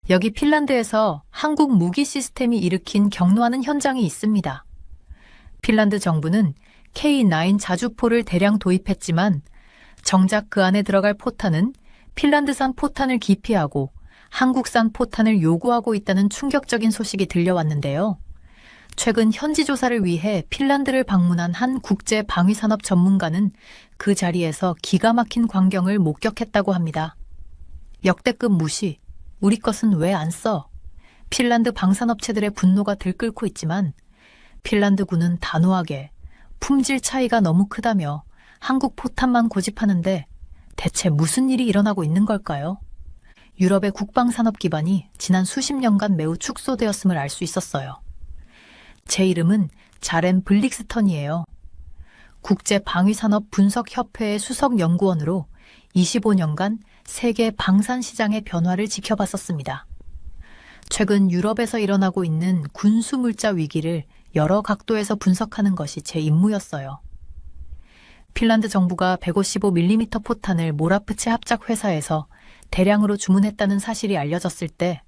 여기 핀란드에서 한국 무기 시스템이 일으킨 경로하는 현장이 있습니다. 핀란드 정부는 K9 자주포를 대량 도입했지만 정작 그 안에 들어갈 포탄은 핀란드산 포탄을 기피하고 한국산 포탄을 요구하고 있다는 충격적인 소식이 들려왔는데요. 최근 현지 조사를 위해 핀란드를 방문한 한 국제 방위산업 전문가는 그 자리에서 기가 막힌 광경을 목격했다고 합니다. 역대급 무시, 우리 것은 왜 안 써? 핀란드 방산업체들의 분노가 들끓고 있지만 핀란드군은 단호하게 품질 차이가 너무 크다며 한국 포탄만 고집하는데 대체 무슨 일이 일어나고 있는 걸까요? 유럽의 국방산업 기반이 지난 수십 년간 매우 축소되었음을 알 수 있었어요. 제 이름은 자렌 블릭스턴이에요. 국제방위산업분석협회의 수석연구원으로 25년간 세계 방산시장의 변화를 지켜봤었습니다. 최근 유럽에서 일어나고 있는 군수물자 위기를 여러 각도에서 분석하는 것이 제 임무였어요. 핀란드 정부가 155mm 포탄을 모라프체 합작회사에서 대량으로 주문했다는 사실이 알려졌을 때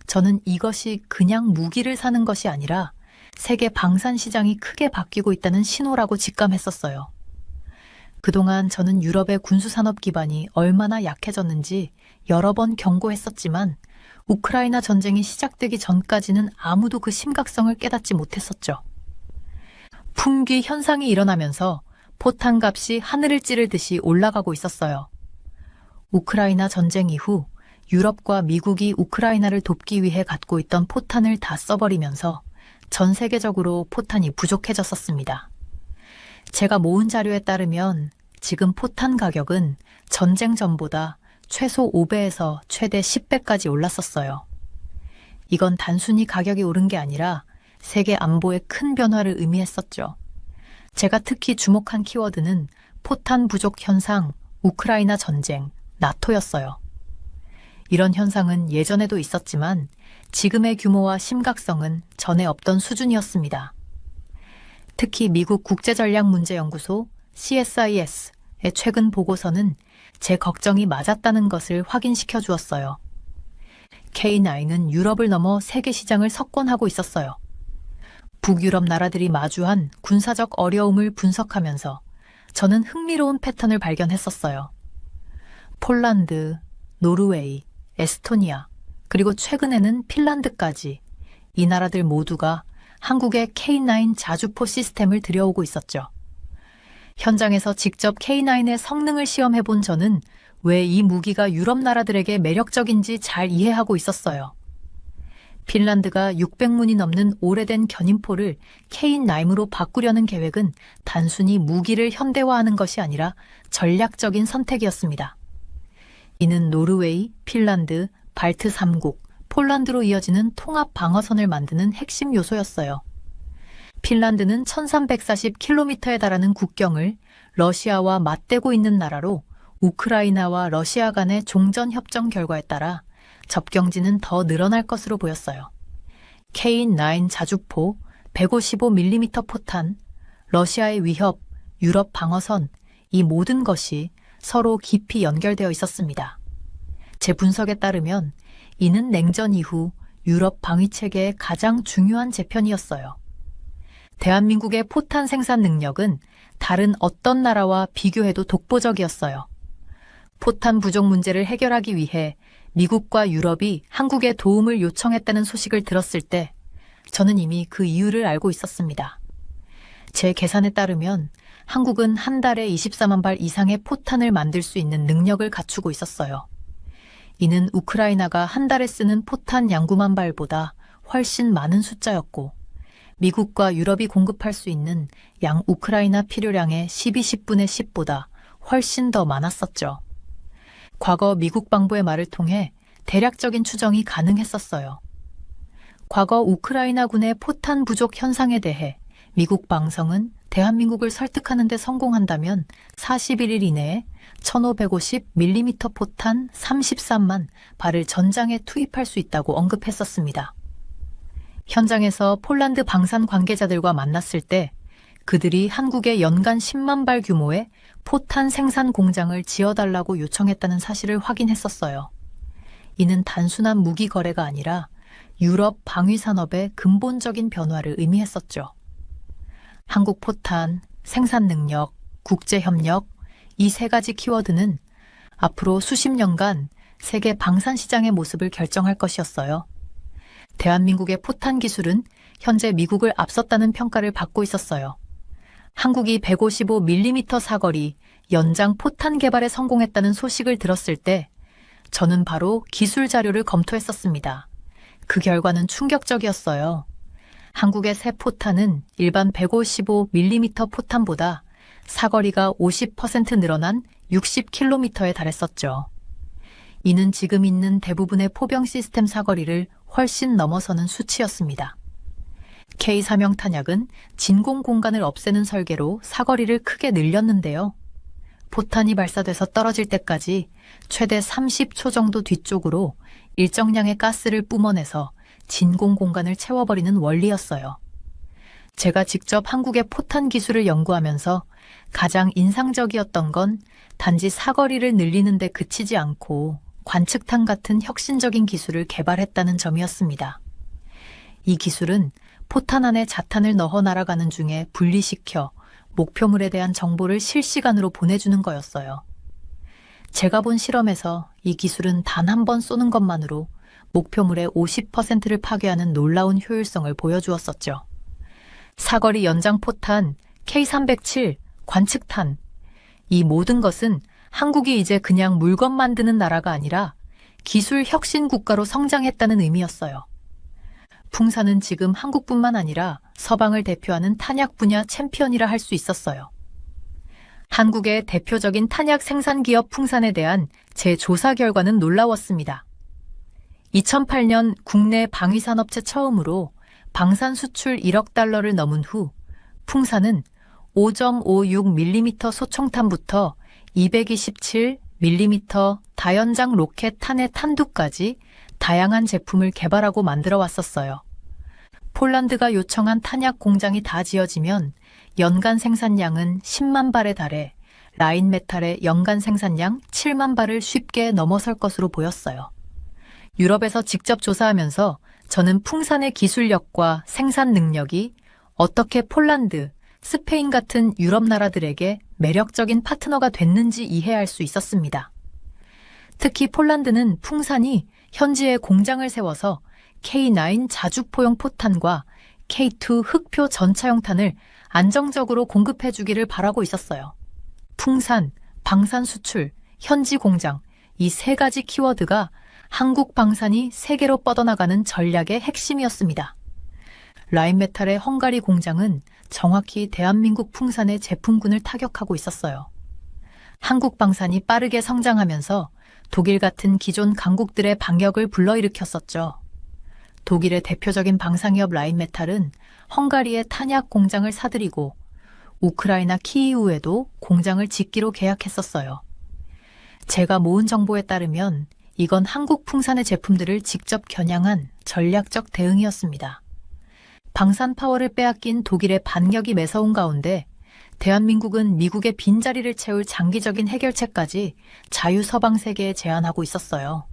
저는 이것이 그냥 무기를 사는 것이 아니라 세계 방산 시장이 크게 바뀌고 있다는 신호라고 직감했었어요. 그동안 저는 유럽의 군수산업 기반이 얼마나 약해졌는지 여러 번 경고했었지만 우크라이나 전쟁이 시작되기 전까지는 아무도 그 심각성을 깨닫지 못했었죠. 품귀 현상이 일어나면서 포탄 값이 하늘을 찌르듯이 올라가고 있었어요. 우크라이나 전쟁 이후 유럽과 미국이 우크라이나를 돕기 위해 갖고 있던 포탄을 다 써버리면서 전 세계적으로 포탄이 부족해졌었습니다. 제가 모은 자료에 따르면 지금 포탄 가격은 전쟁 전보다 최소 5배에서 최대 10배까지 올랐었어요. 이건 단순히 가격이 오른 게 아니라 세계 안보에 큰 변화를 의미했었죠. 제가 특히 주목한 키워드는 포탄 부족 현상, 우크라이나 전쟁, 나토였어요. 이런 현상은 예전에도 있었지만 지금의 규모와 심각성은 전에 없던 수준이었습니다. 특히 미국 국제전략문제연구소 CSIS의 최근 보고서는 제 걱정이 맞았다는 것을 확인시켜 주었어요. K9은 유럽을 넘어 세계 시장을 석권하고 있었어요. 북유럽 나라들이 마주한 군사적 어려움을 분석하면서 저는 흥미로운 패턴을 발견했었어요. 폴란드, 노르웨이, 에스토니아, 그리고 최근에는 핀란드까지 이 나라들 모두가 한국의 K9 자주포 시스템을 들여오고 있었죠. 현장에서 직접 K9의 성능을 시험해본 저는 왜 이 무기가 유럽 나라들에게 매력적인지 잘 이해하고 있었어요. 핀란드가 600문이 넘는 오래된 견인포를 K9으로 바꾸려는 계획은 단순히 무기를 현대화하는 것이 아니라 전략적인 선택이었습니다. 이는 노르웨이, 핀란드, 발트 3국, 폴란드로 이어지는 통합 방어선을 만드는 핵심 요소였어요. 핀란드는 1340km에 달하는 국경을 러시아와 맞대고 있는 나라로 우크라이나와 러시아 간의 종전협정 결과에 따라 접경지는 더 늘어날 것으로 보였어요. K9 자주포, 155mm 포탄, 러시아의 위협, 유럽 방어선, 이 모든 것이 서로 깊이 연결되어 있었습니다. 제 분석에 따르면 이는 냉전 이후 유럽 방위체계의 가장 중요한 재편이었어요. 대한민국의 포탄 생산 능력은 다른 어떤 나라와 비교해도 독보적이었어요. 포탄 부족 문제를 해결하기 위해 미국과 유럽이 한국에 도움을 요청했다는 소식을 들었을 때 저는 이미 그 이유를 알고 있었습니다. 제 계산에 따르면 한국은 한 달에 24만 발 이상의 포탄을 만들 수 있는 능력을 갖추고 있었어요. 이는 우크라이나가 한 달에 쓰는 포탄 양 9만 발보다 훨씬 많은 숫자였고 미국과 유럽이 공급할 수 있는 양 우크라이나 필요량의 12,10분의 10보다 훨씬 더 많았었죠. 과거 미국 방부의 말을 통해 대략적인 추정이 가능했었어요. 과거 우크라이나군의 포탄 부족 현상에 대해 미국 방성은 대한민국을 설득하는 데 성공한다면 41일 이내에 1550mm 포탄 33만 발을 전장에 투입할 수 있다고 언급했었습니다. 현장에서 폴란드 방산 관계자들과 만났을 때 그들이 한국에 연간 10만 발 규모의 포탄 생산 공장을 지어달라고 요청했다는 사실을 확인했었어요. 이는 단순한 무기 거래가 아니라 유럽 방위 산업의 근본적인 변화를 의미했었죠. 한국 포탄, 생산 능력, 국제 협력, 이 세 가지 키워드는 앞으로 수십 년간 세계 방산 시장의 모습을 결정할 것이었어요. 대한민국의 포탄 기술은 현재 미국을 앞섰다는 평가를 받고 있었어요. 한국이 155mm 사거리 연장 포탄 개발에 성공했다는 소식을 들었을 때 저는 바로 기술 자료를 검토했었습니다. 그 결과는 충격적이었어요. 한국의 새 포탄은 일반 155mm 포탄보다 사거리가 50% 늘어난 60km에 달했었죠. 이는 지금 있는 대부분의 포병 시스템 사거리를 훨씬 넘어서는 수치였습니다. K3형 탄약은 진공 공간을 없애는 설계로 사거리를 크게 늘렸는데요. 포탄이 발사돼서 떨어질 때까지 최대 30초 정도 뒤쪽으로 일정량의 가스를 뿜어내서 진공 공간을 채워버리는 원리였어요. 제가 직접 한국의 포탄 기술을 연구하면서 가장 인상적이었던 건 단지 사거리를 늘리는 데 그치지 않고 관측탄 같은 혁신적인 기술을 개발했다는 점이었습니다. 이 기술은 포탄 안에 자탄을 넣어 날아가는 중에 분리시켜 목표물에 대한 정보를 실시간으로 보내주는 거였어요. 제가 본 실험에서 이 기술은 단 한 번 쏘는 것만으로 목표물의 50%를 파괴하는 놀라운 효율성을 보여주었었죠. 사거리 연장 포탄, K307, 관측탄, 이 모든 것은 한국이 이제 그냥 물건 만드는 나라가 아니라 기술 혁신 국가로 성장했다는 의미였어요. 풍산은 지금 한국뿐만 아니라 서방을 대표하는 탄약 분야 챔피언이라 할 수 있었어요. 한국의 대표적인 탄약 생산 기업 풍산에 대한 제 조사 결과는 놀라웠습니다. 2008년 국내 방위산업체 처음으로 방산 수출 1억 달러를 넘은 후 풍산은 5.56mm 소총탄부터 227mm 다연장 로켓 탄의 탄두까지 다양한 제품을 개발하고 만들어 왔었어요. 폴란드가 요청한 탄약 공장이 다 지어지면 연간 생산량은 10만 발에 달해 라인메탈의 연간 생산량 7만 발을 쉽게 넘어설 것으로 보였어요. 유럽에서 직접 조사하면서 저는 풍산의 기술력과 생산 능력이 어떻게 폴란드, 스페인 같은 유럽 나라들에게 매력적인 파트너가 됐는지 이해할 수 있었습니다. 특히 폴란드는 풍산이 현지에 공장을 세워서 K9 자주포용 포탄과 K2 흑표 전차용탄을 안정적으로 공급해 주기를 바라고 있었어요. 풍산, 방산 수출, 현지 공장, 이 세 가지 키워드가 한국 방산이 세계로 뻗어나가는 전략의 핵심이었습니다. 라인메탈의 헝가리 공장은 정확히 대한민국 풍산의 제품군을 타격하고 있었어요. 한국 방산이 빠르게 성장하면서 독일 같은 기존 강국들의 반격을 불러일으켰었죠. 독일의 대표적인 방산기업 라인메탈은 헝가리의 탄약 공장을 사들이고 우크라이나 키이우에도 공장을 짓기로 계약했었어요. 제가 모은 정보에 따르면 이건 한국 풍산의 제품들을 직접 겨냥한 전략적 대응이었습니다. 방산 파워를 빼앗긴 독일의 반격이 매서운 가운데 대한민국은 미국의 빈자리를 채울 장기적인 해결책까지 자유서방 세계에 제안하고 있었어요.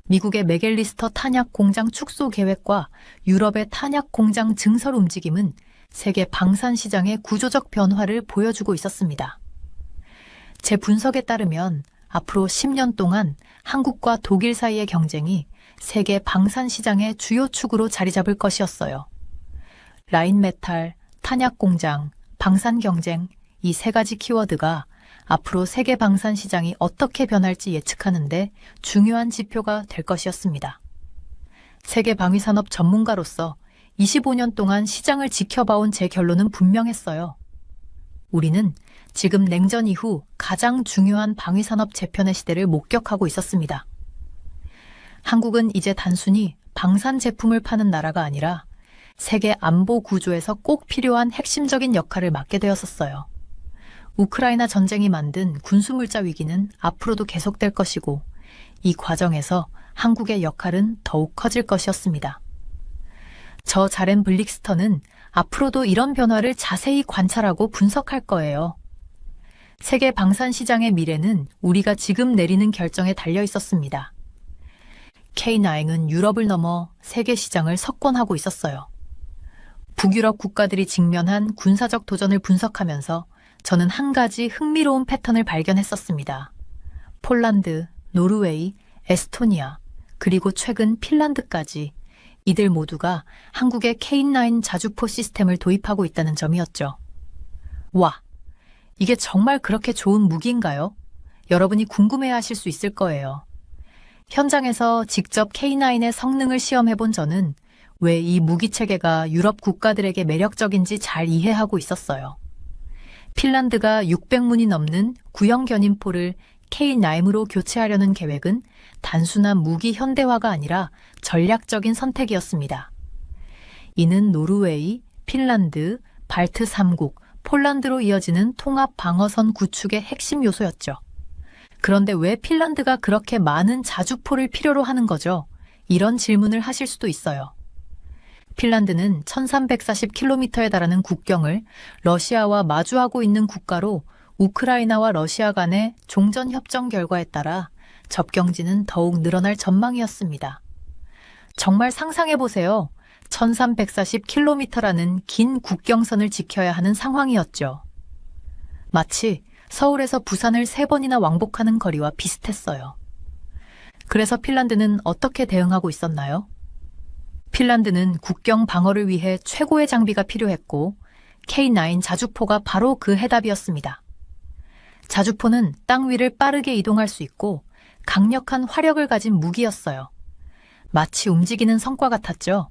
미국의 맥앨리스터 탄약 공장 축소 계획과 유럽의 탄약 공장 증설 움직임은 세계 방산 시장의 구조적 변화를 보여주고 있었습니다. 제 분석에 따르면 앞으로 10년 동안 한국과 독일 사이의 경쟁이 세계 방산 시장의 주요 축으로 자리 잡을 것이었어요. 라인메탈, 탄약 공장, 방산 경쟁, 이 세 가지 키워드가 앞으로 세계 방산 시장이 어떻게 변할지 예측하는데 중요한 지표가 될 것이었습니다. 세계 방위산업 전문가로서 25년 동안 시장을 지켜봐온 제 결론은 분명했어요. 우리는 지금 냉전 이후 가장 중요한 방위산업 재편의 시대를 목격하고 있었습니다. 한국은 이제 단순히 방산 제품을 파는 나라가 아니라 세계 안보 구조에서 꼭 필요한 핵심적인 역할을 맡게 되었었어요. 우크라이나 전쟁이 만든 군수물자 위기는 앞으로도 계속될 것이고 이 과정에서 한국의 역할은 더욱 커질 것이었습니다. 저 자렌 블릭스턴은 앞으로도 이런 변화를 자세히 관찰하고 분석할 거예요. 세계 방산 시장의 미래는 우리가 지금 내리는 결정에 달려 있었습니다. K9은 유럽을 넘어 세계 시장을 석권하고 있었어요. 북유럽 국가들이 직면한 군사적 도전을 분석하면서 저는 한 가지 흥미로운 패턴을 발견했었습니다. 폴란드, 노르웨이, 에스토니아, 그리고 최근 핀란드까지 이들 모두가 한국의 K9 자주포 시스템을 도입하고 있다는 점이었죠. 와, 이게 정말 그렇게 좋은 무기인가요? 여러분이 궁금해하실 수 있을 거예요. 현장에서 직접 K9의 성능을 시험해본 저는 왜 이 무기 체계가 유럽 국가들에게 매력적인지 잘 이해하고 있었어요. 핀란드가 600문이 넘는 구형 견인포를 K9으로 교체하려는 계획은 단순한 무기 현대화가 아니라 전략적인 선택이었습니다. 이는 노르웨이, 핀란드, 발트 3국, 폴란드로 이어지는 통합 방어선 구축의 핵심 요소였죠. 그런데 왜 핀란드가 그렇게 많은 자주포를 필요로 하는 거죠? 이런 질문을 하실 수도 있어요. 핀란드는 1340km에 달하는 국경을 러시아와 마주하고 있는 국가로 우크라이나와 러시아 간의 종전협정 결과에 따라 접경지는 더욱 늘어날 전망이었습니다. 정말 상상해보세요. 1340km라는 긴 국경선을 지켜야 하는 상황이었죠. 마치 서울에서 부산을 3번이나 왕복하는 거리와 비슷했어요. 그래서 핀란드는 어떻게 대응하고 있었나요? 핀란드는 국경 방어를 위해 최고의 장비가 필요했고 K9 자주포가 바로 그 해답이었습니다. 자주포는 땅 위를 빠르게 이동할 수 있고 강력한 화력을 가진 무기였어요. 마치 움직이는 성과 같았죠.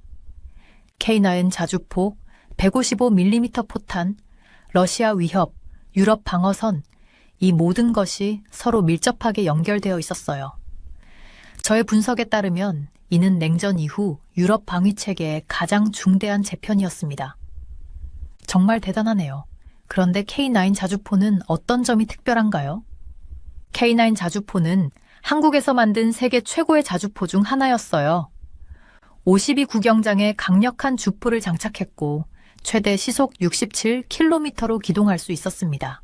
K9 자주포, 155mm 포탄, 러시아 위협, 유럽 방어선, 이 모든 것이 서로 밀접하게 연결되어 있었어요. 저의 분석에 따르면 이는 냉전 이후 유럽 방위 체계의 가장 중대한 재편이었습니다. 정말 대단하네요. 그런데 K9 자주포는 어떤 점이 특별한가요? K9 자주포는 한국에서 만든 세계 최고의 자주포 중 하나였어요. 52 구경장에 강력한 주포를 장착했고 최대 시속 67km로 기동할 수 있었습니다.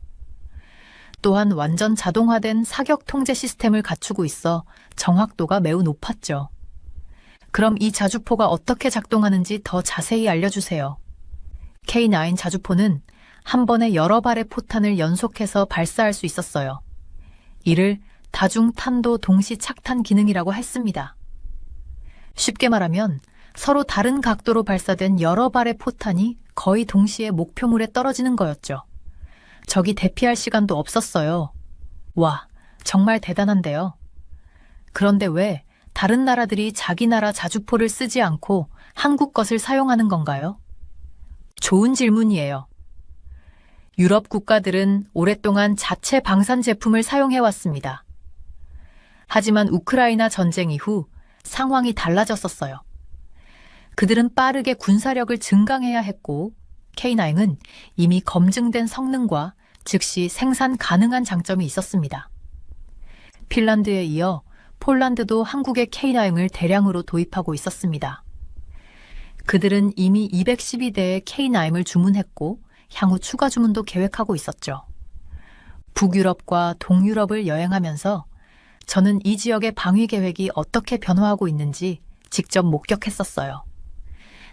또한 완전 자동화된 사격 통제 시스템을 갖추고 있어 정확도가 매우 높았죠. 그럼 이 자주포가 어떻게 작동하는지 더 자세히 알려주세요. K9 자주포는 한 번에 여러 발의 포탄을 연속해서 발사할 수 있었어요. 이를 다중탄도 동시 착탄 기능이라고 했습니다. 쉽게 말하면 서로 다른 각도로 발사된 여러 발의 포탄이 거의 동시에 목표물에 떨어지는 거였죠. 적이 대피할 시간도 없었어요. 와, 정말 대단한데요. 그런데 왜 다른 나라들이 자기 나라 자주포를 쓰지 않고 한국 것을 사용하는 건가요? 좋은 질문이에요. 유럽 국가들은 오랫동안 자체 방산 제품을 사용해왔습니다. 하지만 우크라이나 전쟁 이후 상황이 달라졌었어요. 그들은 빠르게 군사력을 증강해야 했고 K9은 이미 검증된 성능과 즉시 생산 가능한 장점이 있었습니다. 핀란드에 이어 폴란드도 한국의 K9을 대량으로 도입하고 있었습니다. 그들은 이미 212대의 K9을 주문했고 향후 추가 주문도 계획하고 있었죠. 북유럽과 동유럽을 여행하면서 저는 이 지역의 방위 계획이 어떻게 변화하고 있는지 직접 목격했었어요.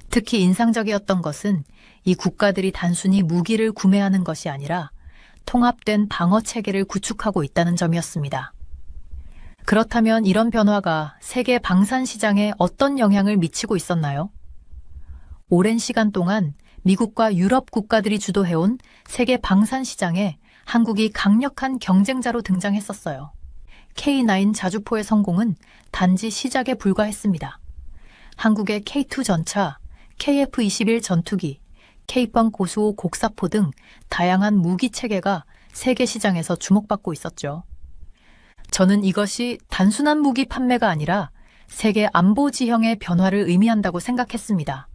특히 인상적이었던 것은 이 국가들이 단순히 무기를 구매하는 것이 아니라 통합된 방어 체계를 구축하고 있다는 점이었습니다. 그렇다면 이런 변화가 세계 방산 시장에 어떤 영향을 미치고 있었나요? 오랜 시간 동안 미국과 유럽 국가들이 주도해온 세계 방산 시장에 한국이 강력한 경쟁자로 등장했었어요. K9 자주포의 성공은 단지 시작에 불과했습니다. 한국의 K2 전차, KF-21 전투기, K번 고수호 곡사포 등 다양한 무기 체계가 세계 시장에서 주목받고 있었죠. 저는 이것이 단순한 무기 판매가 아니라 세계 안보 지형의 변화를 의미한다고 생각했습니다.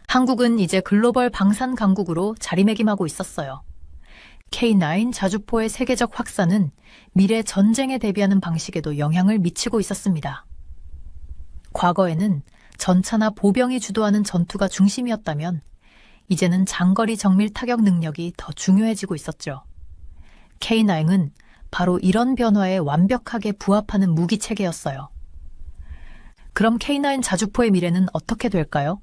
한국은 이제 글로벌 방산 강국으로 자리매김하고 있었어요. K9 자주포의 세계적 확산은 미래 전쟁에 대비하는 방식에도 영향을 미치고 있었습니다. 과거에는 전차나 보병이 주도하는 전투가 중심이었다면 이제는 장거리 정밀 타격 능력이 더 중요해지고 있었죠. K9은 바로 이런 변화에 완벽하게 부합하는 무기 체계였어요. 그럼 K9 자주포의 미래는 어떻게 될까요?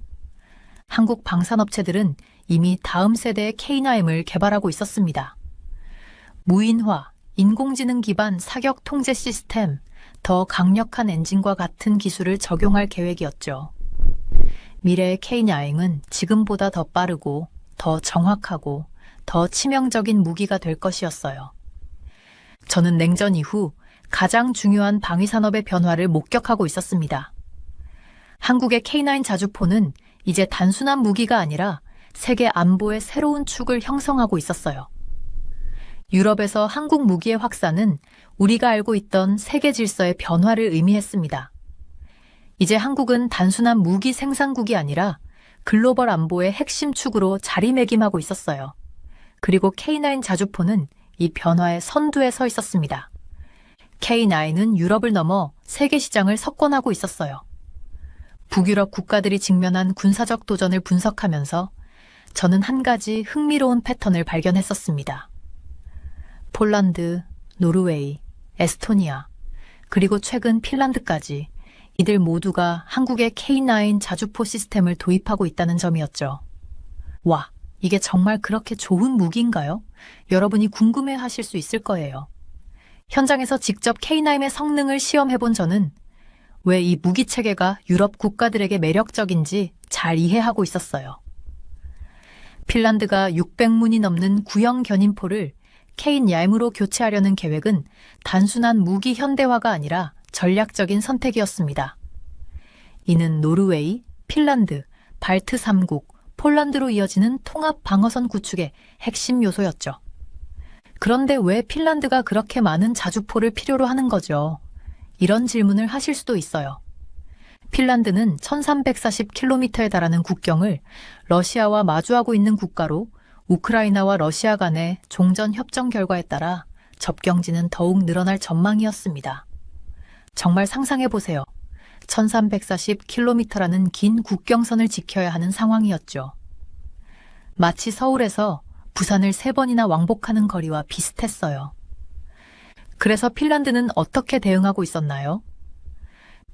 한국 방산업체들은 이미 다음 세대의 K9을 개발하고 있었습니다. 무인화, 인공지능 기반 사격 통제 시스템, 더 강력한 엔진과 같은 기술을 적용할 계획이었죠. 미래의 K9은 지금보다 더 빠르고 더 정확하고 더 치명적인 무기가 될 것이었어요. 저는 냉전 이후 가장 중요한 방위산업의 변화를 목격하고 있었습니다. 한국의 K9 자주포는 이제 단순한 무기가 아니라 세계 안보의 새로운 축을 형성하고 있었어요. 유럽에서 한국 무기의 확산은 우리가 알고 있던 세계 질서의 변화를 의미했습니다. 이제 한국은 단순한 무기 생산국이 아니라 글로벌 안보의 핵심 축으로 자리매김하고 있었어요. 그리고 K9 자주포는 이 변화의 선두에 서 있었습니다. K9은 유럽을 넘어 세계 시장을 석권하고 있었어요. 북유럽 국가들이 직면한 군사적 도전을 분석하면서 저는 한 가지 흥미로운 패턴을 발견했었습니다. 폴란드, 노르웨이, 에스토니아, 그리고 최근 핀란드까지 이들 모두가 한국의 K9 자주포 시스템을 도입하고 있다는 점이었죠. 와, 이게 정말 그렇게 좋은 무기인가요? 여러분이 궁금해 하실 수 있을 거예요. 현장에서 직접 K9의 성능을 시험해본 저는 왜 이 무기 체계가 유럽 국가들에게 매력적인지 잘 이해하고 있었어요. 핀란드가 600문이 넘는 구형 견인포를 K9으로 교체하려는 계획은 단순한 무기 현대화가 아니라 전략적인 선택이었습니다. 이는 노르웨이, 핀란드, 발트 3국, 폴란드로 이어지는 통합 방어선 구축의 핵심 요소였죠. 그런데 왜 핀란드가 그렇게 많은 자주포를 필요로 하는 거죠? 이런 질문을 하실 수도 있어요. 핀란드는 1340km에 달하는 국경을 러시아와 마주하고 있는 국가로 우크라이나와 러시아 간의 종전 협정 결과에 따라 접경지는 더욱 늘어날 전망이었습니다. 정말 상상해 보세요. 1340km라는 긴 국경선을 지켜야 하는 상황이었죠. 마치 서울에서 부산을 3번이나 왕복하는 거리와 비슷했어요. 그래서 핀란드는 어떻게 대응하고 있었나요?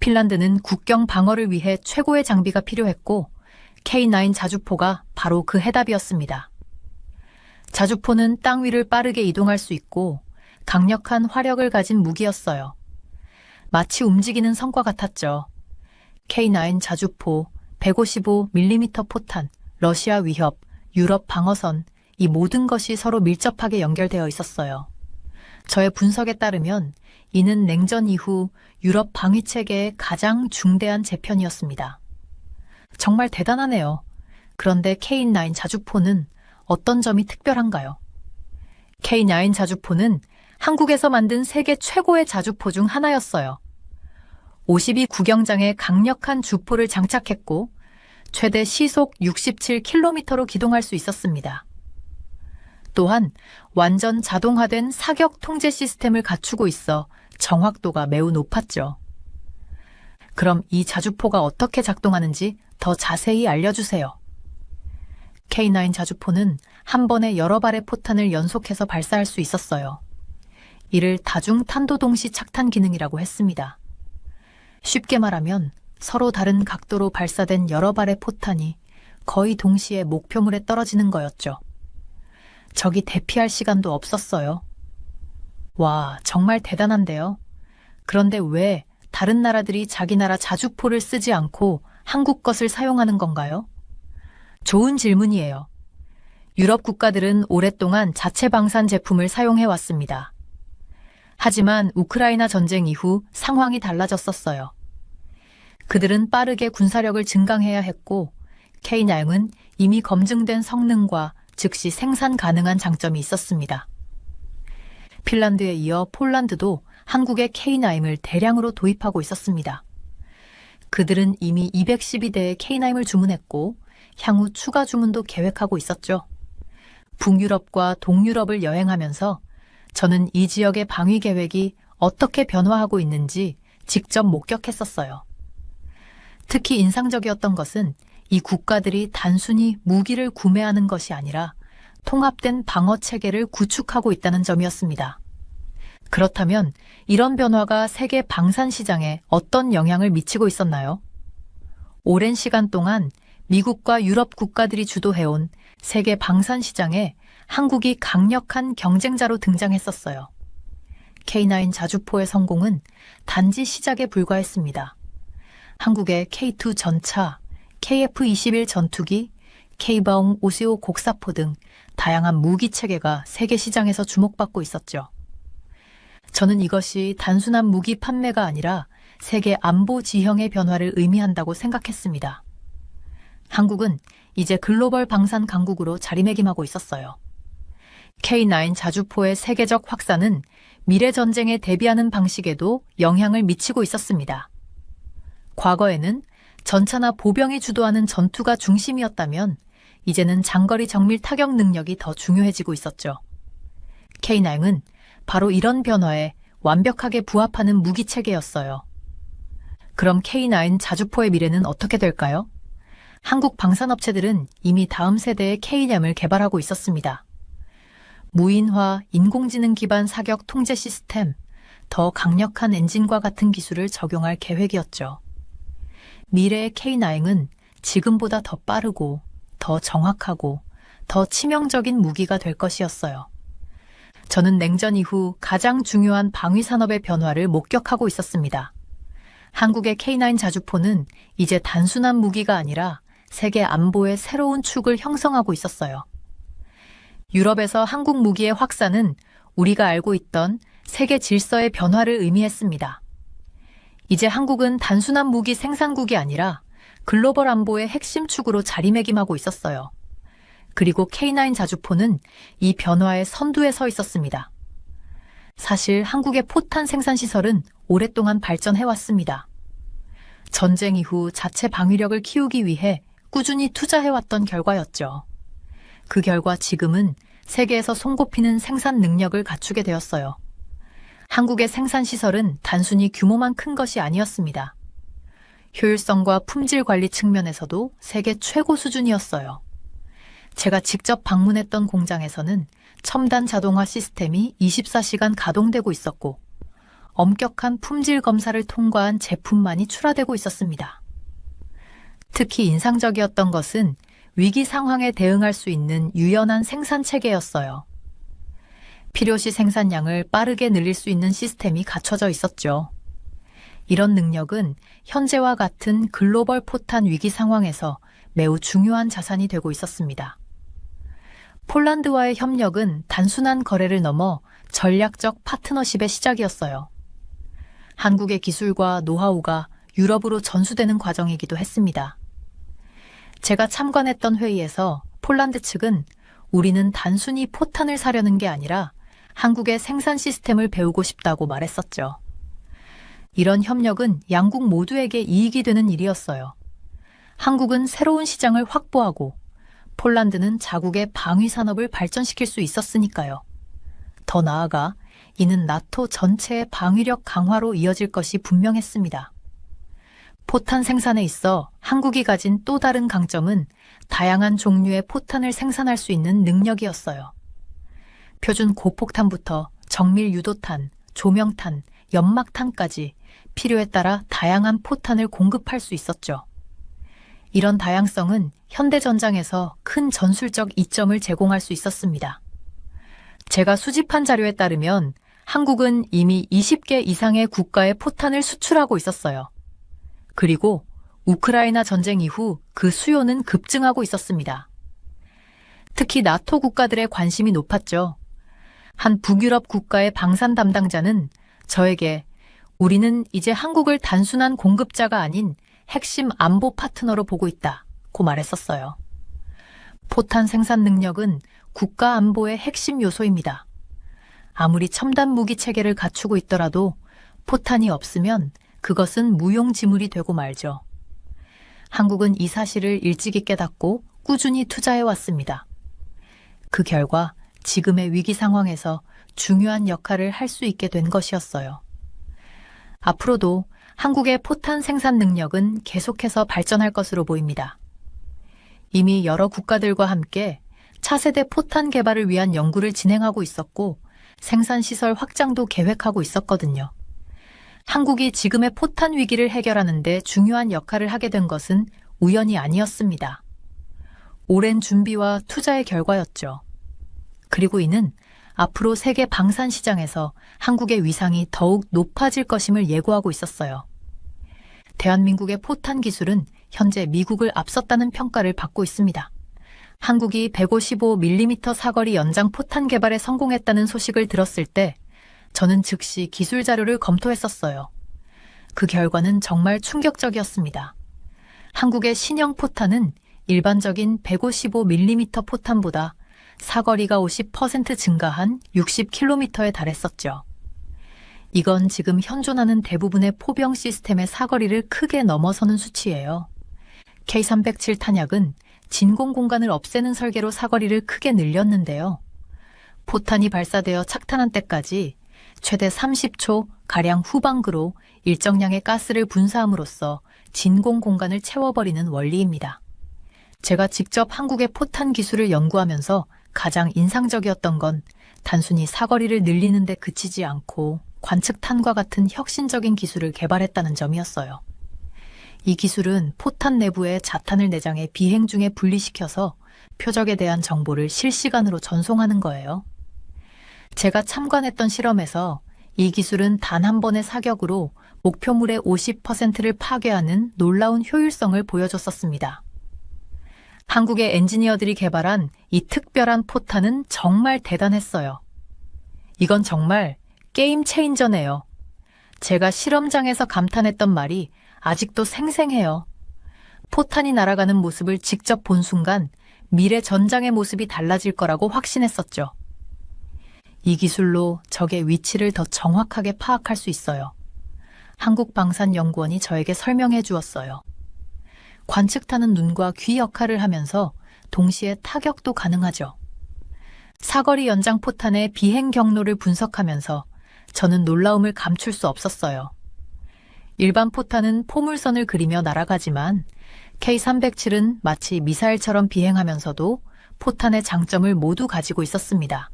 핀란드는 국경 방어를 위해 최고의 장비가 필요했고 K9 자주포가 바로 그 해답이었습니다. 자주포는 땅 위를 빠르게 이동할 수 있고 강력한 화력을 가진 무기였어요. 마치 움직이는 성과 같았죠. K9 자주포, 155mm 포탄, 러시아 위협, 유럽 방어선, 이 모든 것이 서로 밀접하게 연결되어 있었어요. 저의 분석에 따르면 이는 냉전 이후 유럽 방위체계의 가장 중대한 재편이었습니다. 정말 대단하네요. 그런데 K9 자주포는 어떤 점이 특별한가요? K9 자주포는 한국에서 만든 세계 최고의 자주포 중 하나였어요. 52 구경장에 강력한 주포를 장착했고 최대 시속 67km로 기동할 수 있었습니다. 또한 완전 자동화된 사격 통제 시스템을 갖추고 있어 정확도가 매우 높았죠. 그럼 이 자주포가 어떻게 작동하는지 더 자세히 알려주세요. K9 자주포는 한 번에 여러 발의 포탄을 연속해서 발사할 수 있었어요. 이를 다중 탄도 동시 착탄 기능이라고 했습니다. 쉽게 말하면 서로 다른 각도로 발사된 여러 발의 포탄이 거의 동시에 목표물에 떨어지는 거였죠. 적이 대피할 시간도 없었어요. 와, 정말 대단한데요. 그런데 왜 다른 나라들이 자기 나라 자주포를 쓰지 않고 한국 것을 사용하는 건가요? 좋은 질문이에요. 유럽 국가들은 오랫동안 자체 방산 제품을 사용해 왔습니다. 하지만 우크라이나 전쟁 이후 상황이 달라졌었어요. 그들은 빠르게 군사력을 증강해야 했고 K9은 이미 검증된 성능과 즉시 생산 가능한 장점이 있었습니다. 핀란드에 이어 폴란드도 한국의 K9을 대량으로 도입하고 있었습니다. 그들은 이미 212대의 K9을 주문했고 향후 추가 주문도 계획하고 있었죠. 북유럽과 동유럽을 여행하면서 저는 이 지역의 방위 계획이 어떻게 변화하고 있는지 직접 목격했었어요. 특히 인상적이었던 것은 이 국가들이 단순히 무기를 구매하는 것이 아니라 통합된 방어 체계를 구축하고 있다는 점이었습니다. 그렇다면 이런 변화가 세계 방산 시장에 어떤 영향을 미치고 있었나요? 오랜 시간 동안 미국과 유럽 국가들이 주도해온 세계 방산 시장에 한국이 강력한 경쟁자로 등장했었어요. K9 자주포의 성공은 단지 시작에 불과했습니다. 한국의 K2 전차, KF-21 전투기, K바움 545 곡사포 등 다양한 무기 체계가 세계 시장에서 주목받고 있었죠. 저는 이것이 단순한 무기 판매가 아니라 세계 안보 지형의 변화를 의미한다고 생각했습니다. 한국은 이제 글로벌 방산 강국으로 자리매김하고 있었어요. K9 자주포의 세계적 확산은 미래 전쟁에 대비하는 방식에도 영향을 미치고 있었습니다. 과거에는 전차나 보병이 주도하는 전투가 중심이었다면 이제는 장거리 정밀 타격 능력이 더 중요해지고 있었죠. K9은 바로 이런 변화에 완벽하게 부합하는 무기 체계였어요. 그럼 K9 자주포의 미래는 어떻게 될까요? 한국 방산업체들은 이미 다음 세대의 K램을 개발하고 있었습니다. 무인화, 인공지능 기반 사격 통제 시스템, 더 강력한 엔진과 같은 기술을 적용할 계획이었죠. 미래의 K9은 지금보다 더 빠르고, 더 정확하고, 더 치명적인 무기가 될 것이었어요. 저는 냉전 이후 가장 중요한 방위 산업의 변화를 목격하고 있었습니다. 한국의 K9 자주포는 이제 단순한 무기가 아니라 세계 안보의 새로운 축을 형성하고 있었어요. 유럽에서 한국 무기의 확산은 우리가 알고 있던 세계 질서의 변화를 의미했습니다. 이제 한국은 단순한 무기 생산국이 아니라 글로벌 안보의 핵심 축으로 자리매김하고 있었어요. 그리고 K9 자주포는 이 변화의 선두에 서 있었습니다. 사실 한국의 포탄 생산 시설은 오랫동안 발전해왔습니다. 전쟁 이후 자체 방위력을 키우기 위해 꾸준히 투자해왔던 결과였죠. 그 결과 지금은 세계에서 손꼽히는 생산 능력을 갖추게 되었어요. 한국의 생산 시설은 단순히 규모만 큰 것이 아니었습니다. 효율성과 품질 관리 측면에서도 세계 최고 수준이었어요. 제가 직접 방문했던 공장에서는 첨단 자동화 시스템이 24시간 가동되고 있었고, 엄격한 품질 검사를 통과한 제품만이 출하되고 있었습니다. 특히 인상적이었던 것은 위기 상황에 대응할 수 있는 유연한 생산 체계였어요. 필요시 생산량을 빠르게 늘릴 수 있는 시스템이 갖춰져 있었죠. 이런 능력은 현재와 같은 글로벌 포탄 위기 상황에서 매우 중요한 자산이 되고 있었습니다. 폴란드와의 협력은 단순한 거래를 넘어 전략적 파트너십의 시작이었어요. 한국의 기술과 노하우가 유럽으로 전수되는 과정이기도 했습니다. 제가 참관했던 회의에서 폴란드 측은 우리는 단순히 포탄을 사려는 게 아니라 한국의 생산 시스템을 배우고 싶다고 말했었죠. 이런 협력은 양국 모두에게 이익이 되는 일이었어요. 한국은 새로운 시장을 확보하고 폴란드는 자국의 방위 산업을 발전시킬 수 있었으니까요. 더 나아가 이는 나토 전체의 방위력 강화로 이어질 것이 분명했습니다. 포탄 생산에 있어 한국이 가진 또 다른 강점은 다양한 종류의 포탄을 생산할 수 있는 능력이었어요. 표준 고폭탄부터 정밀 유도탄, 조명탄, 연막탄까지 필요에 따라 다양한 포탄을 공급할 수 있었죠. 이런 다양성은 현대전장에서 큰 전술적 이점을 제공할 수 있었습니다. 제가 수집한 자료에 따르면 한국은 이미 20개 이상의 국가에 포탄을 수출하고 있었어요. 그리고 우크라이나 전쟁 이후 그 수요는 급증하고 있었습니다. 특히 나토 국가들의 관심이 높았죠. 한 북유럽 국가의 방산 담당자는 저에게 우리는 이제 한국을 단순한 공급자가 아닌 핵심 안보 파트너로 보고 있다고 말했었어요. 포탄 생산 능력은 국가 안보의 핵심 요소입니다. 아무리 첨단 무기 체계를 갖추고 있더라도 포탄이 없으면 그것은 무용지물이 되고 말죠. 한국은 이 사실을 일찍이 깨닫고 꾸준히 투자해왔습니다. 그 결과 지금의 위기 상황에서 중요한 역할을 할 수 있게 된 것이었어요. 앞으로도 한국의 포탄 생산 능력은 계속해서 발전할 것으로 보입니다. 이미 여러 국가들과 함께 차세대 포탄 개발을 위한 연구를 진행하고 있었고 생산시설 확장도 계획하고 있었거든요. 한국이 지금의 포탄 위기를 해결하는 데 중요한 역할을 하게 된 것은 우연이 아니었습니다. 오랜 준비와 투자의 결과였죠. 그리고 이는 앞으로 세계 방산 시장에서 한국의 위상이 더욱 높아질 것임을 예고하고 있었어요. 대한민국의 포탄 기술은 현재 미국을 앞섰다는 평가를 받고 있습니다. 한국이 155mm 사거리 연장 포탄 개발에 성공했다는 소식을 들었을 때 저는 즉시 기술 자료를 검토했었어요. 그 결과는 정말 충격적이었습니다. 한국의 신형 포탄은 일반적인 155mm 포탄보다 사거리가 50% 증가한 60km에 달했었죠. 이건 지금 현존하는 대부분의 포병 시스템의 사거리를 크게 넘어서는 수치예요. K307 탄약은 진공 공간을 없애는 설계로 사거리를 크게 늘렸는데요. 포탄이 발사되어 착탄한 때까지 최대 30초 가량 후방구로 일정량의 가스를 분사함으로써 진공 공간을 채워버리는 원리입니다. 제가 직접 한국의 포탄 기술을 연구하면서 가장 인상적이었던 건 단순히 사거리를 늘리는 데 그치지 않고 관측탄과 같은 혁신적인 기술을 개발했다는 점이었어요. 이 기술은 포탄 내부에 자탄을 내장해 비행 중에 분리시켜서 표적에 대한 정보를 실시간으로 전송하는 거예요. 제가 참관했던 실험에서 이 기술은 단 한 번의 사격으로 목표물의 50%를 파괴하는 놀라운 효율성을 보여줬었습니다. 한국의 엔지니어들이 개발한 이 특별한 포탄은 정말 대단했어요. 이건 정말 게임 체인저네요. 제가 실험장에서 감탄했던 말이 아직도 생생해요. 포탄이 날아가는 모습을 직접 본 순간 미래 전장의 모습이 달라질 거라고 확신했었죠. 이 기술로 적의 위치를 더 정확하게 파악할 수 있어요. 한국방산연구원이 저에게 설명해 주었어요. 관측탄은 눈과 귀 역할을 하면서 동시에 타격도 가능하죠. 사거리 연장 포탄의 비행 경로를 분석하면서 저는 놀라움을 감출 수 없었어요. 일반 포탄은 포물선을 그리며 날아가지만 K307은 마치 미사일처럼 비행하면서도 포탄의 장점을 모두 가지고 있었습니다.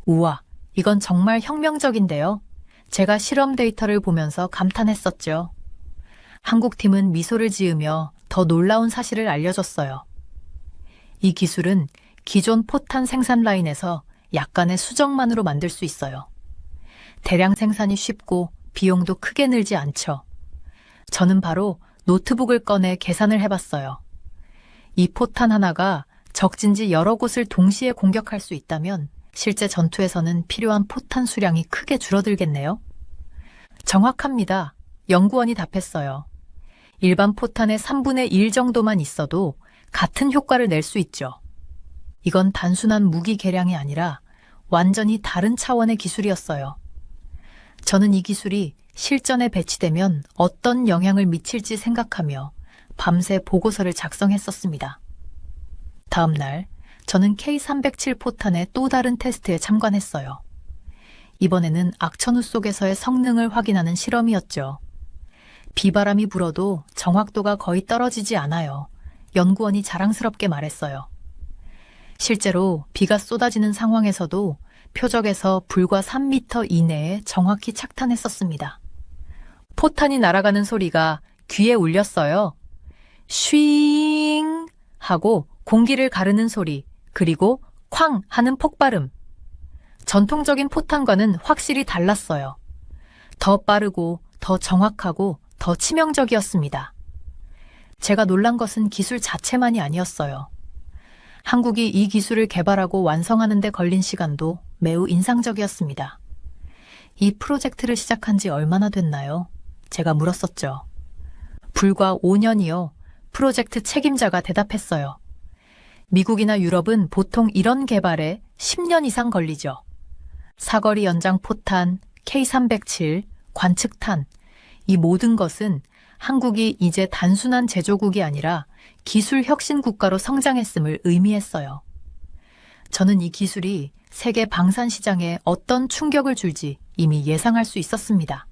우와, 이건 정말 혁명적인데요. 제가 실험 데이터를 보면서 감탄했었죠. 한국팀은 미소를 지으며 더 놀라운 사실을 알려줬어요. 이 기술은 기존 포탄 생산 라인에서 약간의 수정만으로 만들 수 있어요. 대량 생산이 쉽고 비용도 크게 늘지 않죠. 저는 바로 노트북을 꺼내 계산을 해봤어요. 이 포탄 하나가 적진지 여러 곳을 동시에 공격할 수 있다면 실제 전투에서는 필요한 포탄 수량이 크게 줄어들겠네요. 정확합니다. 연구원이 답했어요. 일반 포탄의 3분의 1 정도만 있어도 같은 효과를 낼 수 있죠. 이건 단순한 무기 개량이 아니라 완전히 다른 차원의 기술이었어요. 저는 이 기술이 실전에 배치되면 어떤 영향을 미칠지 생각하며 밤새 보고서를 작성했었습니다. 다음 날 저는 K307 포탄의 또 다른 테스트에 참관했어요. 이번에는 악천후 속에서의 성능을 확인하는 실험이었죠. 비바람이 불어도 정확도가 거의 떨어지지 않아요. 연구원이 자랑스럽게 말했어요. 실제로 비가 쏟아지는 상황에서도 표적에서 불과 3m 이내에 정확히 착탄했었습니다. 포탄이 날아가는 소리가 귀에 울렸어요. 슈잉 하고 공기를 가르는 소리, 그리고 쾅 하는 폭발음. 전통적인 포탄과는 확실히 달랐어요. 더 빠르고 더 정확하고 더 치명적이었습니다. 제가 놀란 것은 기술 자체만이 아니었어요. 한국이 이 기술을 개발하고 완성하는 데 걸린 시간도 매우 인상적이었습니다. 이 프로젝트를 시작한 지 얼마나 됐나요? 제가 물었었죠. 불과 5년이요. 프로젝트 책임자가 대답했어요. 미국이나 유럽은 보통 이런 개발에 10년 이상 걸리죠. 사거리 연장 포탄, K307, 관측탄, 이 모든 것은 한국이 이제 단순한 제조국이 아니라 기술 혁신 국가로 성장했음을 의미했어요. 저는 이 기술이 세계 방산 시장에 어떤 충격을 줄지 이미 예상할 수 있었습니다.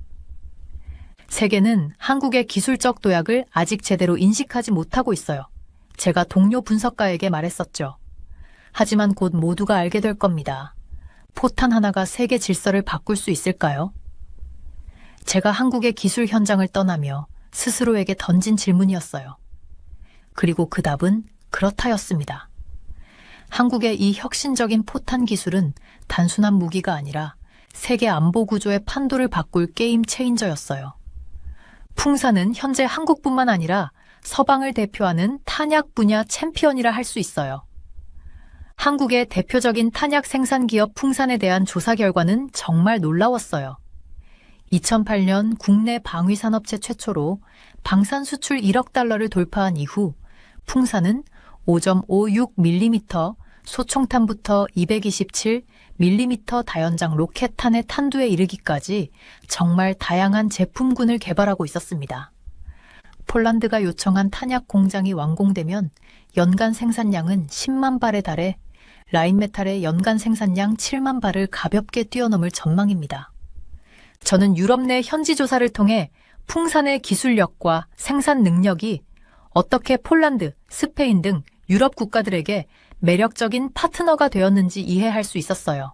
세계는 한국의 기술적 도약을 아직 제대로 인식하지 못하고 있어요. 제가 동료 분석가에게 말했었죠. 하지만 곧 모두가 알게 될 겁니다. 포탄 하나가 세계 질서를 바꿀 수 있을까요? 제가 한국의 기술 현장을 떠나며 스스로에게 던진 질문이었어요. 그리고 그 답은 그렇다였습니다. 한국의 이 혁신적인 포탄 기술은 단순한 무기가 아니라 세계 안보 구조의 판도를 바꿀 게임 체인저였어요. 풍산은 현재 한국뿐만 아니라 서방을 대표하는 탄약 분야 챔피언이라 할 수 있어요. 한국의 대표적인 탄약 생산 기업 풍산에 대한 조사 결과는 정말 놀라웠어요. 2008년 국내 방위산업체 최초로 방산 수출 1억 달러를 돌파한 이후 풍산은 5.56mm 소총탄부터 227mm 다연장 로켓탄의 탄두에 이르기까지 정말 다양한 제품군을 개발하고 있었습니다. 폴란드가 요청한 탄약 공장이 완공되면 연간 생산량은 10만 발에 달해 라인메탈의 연간 생산량 7만 발을 가볍게 뛰어넘을 전망입니다. 저는 유럽 내 현지 조사를 통해 풍산의 기술력과 생산 능력이 어떻게 폴란드, 스페인 등 유럽 국가들에게 매력적인 파트너가 되었는지 이해할 수 있었어요.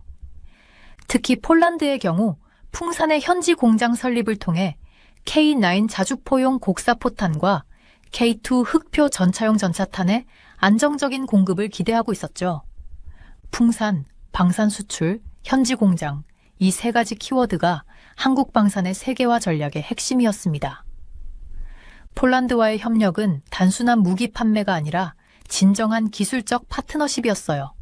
특히 폴란드의 경우 풍산의 현지 공장 설립을 통해 K9 자주포용 곡사포탄과 K2 흑표 전차용 전차탄의 안정적인 공급을 기대하고 있었죠. 풍산, 방산 수출, 현지 공장, 이 세 가지 키워드가 한국 방산의 세계화 전략의 핵심이었습니다. 폴란드와의 협력은 단순한 무기 판매가 아니라 진정한 기술적 파트너십이었어요.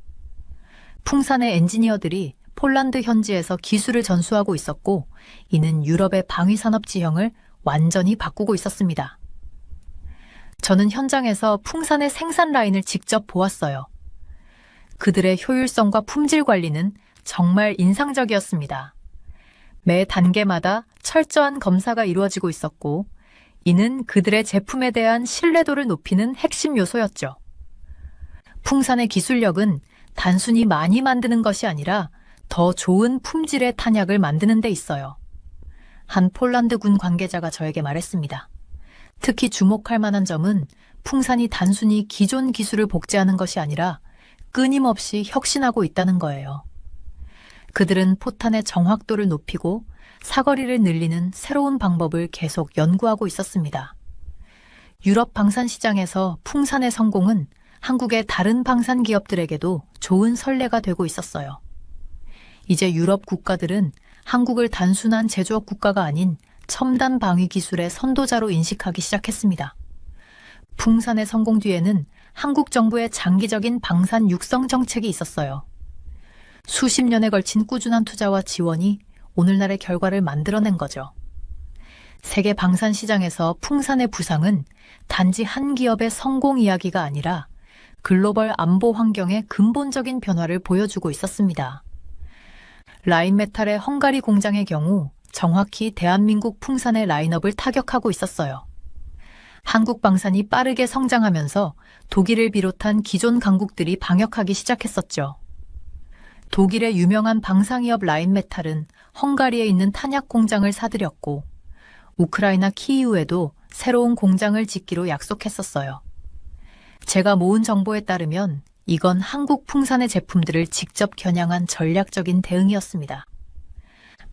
풍산의 엔지니어들이 폴란드 현지에서 기술을 전수하고 있었고, 이는 유럽의 방위산업 지형을 완전히 바꾸고 있었습니다. 저는 현장에서 풍산의 생산 라인을 직접 보았어요. 그들의 효율성과 품질 관리는 정말 인상적이었습니다. 매 단계마다 철저한 검사가 이루어지고 있었고, 이는 그들의 제품에 대한 신뢰도를 높이는 핵심 요소였죠. 풍산의 기술력은 단순히 많이 만드는 것이 아니라 더 좋은 품질의 탄약을 만드는 데 있어요. 한 폴란드군 관계자가 저에게 말했습니다. 특히 주목할 만한 점은 풍산이 단순히 기존 기술을 복제하는 것이 아니라 끊임없이 혁신하고 있다는 거예요. 그들은 포탄의 정확도를 높이고 사거리를 늘리는 새로운 방법을 계속 연구하고 있었습니다. 유럽 방산 시장에서 풍산의 성공은 한국의 다른 방산 기업들에게도 좋은 선례가 되고 있었어요. 이제 유럽 국가들은 한국을 단순한 제조업 국가가 아닌 첨단 방위 기술의 선도자로 인식하기 시작했습니다. 풍산의 성공 뒤에는 한국 정부의 장기적인 방산 육성 정책이 있었어요. 수십 년에 걸친 꾸준한 투자와 지원이 오늘날의 결과를 만들어낸 거죠. 세계 방산 시장에서 풍산의 부상은 단지 한 기업의 성공 이야기가 아니라 글로벌 안보 환경의 근본적인 변화를 보여주고 있었습니다. 라인메탈의 헝가리 공장의 경우 정확히 대한민국 풍산의 라인업을 타격하고 있었어요. 한국 방산이 빠르게 성장하면서 독일을 비롯한 기존 강국들이 방역하기 시작했었죠. 독일의 유명한 방산기업 라인메탈은 헝가리에 있는 탄약 공장을 사들였고, 우크라이나 키이우에도 새로운 공장을 짓기로 약속했었어요. 제가 모은 정보에 따르면 이건 한국 풍산의 제품들을 직접 겨냥한 전략적인 대응이었습니다.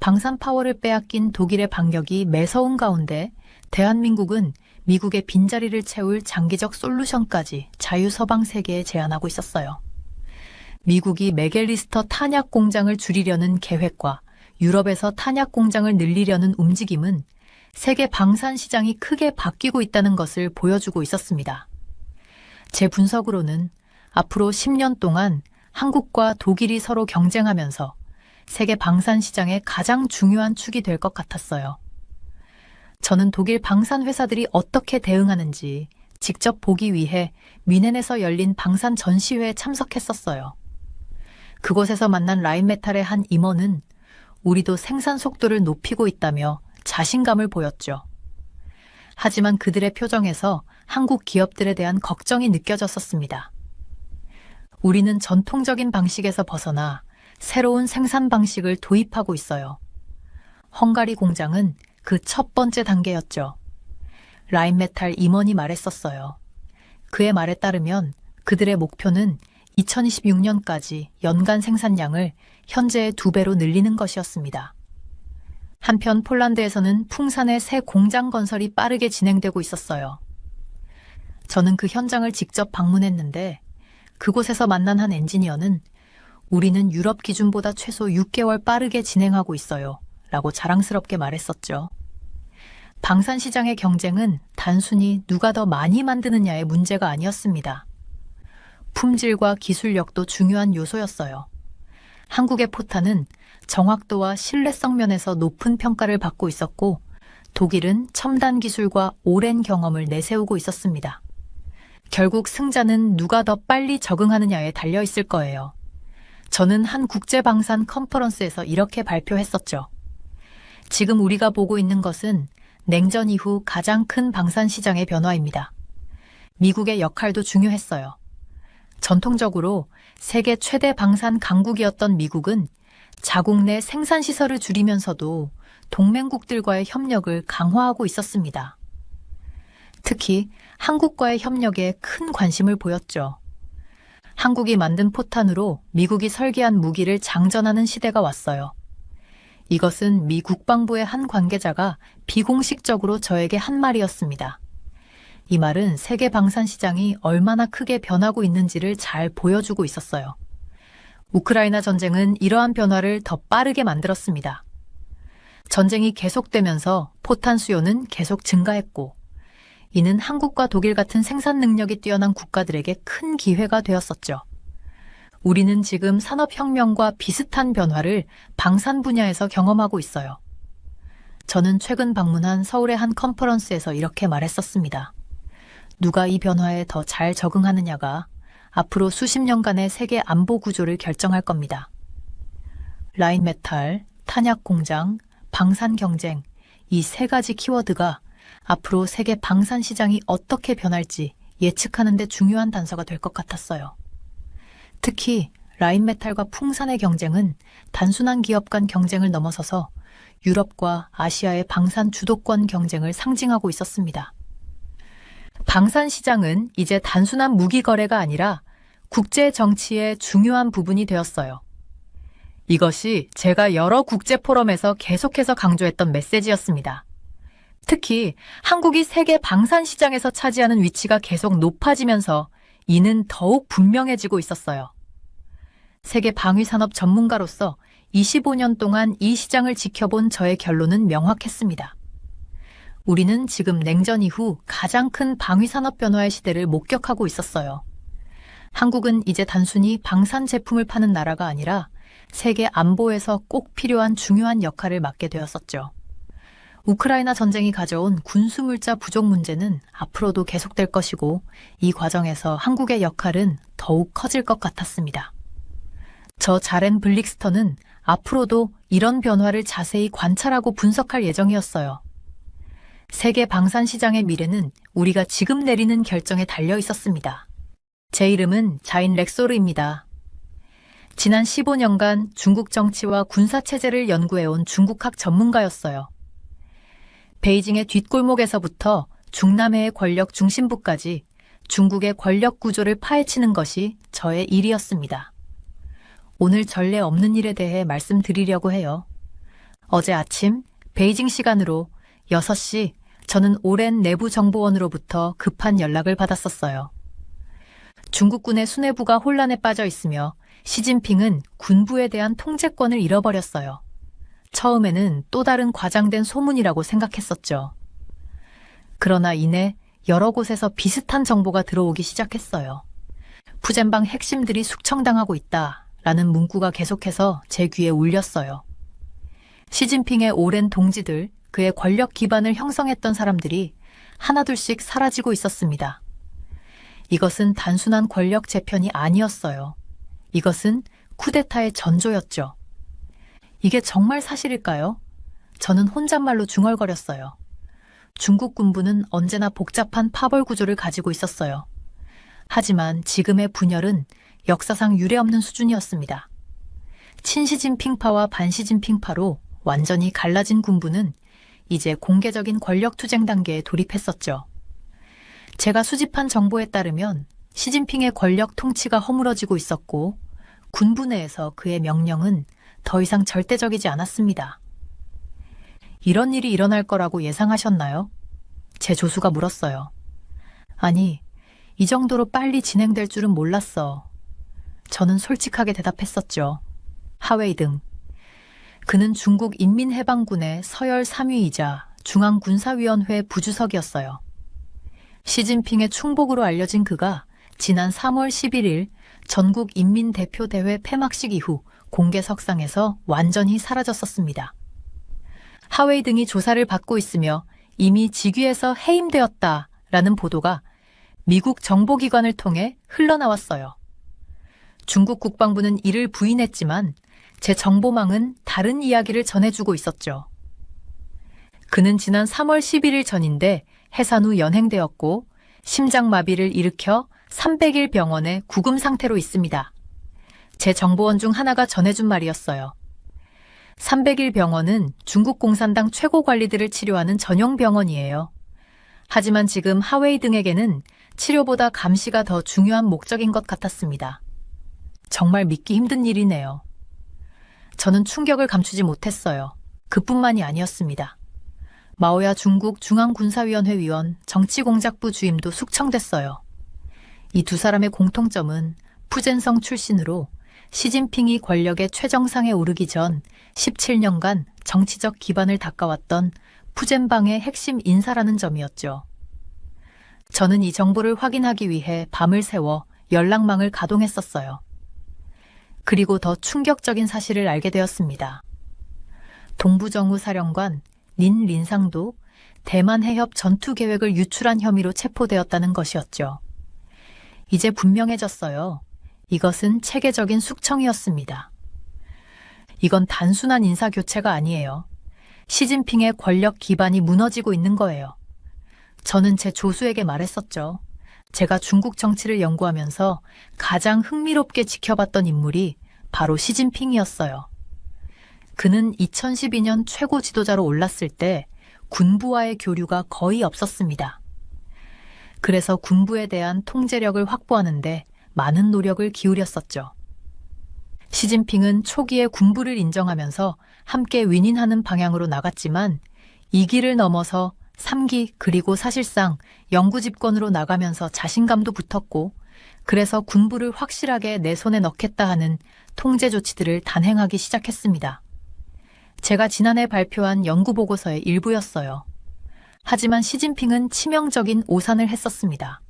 방산 파워를 빼앗긴 독일의 반격이 매서운 가운데 대한민국은 미국의 빈자리를 채울 장기적 솔루션까지 자유서방 세계에 제안하고 있었어요. 미국이 메겔리스터 탄약 공장을 줄이려는 계획과 유럽에서 탄약 공장을 늘리려는 움직임은 세계 방산 시장이 크게 바뀌고 있다는 것을 보여주고 있었습니다. 제 분석으로는 앞으로 10년 동안 한국과 독일이 서로 경쟁하면서 세계 방산 시장의 가장 중요한 축이 될 것 같았어요. 저는 독일 방산 회사들이 어떻게 대응하는지 직접 보기 위해 뮌헨에서 열린 방산 전시회에 참석했었어요. 그곳에서 만난 라인메탈의 한 임원은 우리도 생산 속도를 높이고 있다며 자신감을 보였죠. 하지만 그들의 표정에서 한국 기업들에 대한 걱정이 느껴졌었습니다. 우리는 전통적인 방식에서 벗어나 새로운 생산 방식을 도입하고 있어요. 헝가리 공장은 그 첫 번째 단계였죠. 라인메탈 임원이 말했었어요. 그의 말에 따르면 그들의 목표는 2026년까지 연간 생산량을 현재의 2배로 늘리는 것이었습니다. 한편 폴란드에서는 풍산의 새 공장 건설이 빠르게 진행되고 있었어요. 저는 그 현장을 직접 방문했는데 그곳에서 만난 한 엔지니어는 우리는 유럽 기준보다 최소 6개월 빠르게 진행하고 있어요 라고 자랑스럽게 말했었죠. 방산시장의 경쟁은 단순히 누가 더 많이 만드느냐의 문제가 아니었습니다. 품질과 기술력도 중요한 요소였어요. 한국의 포탄은 정확도와 신뢰성 면에서 높은 평가를 받고 있었고 독일은 첨단 기술과 오랜 경험을 내세우고 있었습니다. 결국 승자는 누가 더 빨리 적응하느냐에 달려 있을 거예요. 저는 한 국제방산 컨퍼런스에서 이렇게 발표했었죠. 지금 우리가 보고 있는 것은 냉전 이후 가장 큰 방산시장의 변화입니다. 미국의 역할도 중요했어요. 전통적으로 세계 최대 방산 강국이었던 미국은 자국 내 생산시설을 줄이면서도 동맹국들과의 협력을 강화하고 있었습니다. 특히 한국과의 협력에 큰 관심을 보였죠. 한국이 만든 포탄으로 미국이 설계한 무기를 장전하는 시대가 왔어요. 이것은 미 국방부의 한 관계자가 비공식적으로 저에게 한 말이었습니다. 이 말은 세계 방산 시장이 얼마나 크게 변하고 있는지를 잘 보여주고 있었어요. 우크라이나 전쟁은 이러한 변화를 더 빠르게 만들었습니다. 전쟁이 계속되면서 포탄 수요는 계속 증가했고, 이는 한국과 독일 같은 생산 능력이 뛰어난 국가들에게 큰 기회가 되었었죠. 우리는 지금 산업혁명과 비슷한 변화를 방산 분야에서 경험하고 있어요. 저는 최근 방문한 서울의 한 컨퍼런스에서 이렇게 말했었습니다. 누가 이 변화에 더 잘 적응하느냐가 앞으로 수십 년간의 세계 안보 구조를 결정할 겁니다. 라인메탈, 탄약 공장, 방산 경쟁, 이 3가지 키워드가 앞으로 세계 방산 시장이 어떻게 변할지 예측하는 데 중요한 단서가 될 것 같았어요. 특히 라인메탈과 풍산의 경쟁은 단순한 기업 간 경쟁을 넘어서서 유럽과 아시아의 방산 주도권 경쟁을 상징하고 있었습니다. 방산 시장은 이제 단순한 무기 거래가 아니라 국제 정치의 중요한 부분이 되었어요. 이것이 제가 여러 국제 포럼에서 계속해서 강조했던 메시지였습니다. 특히 한국이 세계 방산 시장에서 차지하는 위치가 계속 높아지면서 이는 더욱 분명해지고 있었어요. 세계 방위산업 전문가로서 25년 동안 이 시장을 지켜본 저의 결론은 명확했습니다. 우리는 지금 냉전 이후 가장 큰 방위산업 변화의 시대를 목격하고 있었어요. 한국은 이제 단순히 방산 제품을 파는 나라가 아니라 세계 안보에서 꼭 필요한 중요한 역할을 맡게 되었었죠. 우크라이나 전쟁이 가져온 군수물자 부족 문제는 앞으로도 계속될 것이고 이 과정에서 한국의 역할은 더욱 커질 것 같았습니다. 저 자렌 블릭스턴은 앞으로도 이런 변화를 자세히 관찰하고 분석할 예정이었어요. 세계 방산 시장의 미래는 우리가 지금 내리는 결정에 달려 있었습니다. 제 이름은 자인 렉소르입니다. 지난 15년간 중국 정치와 군사체제를 연구해온 중국학 전문가였어요. 베이징의 뒷골목에서부터 중남해의 권력 중심부까지 중국의 권력 구조를 파헤치는 것이 저의 일이었습니다. 오늘 전례 없는 일에 대해 말씀드리려고 해요. 어제 아침 베이징 시간으로 6시 저는 오랜 내부 정보원으로부터 급한 연락을 받았었어요. 중국군의 수뇌부가 혼란에 빠져 있으며 시진핑은 군부에 대한 통제권을 잃어버렸어요. 처음에는 또 다른 과장된 소문이라고 생각했었죠. 그러나 이내 여러 곳에서 비슷한 정보가 들어오기 시작했어요. 푸젠방 핵심들이 숙청당하고 있다라는 문구가 계속해서 제 귀에 울렸어요. 시진핑의 오랜 동지들, 그의 권력 기반을 형성했던 사람들이 하나둘씩 사라지고 있었습니다. 이것은 단순한 권력 재편이 아니었어요. 이것은 쿠데타의 전조였죠. 이게 정말 사실일까요? 저는 혼잣말로 중얼거렸어요. 중국 군부는 언제나 복잡한 파벌 구조를 가지고 있었어요. 하지만 지금의 분열은 역사상 유례없는 수준이었습니다. 친시진핑파와 반시진핑파로 완전히 갈라진 군부는 이제 공개적인 권력 투쟁 단계에 돌입했었죠. 제가 수집한 정보에 따르면 시진핑의 권력 통치가 허물어지고 있었고 군부 내에서 그의 명령은 더 이상 절대적이지 않았습니다. 이런 일이 일어날 거라고 예상하셨나요? 제 조수가 물었어요. 아니, 이 정도로 빨리 진행될 줄은 몰랐어. 저는 솔직하게 대답했었죠. 하웨이 등. 그는 중국 인민해방군의 서열 3위이자 중앙군사위원회 부주석이었어요. 시진핑의 충복으로 알려진 그가 지난 3월 11일 전국 인민대표대회 폐막식 이후 공개석상에서 완전히 사라졌었습니다. 하웨이 등이 조사를 받고 있으며 이미 직위에서 해임되었다라는 보도가 미국 정보기관을 통해 흘러나왔어요. 중국 국방부는 이를 부인했지만 제 정보망은 다른 이야기를 전해주고 있었죠. 그는 지난 3월 11일 전인데 해산 후 연행되었고 심장마비를 일으켜 300일 병원에 구금 상태로 있습니다. 제 정보원 중 하나가 전해준 말이었어요. 300일 병원은 중국 공산당 최고 관리들을 치료하는 전용 병원이에요. 하지만 지금 하웨이 등에게는 치료보다 감시가 더 중요한 목적인 것 같았습니다. 정말 믿기 힘든 일이네요. 저는 충격을 감추지 못했어요. 그뿐만이 아니었습니다. 마오야 중국 중앙군사위원회 위원 정치공작부 주임도 숙청됐어요. 이 두 사람의 공통점은 푸젠성 출신으로 시진핑이 권력의 최정상에 오르기 전 17년간 정치적 기반을 닦아왔던 푸젠방의 핵심 인사라는 점이었죠. 저는 이 정보를 확인하기 위해 밤을 새워 연락망을 가동했었어요. 그리고 더 충격적인 사실을 알게 되었습니다. 동부정우 사령관 린 린상도 대만 해협 전투 계획을 유출한 혐의로 체포되었다는 것이었죠. 이제 분명해졌어요. 이것은 체계적인 숙청이었습니다. 이건 단순한 인사교체가 아니에요. 시진핑의 권력 기반이 무너지고 있는 거예요. 저는 제 조수에게 말했었죠. 제가 중국 정치를 연구하면서 가장 흥미롭게 지켜봤던 인물이 바로 시진핑이었어요. 그는 2012년 최고 지도자로 올랐을 때 군부와의 교류가 거의 없었습니다. 그래서 군부에 대한 통제력을 확보하는데 많은 노력을 기울였었죠. 시진핑은 초기에 군부를 인정하면서 함께 윈윈하는 방향으로 나갔지만 2기를 넘어서 3기 그리고 사실상 영구 집권으로 나가면서 자신감도 붙었고 그래서 군부를 확실하게 내 손에 넣겠다 하는 통제 조치들을 단행하기 시작했습니다. 제가 지난해 발표한 연구보고서의 일부였어요. 하지만 시진핑은 치명적인 오산을 했었습니다.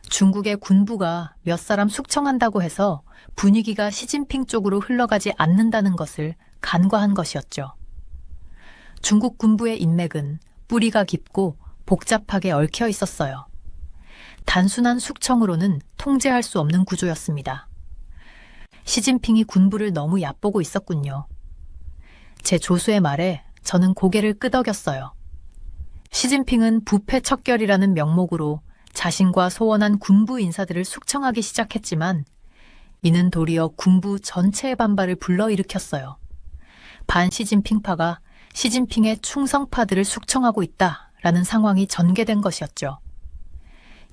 중국의 군부가 몇 사람 숙청한다고 해서 분위기가 시진핑 쪽으로 흘러가지 않는다는 것을 간과한 것이었죠. 중국 군부의 인맥은 뿌리가 깊고 복잡하게 얽혀 있었어요. 단순한 숙청으로는 통제할 수 없는 구조였습니다. 시진핑이 군부를 너무 얕보고 있었군요. 제 조수의 말에 저는 고개를 끄덕였어요. 시진핑은 부패 척결이라는 명목으로 자신과 소원한 군부 인사들을 숙청하기 시작했지만 이는 도리어 군부 전체의 반발을 불러일으켰어요. 반 시진핑파가 시진핑의 충성파들을 숙청하고 있다라는 상황이 전개된 것이었죠.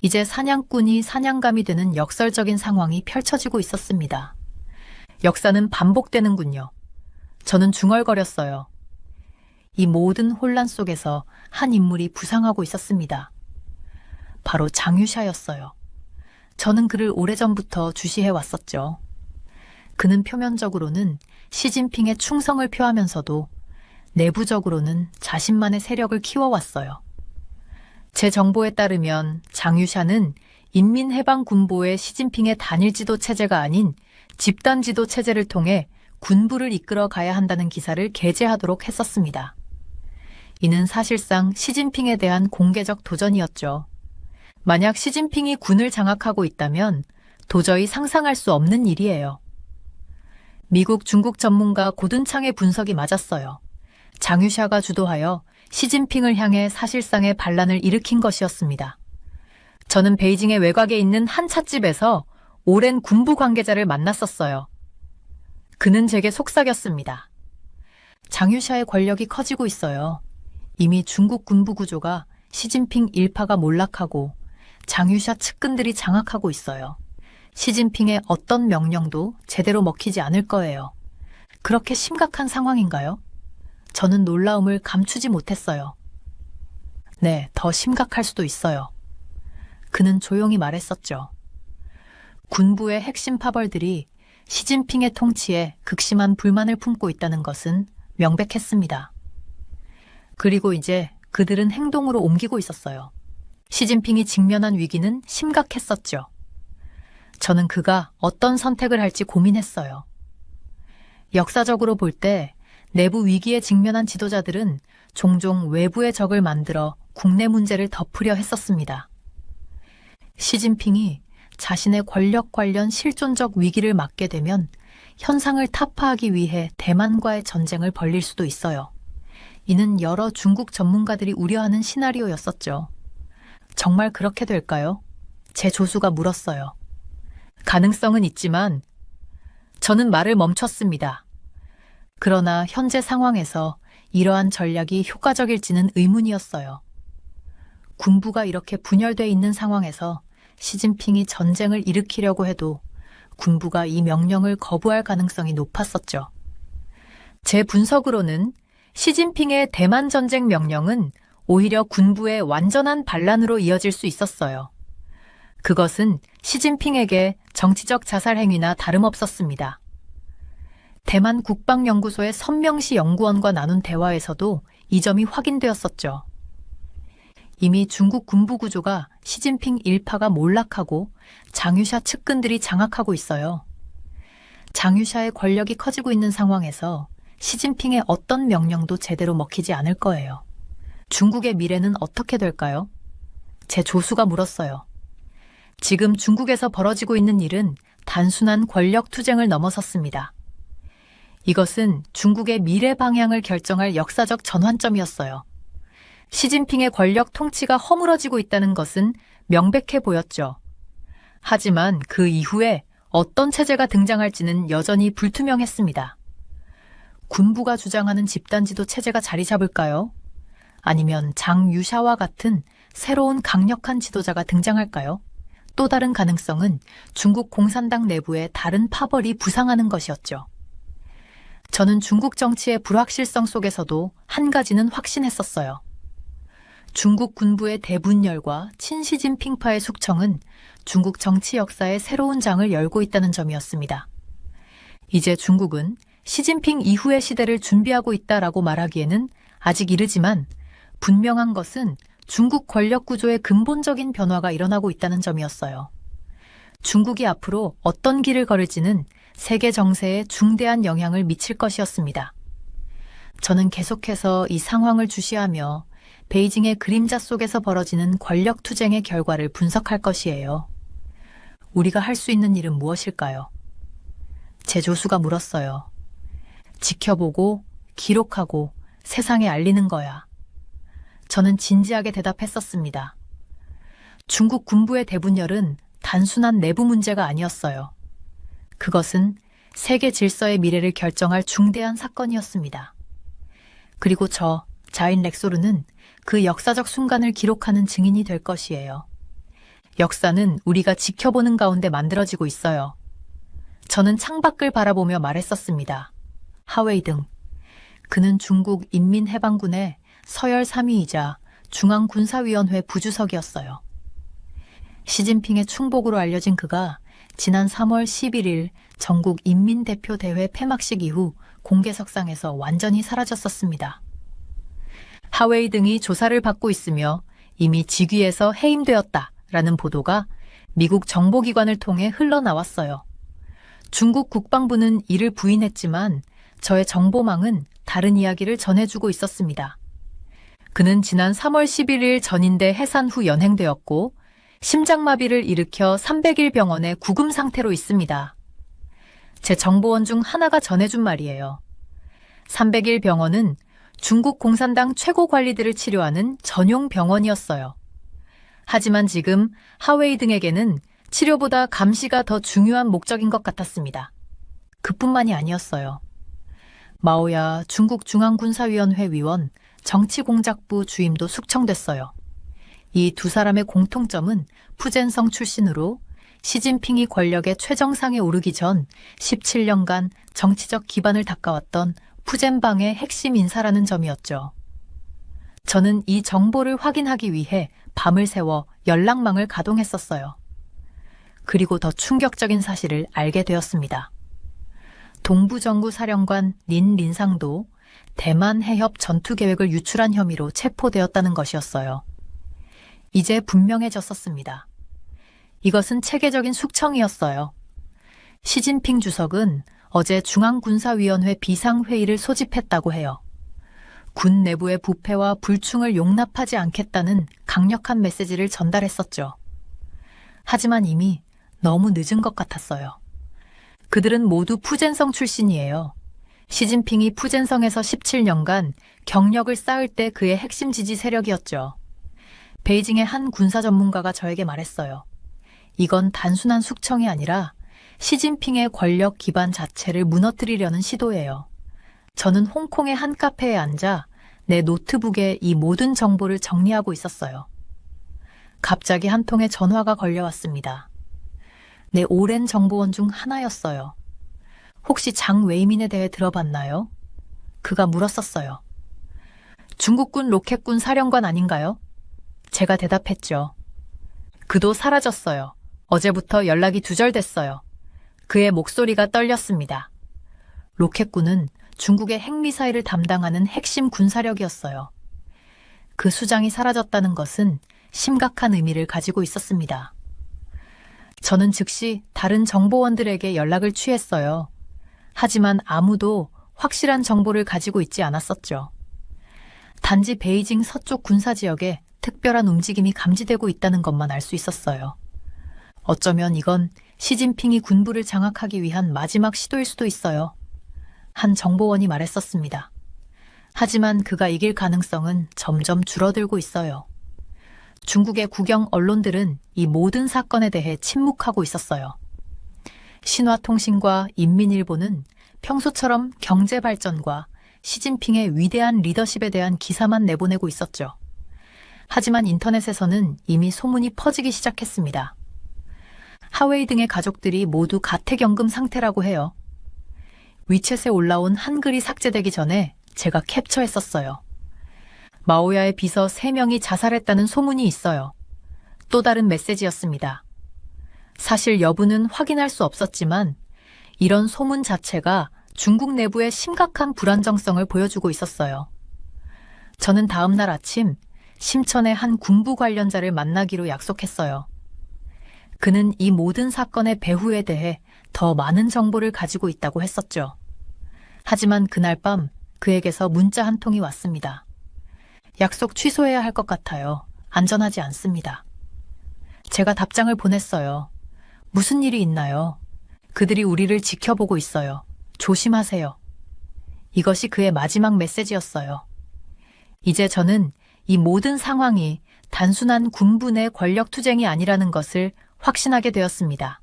이제 사냥꾼이 사냥감이 되는 역설적인 상황이 펼쳐지고 있었습니다. 역사는 반복되는군요. 저는 중얼거렸어요. 이 모든 혼란 속에서 한 인물이 부상하고 있었습니다. 바로 장유샤였어요. 저는 그를 오래전부터 주시해 왔었죠. 그는 표면적으로는 시진핑의 충성을 표하면서도 내부적으로는 자신만의 세력을 키워왔어요. 제 정보에 따르면 장유샤는 인민해방군보의 시진핑의 단일지도 체제가 아닌 집단지도 체제를 통해 군부를 이끌어 가야 한다는 기사를 게재하도록 했었습니다. 이는 사실상 시진핑에 대한 공개적 도전이었죠. 만약 시진핑이 군을 장악하고 있다면 도저히 상상할 수 없는 일이에요. 미국, 중국 전문가 고든창의 분석이 맞았어요. 장유샤가 주도하여 시진핑을 향해 사실상의 반란을 일으킨 것이었습니다. 저는 베이징의 외곽에 있는 한 찻집에서 오랜 군부 관계자를 만났었어요. 그는 제게 속삭였습니다. 장유샤의 권력이 커지고 있어요. 이미 중국 군부 구조가 시진핑 일파가 몰락하고 장유샤 측근들이 장악하고 있어요. 시진핑의 어떤 명령도 제대로 먹히지 않을 거예요. 그렇게 심각한 상황인가요? 저는 놀라움을 감추지 못했어요. 네, 더 심각할 수도 있어요. 그는 조용히 말했었죠. 군부의 핵심 파벌들이 시진핑의 통치에 극심한 불만을 품고 있다는 것은 명백했습니다. 그리고 이제 그들은 행동으로 옮기고 있었어요. 시진핑이 직면한 위기는 심각했었죠. 저는 그가 어떤 선택을 할지 고민했어요. 역사적으로 볼 때 내부 위기에 직면한 지도자들은 종종 외부의 적을 만들어 국내 문제를 덮으려 했었습니다. 시진핑이 자신의 권력 관련 실존적 위기를 맞게 되면 현상을 타파하기 위해 대만과의 전쟁을 벌일 수도 있어요. 이는 여러 중국 전문가들이 우려하는 시나리오였었죠. 정말 그렇게 될까요? 제 조수가 물었어요. 가능성은 있지만 저는 말을 멈췄습니다. 그러나 현재 상황에서 이러한 전략이 효과적일지는 의문이었어요. 군부가 이렇게 분열돼 있는 상황에서 시진핑이 전쟁을 일으키려고 해도 군부가 이 명령을 거부할 가능성이 높았었죠. 제 분석으로는 시진핑의 대만 전쟁 명령은 오히려 군부의 완전한 반란으로 이어질 수 있었어요. 그것은 시진핑에게 정치적 자살 행위나 다름없었습니다. 대만 국방연구소의 선명시 연구원과 나눈 대화에서도 이 점이 확인되었었죠. 이미 중국 군부 구조가 시진핑 일파가 몰락하고 장유샤 측근들이 장악하고 있어요. 장유샤의 권력이 커지고 있는 상황에서 시진핑의 어떤 명령도 제대로 먹히지 않을 거예요. 중국의 미래는 어떻게 될까요? 제 조수가 물었어요. 지금 중국에서 벌어지고 있는 일은 단순한 권력 투쟁을 넘어섰습니다. 이것은 중국의 미래 방향을 결정할 역사적 전환점이었어요. 시진핑의 권력 통치가 허물어지고 있다는 것은 명백해 보였죠. 하지만 그 이후에 어떤 체제가 등장할지는 여전히 불투명했습니다. 군부가 주장하는 집단지도 체제가 자리 잡을까요? 아니면 장유샤와 같은 새로운 강력한 지도자가 등장할까요? 또 다른 가능성은 중국 공산당 내부의 다른 파벌이 부상하는 것이었죠. 저는 중국 정치의 불확실성 속에서도 한 가지는 확신했었어요. 중국 군부의 대분열과 친시진핑파의 숙청은 중국 정치 역사의 새로운 장을 열고 있다는 점이었습니다. 이제 중국은 시진핑 이후의 시대를 준비하고 있다라고 말하기에는 아직 이르지만 분명한 것은 중국 권력 구조의 근본적인 변화가 일어나고 있다는 점이었어요. 중국이 앞으로 어떤 길을 걸을지는 세계 정세에 중대한 영향을 미칠 것이었습니다. 저는 계속해서 이 상황을 주시하며 베이징의 그림자 속에서 벌어지는 권력 투쟁의 결과를 분석할 것이에요. 우리가 할 수 있는 일은 무엇일까요? 제 조수가 물었어요. 지켜보고 기록하고 세상에 알리는 거야. 저는 진지하게 대답했었습니다. 중국 군부의 대분열은 단순한 내부 문제가 아니었어요. 그것은 세계 질서의 미래를 결정할 중대한 사건이었습니다. 그리고 자인 렉소르는 그 역사적 순간을 기록하는 증인이 될 것이에요. 역사는 우리가 지켜보는 가운데 만들어지고 있어요. 저는 창밖을 바라보며 말했었습니다. 하웨이등. 그는 중국 인민해방군의 서열 3위이자 중앙군사위원회 부주석이었어요. 시진핑의 충복으로 알려진 그가 지난 3월 11일 전국 인민대표대회 폐막식 이후 공개석상에서 완전히 사라졌었습니다. 하웨이 등이 조사를 받고 있으며 이미 직위에서 해임되었다라는 보도가 미국 정보기관을 통해 흘러나왔어요. 중국 국방부는 이를 부인했지만 저의 정보망은 다른 이야기를 전해주고 있었습니다. 그는 지난 3월 11일 전인대 해산 후 연행되었고 심장마비를 일으켜 300일 병원에 구금 상태로 있습니다. 제 정보원 중 하나가 전해준 말이에요. 300일 병원은 중국 공산당 최고 관리들을 치료하는 전용 병원이었어요. 하지만 지금 하웨이 등에게는 치료보다 감시가 더 중요한 목적인 것 같았습니다. 그뿐만이 아니었어요. 마오야 중국 중앙군사위원회 위원 정치공작부 주임도 숙청됐어요. 이 두 사람의 공통점은 푸젠성 출신으로 시진핑이 권력의 최정상에 오르기 전 17년간 정치적 기반을 닦아왔던 푸젠방의 핵심 인사라는 점이었죠. 저는 이 정보를 확인하기 위해 밤을 새워 연락망을 가동했었어요. 그리고 더 충격적인 사실을 알게 되었습니다. 동부정구 사령관 닌 린상도 대만 해협 전투 계획을 유출한 혐의로 체포되었다는 것이었어요. 이제 분명해졌었습니다. 이것은 체계적인 숙청이었어요. 시진핑 주석은 어제 중앙군사위원회 비상회의를 소집했다고 해요. 군 내부의 부패와 불충을 용납하지 않겠다는 강력한 메시지를 전달했었죠. 하지만 이미 너무 늦은 것 같았어요. 그들은 모두 푸젠성 출신이에요. 시진핑이 푸젠성에서 17년간 경력을 쌓을 때 그의 핵심 지지 세력이었죠. 베이징의 한 군사 전문가가 저에게 말했어요. 이건 단순한 숙청이 아니라 시진핑의 권력 기반 자체를 무너뜨리려는 시도예요. 저는 홍콩의 한 카페에 앉아 내 노트북에 이 모든 정보를 정리하고 있었어요. 갑자기 한 통의 전화가 걸려왔습니다. 내 오랜 정보원 중 하나였어요. 혹시 장 웨이민에 대해 들어봤나요? 그가 물었었어요. 중국군 로켓군 사령관 아닌가요? 제가 대답했죠. 그도 사라졌어요. 어제부터 연락이 두절됐어요. 그의 목소리가 떨렸습니다. 로켓군은 중국의 핵미사일을 담당하는 핵심 군사력이었어요. 그 수장이 사라졌다는 것은 심각한 의미를 가지고 있었습니다. 저는 즉시 다른 정보원들에게 연락을 취했어요. 하지만 아무도 확실한 정보를 가지고 있지 않았었죠. 단지 베이징 서쪽 군사지역에 특별한 움직임이 감지되고 있다는 것만 알 수 있었어요. 어쩌면 이건 시진핑이 군부를 장악하기 위한 마지막 시도일 수도 있어요. 한 정보원이 말했었습니다. 하지만 그가 이길 가능성은 점점 줄어들고 있어요. 중국의 국영 언론들은 이 모든 사건에 대해 침묵하고 있었어요. 신화통신과 인민일보는 평소처럼 경제 발전과 시진핑의 위대한 리더십에 대한 기사만 내보내고 있었죠. 하지만 인터넷에서는 이미 소문이 퍼지기 시작했습니다. 하웨이 등의 가족들이 모두 가택연금 상태라고 해요. 위챗에 올라온 한글이 삭제되기 전에 제가 캡처했었어요. 마오야의 비서 3명이 자살했다는 소문이 있어요. 또 다른 메시지였습니다. 사실 여부는 확인할 수 없었지만 이런 소문 자체가 중국 내부의 심각한 불안정성을 보여주고 있었어요. 저는 다음 날 아침 심천의 한 군부 관련자를 만나기로 약속했어요. 그는 이 모든 사건의 배후에 대해 더 많은 정보를 가지고 있다고 했었죠. 하지만 그날 밤 그에게서 문자 한 통이 왔습니다. 약속 취소해야 할 것 같아요. 안전하지 않습니다. 제가 답장을 보냈어요. 무슨 일이 있나요? 그들이 우리를 지켜보고 있어요. 조심하세요. 이것이 그의 마지막 메시지였어요. 이제 저는 이 모든 상황이 단순한 군부 내 권력 투쟁이 아니라는 것을 확신하게 되었습니다.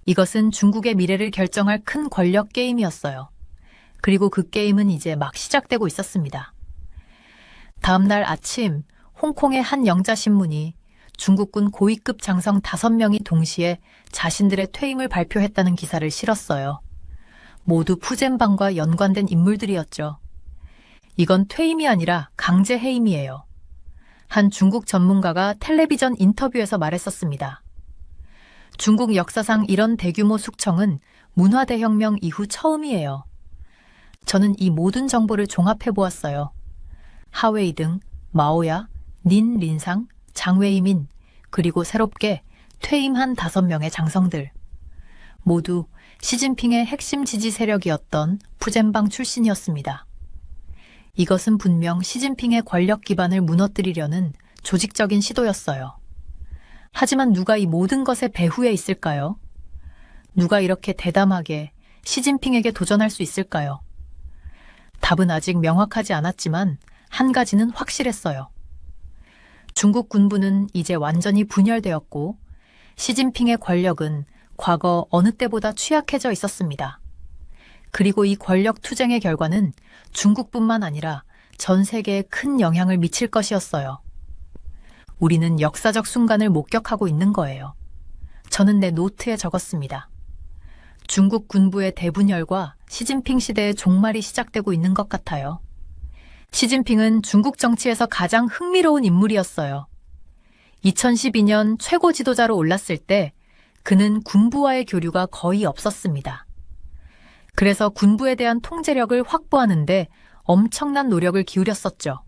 이것은 중국의 미래를 결정할 큰 권력 게임이었어요. 그리고 그 게임은 이제 막 시작되고 있었습니다. 다음 날 아침 홍콩의 한 영자신문이 중국군 고위급 장성 5명이 동시에 자신들의 퇴임을 발표했다는 기사를 실었어요. 모두 푸젠방과 연관된 인물들이었죠. 이건 퇴임이 아니라 강제 해임이에요. 한 중국 전문가가 텔레비전 인터뷰에서 말했었습니다. 중국 역사상 이런 대규모 숙청은 문화대혁명 이후 처음이에요. 저는 이 모든 정보를 종합해 보았어요. 하웨이 등 마오야, 닌 린상, 장웨이민, 그리고 새롭게 퇴임한 5명의 장성들. 모두 시진핑의 핵심 지지 세력이었던 푸젠방 출신이었습니다. 이것은 분명 시진핑의 권력 기반을 무너뜨리려는 조직적인 시도였어요. 하지만 누가 이 모든 것의 배후에 있을까요? 누가 이렇게 대담하게 시진핑에게 도전할 수 있을까요? 답은 아직 명확하지 않았지만 한 가지는 확실했어요. 중국 군부는 이제 완전히 분열되었고 시진핑의 권력은 과거 어느 때보다 취약해져 있었습니다. 그리고 이 권력 투쟁의 결과는 중국뿐만 아니라 전 세계에 큰 영향을 미칠 것이었어요. 우리는 역사적 순간을 목격하고 있는 거예요. 저는 내 노트에 적었습니다. 중국 군부의 대분열과 시진핑 시대의 종말이 시작되고 있는 것 같아요. 시진핑은 중국 정치에서 가장 흥미로운 인물이었어요. 2012년 최고 지도자로 올랐을 때 그는 군부와의 교류가 거의 없었습니다. 그래서 군부에 대한 통제력을 확보하는데 엄청난 노력을 기울였었죠.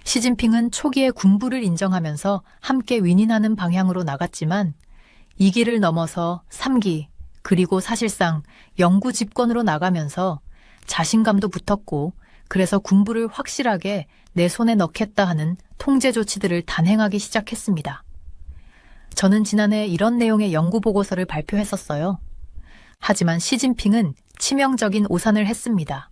시진핑은 초기에 군부를 인정하면서 함께 윈윈하는 방향으로 나갔지만 2기를 넘어서 3기, 그리고 사실상 영구 집권으로 나가면서 자신감도 붙었고 그래서 군부를 확실하게 내 손에 넣겠다 하는 통제 조치들을 단행하기 시작했습니다. 저는 지난해 이런 내용의 연구 보고서를 발표했었어요. 하지만 시진핑은 치명적인 오산을 했습니다.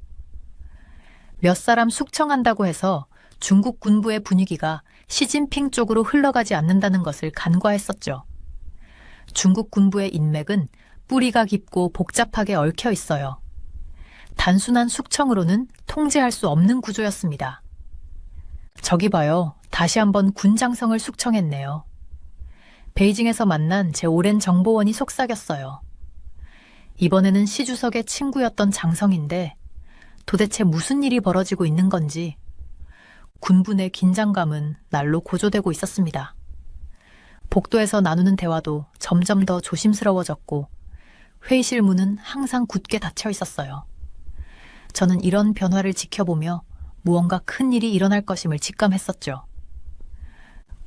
몇 사람 숙청한다고 해서 중국 군부의 분위기가 시진핑 쪽으로 흘러가지 않는다는 것을 간과했었죠. 중국 군부의 인맥은 뿌리가 깊고 복잡하게 얽혀 있어요. 단순한 숙청으로는 통제할 수 없는 구조였습니다. 저기 봐요. 다시 한번 군장성을 숙청했네요. 베이징에서 만난 제 오랜 정보원이 속삭였어요. 이번에는 시 주석의 친구였던 장성인데 도대체 무슨 일이 벌어지고 있는 건지 군부 내 긴장감은 날로 고조되고 있었습니다. 복도에서 나누는 대화도 점점 더 조심스러워졌고 회의실 문은 항상 굳게 닫혀 있었어요. 저는 이런 변화를 지켜보며 무언가 큰 일이 일어날 것임을 직감했었죠.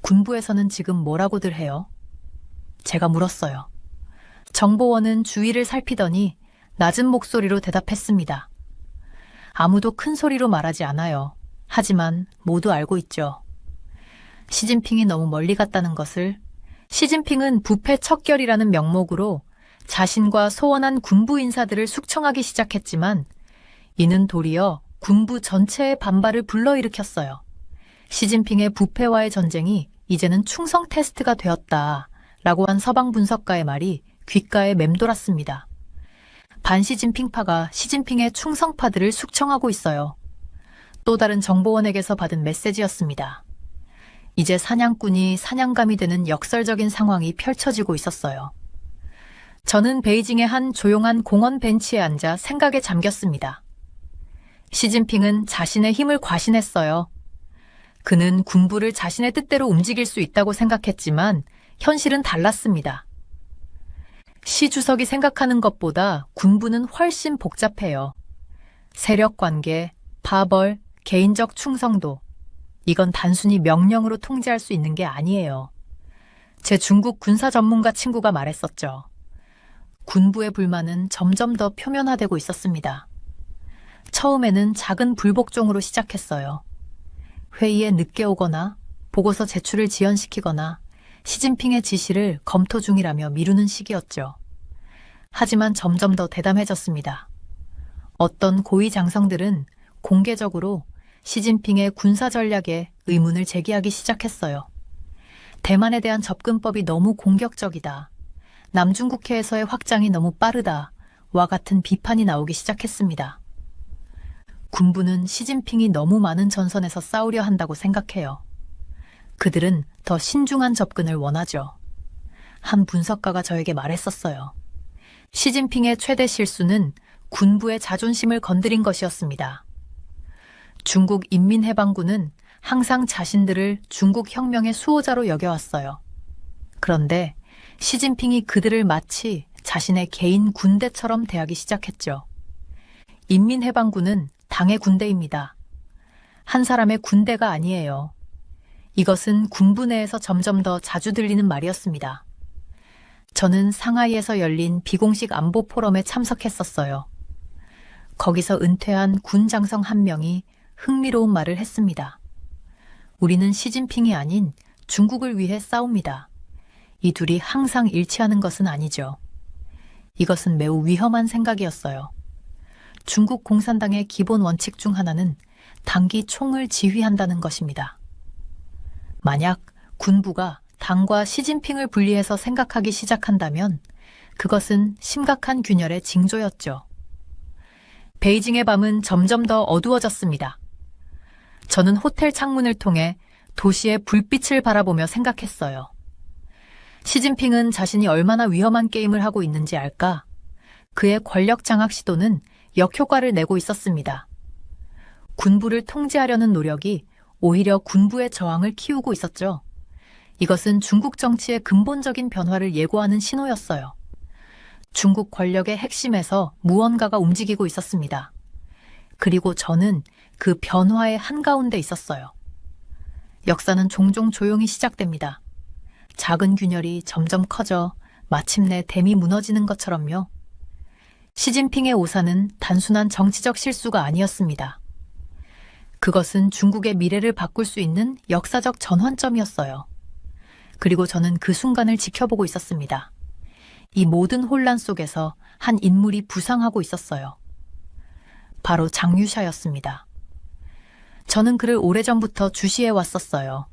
군부에서는 지금 뭐라고들 해요? 제가 물었어요. 정보원은 주위를 살피더니 낮은 목소리로 대답했습니다. 아무도 큰 소리로 말하지 않아요. 하지만 모두 알고 있죠. 시진핑이 너무 멀리 갔다는 것을. 시진핑은 부패 척결이라는 명목으로 자신과 소원한 군부 인사들을 숙청하기 시작했지만 이는 도리어 군부 전체의 반발을 불러일으켰어요. 시진핑의 부패와의 전쟁이 이제는 충성 테스트가 되었다라고 한 서방 분석가의 말이 귓가에 맴돌았습니다. 반시진핑파가 시진핑의 충성파들을 숙청하고 있어요. 또 다른 정보원에게서 받은 메시지였습니다. 이제 사냥꾼이 사냥감이 되는 역설적인 상황이 펼쳐지고 있었어요. 저는 베이징의 한 조용한 공원 벤치에 앉아 생각에 잠겼습니다. 시진핑은 자신의 힘을 과신했어요. 그는 군부를 자신의 뜻대로 움직일 수 있다고 생각했지만 현실은 달랐습니다. 시 주석이 생각하는 것보다 군부는 훨씬 복잡해요. 세력 관계, 파벌, 개인적 충성도, 이건 단순히 명령으로 통제할 수 있는 게 아니에요. 제 중국 군사 전문가 친구가 말했었죠. 군부의 불만은 점점 더 표면화되고 있었습니다. 처음에는 작은 불복종으로 시작했어요. 회의에 늦게 오거나 보고서 제출을 지연시키거나 시진핑의 지시를 검토 중이라며 미루는 시기였죠. 하지만 점점 더 대담해졌습니다. 어떤 고위 장성들은 공개적으로 시진핑의 군사 전략에 의문을 제기하기 시작했어요. 대만에 대한 접근법이 너무 공격적이다. 남중국해에서의 확장이 너무 빠르다. 와 같은 비판이 나오기 시작했습니다. 군부는 시진핑이 너무 많은 전선에서 싸우려 한다고 생각해요. 그들은 더 신중한 접근을 원하죠. 한 분석가가 저에게 말했었어요. 시진핑의 최대 실수는 군부의 자존심을 건드린 것이었습니다. 중국 인민해방군은 항상 자신들을 중국 혁명의 수호자로 여겨왔어요. 그런데 시진핑이 그들을 마치 자신의 개인 군대처럼 대하기 시작했죠. 인민해방군은 당의 군대입니다. 한 사람의 군대가 아니에요. 이것은 군부 내에서 점점 더 자주 들리는 말이었습니다. 저는 상하이에서 열린 비공식 안보 포럼에 참석했었어요. 거기서 은퇴한 군 장성 한 명이 흥미로운 말을 했습니다. 우리는 시진핑이 아닌 중국을 위해 싸웁니다. 이 둘이 항상 일치하는 것은 아니죠. 이것은 매우 위험한 생각이었어요. 중국 공산당의 기본 원칙 중 하나는 당기 총을 지휘한다는 것입니다. 만약 군부가 당과 시진핑을 분리해서 생각하기 시작한다면 그것은 심각한 균열의 징조였죠. 베이징의 밤은 점점 더 어두워졌습니다. 저는 호텔 창문을 통해 도시의 불빛을 바라보며 생각했어요. 시진핑은 자신이 얼마나 위험한 게임을 하고 있는지 알까? 그의 권력 장악 시도는 역효과를 내고 있었습니다. 군부를 통제하려는 노력이 오히려 군부의 저항을 키우고 있었죠. 이것은 중국 정치의 근본적인 변화를 예고하는 신호였어요. 중국 권력의 핵심에서 무언가가 움직이고 있었습니다. 그리고 저는 그 변화의 한가운데 있었어요. 역사는 종종 조용히 시작됩니다. 작은 균열이 점점 커져 마침내 댐이 무너지는 것처럼요. 시진핑의 오산은 단순한 정치적 실수가 아니었습니다. 그것은 중국의 미래를 바꿀 수 있는 역사적 전환점이었어요. 그리고 저는 그 순간을 지켜보고 있었습니다. 이 모든 혼란 속에서 한 인물이 부상하고 있었어요. 바로 장유샤였습니다. 저는 그를 오래전부터 주시해 왔었어요.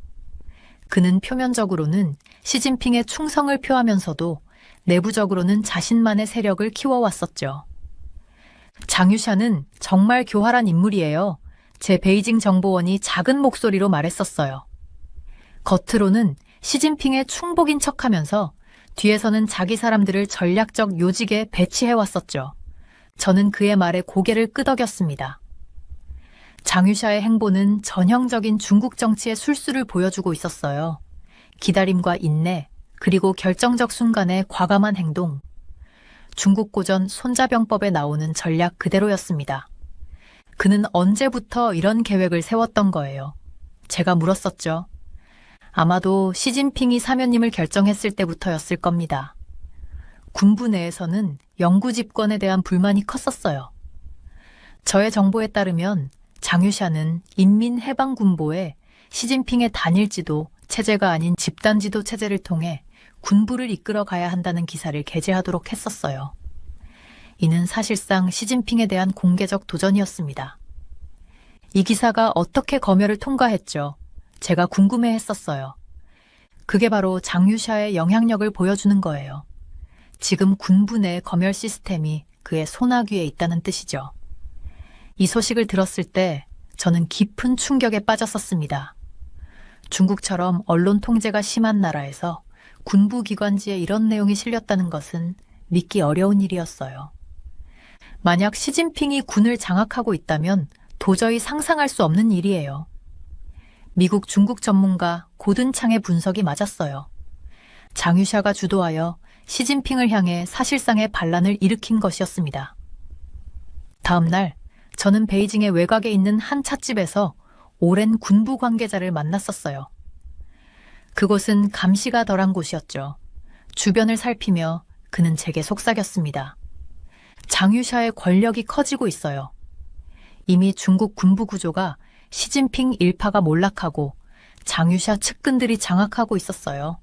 그는 표면적으로는 시진핑의 충성을 표하면서도 내부적으로는 자신만의 세력을 키워왔었죠. 장유샤는 정말 교활한 인물이에요. 제 베이징 정보원이 작은 목소리로 말했었어요. 겉으로는 시진핑의 충복인 척하면서 뒤에서는 자기 사람들을 전략적 요직에 배치해왔었죠. 저는 그의 말에 고개를 끄덕였습니다. 장유샤의 행보는 전형적인 중국 정치의 술수를 보여주고 있었어요. 기다림과 인내, 그리고 결정적 순간의 과감한 행동. 중국 고전 손자병법에 나오는 전략 그대로였습니다. 그는 언제부터 이런 계획을 세웠던 거예요? 제가 물었었죠. 아마도 시진핑이 사면님을 결정했을 때부터였을 겁니다. 군부 내에서는 영구 집권에 대한 불만이 컸었어요. 저의 정보에 따르면 장유샤는 인민해방군보에 시진핑의 단일지도 체제가 아닌 집단지도 체제를 통해 군부를 이끌어 가야 한다는 기사를 게재하도록 했었어요. 이는 사실상 시진핑에 대한 공개적 도전이었습니다. 이 기사가 어떻게 검열을 통과했죠? 제가 궁금해했었어요. 그게 바로 장유샤의 영향력을 보여주는 거예요. 지금 군부 내 검열 시스템이 그의 손아귀에 있다는 뜻이죠. 이 소식을 들었을 때 저는 깊은 충격에 빠졌었습니다. 중국처럼 언론 통제가 심한 나라에서 군부 기관지에 이런 내용이 실렸다는 것은 믿기 어려운 일이었어요. 만약 시진핑이 군을 장악하고 있다면 도저히 상상할 수 없는 일이에요. 미국 중국 전문가 고든창의 분석이 맞았어요. 장유샤가 주도하여 시진핑을 향해 사실상의 반란을 일으킨 것이었습니다. 다음 날 저는 베이징의 외곽에 있는 한 찻집에서 오랜 군부 관계자를 만났었어요. 그곳은 감시가 덜한 곳이었죠. 주변을 살피며 그는 제게 속삭였습니다. 장유샤의 권력이 커지고 있어요. 이미 중국 군부 구조가 시진핑 일파가 몰락하고 장유샤 측근들이 장악하고 있었어요.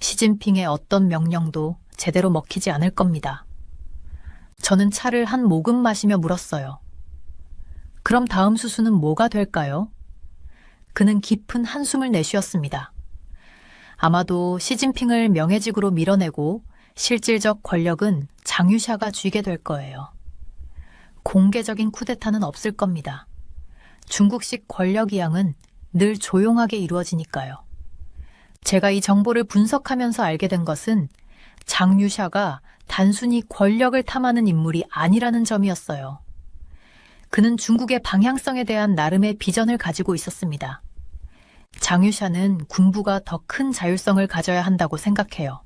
시진핑의 어떤 명령도 제대로 먹히지 않을 겁니다. 저는 차를 한 모금 마시며 물었어요. 그럼 다음 수순은 뭐가 될까요? 그는 깊은 한숨을 내쉬었습니다. 아마도 시진핑을 명예직으로 밀어내고 실질적 권력은 장유샤가 쥐게 될 거예요. 공개적인 쿠데타는 없을 겁니다. 중국식 권력 이양은 늘 조용하게 이루어지니까요. 제가 이 정보를 분석하면서 알게 된 것은 장유샤가 단순히 권력을 탐하는 인물이 아니라는 점이었어요. 그는 중국의 방향성에 대한 나름의 비전을 가지고 있었습니다. 장유샤는 군부가 더 큰 자율성을 가져야 한다고 생각해요.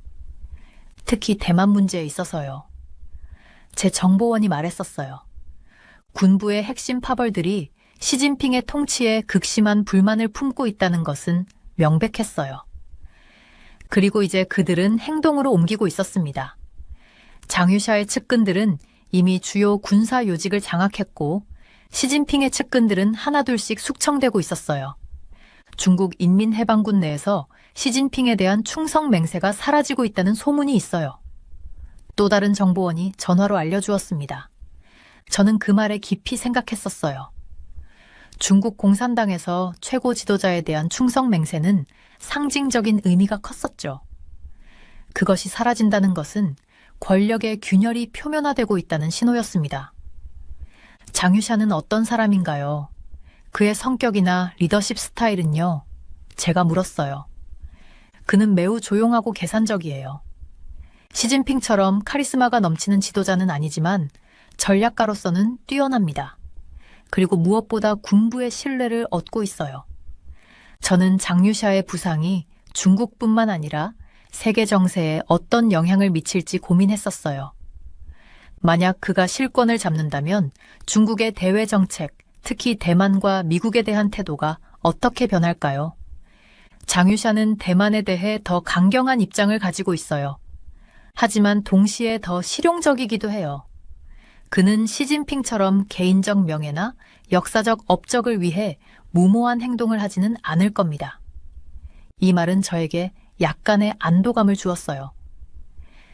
특히 대만 문제에 있어서요. 제 정보원이 말했었어요. 군부의 핵심 파벌들이 시진핑의 통치에 극심한 불만을 품고 있다는 것은 명백했어요. 그리고 이제 그들은 행동으로 옮기고 있었습니다. 장유샤의 측근들은 이미 주요 군사 요직을 장악했고 시진핑의 측근들은 하나둘씩 숙청되고 있었어요. 중국 인민해방군 내에서 시진핑에 대한 충성 맹세가 사라지고 있다는 소문이 있어요. 또 다른 정보원이 전화로 알려주었습니다. 저는 그 말에 깊이 생각했었어요. 중국 공산당에서 최고 지도자에 대한 충성 맹세는 상징적인 의미가 컸었죠. 그것이 사라진다는 것은 권력의 균열이 표면화되고 있다는 신호였습니다. 장유샤는 어떤 사람인가요? 그의 성격이나 리더십 스타일은요? 제가 물었어요. 그는 매우 조용하고 계산적이에요. 시진핑처럼 카리스마가 넘치는 지도자는 아니지만 전략가로서는 뛰어납니다. 그리고 무엇보다 군부의 신뢰를 얻고 있어요. 저는 장유샤의 부상이 중국뿐만 아니라 세계 정세에 어떤 영향을 미칠지 고민했었어요. 만약 그가 실권을 잡는다면 중국의 대외 정책, 특히 대만과 미국에 대한 태도가 어떻게 변할까요? 장유샤는 대만에 대해 더 강경한 입장을 가지고 있어요. 하지만 동시에 더 실용적이기도 해요. 그는 시진핑처럼 개인적 명예나 역사적 업적을 위해 무모한 행동을 하지는 않을 겁니다. 이 말은 저에게 약간의 안도감을 주었어요.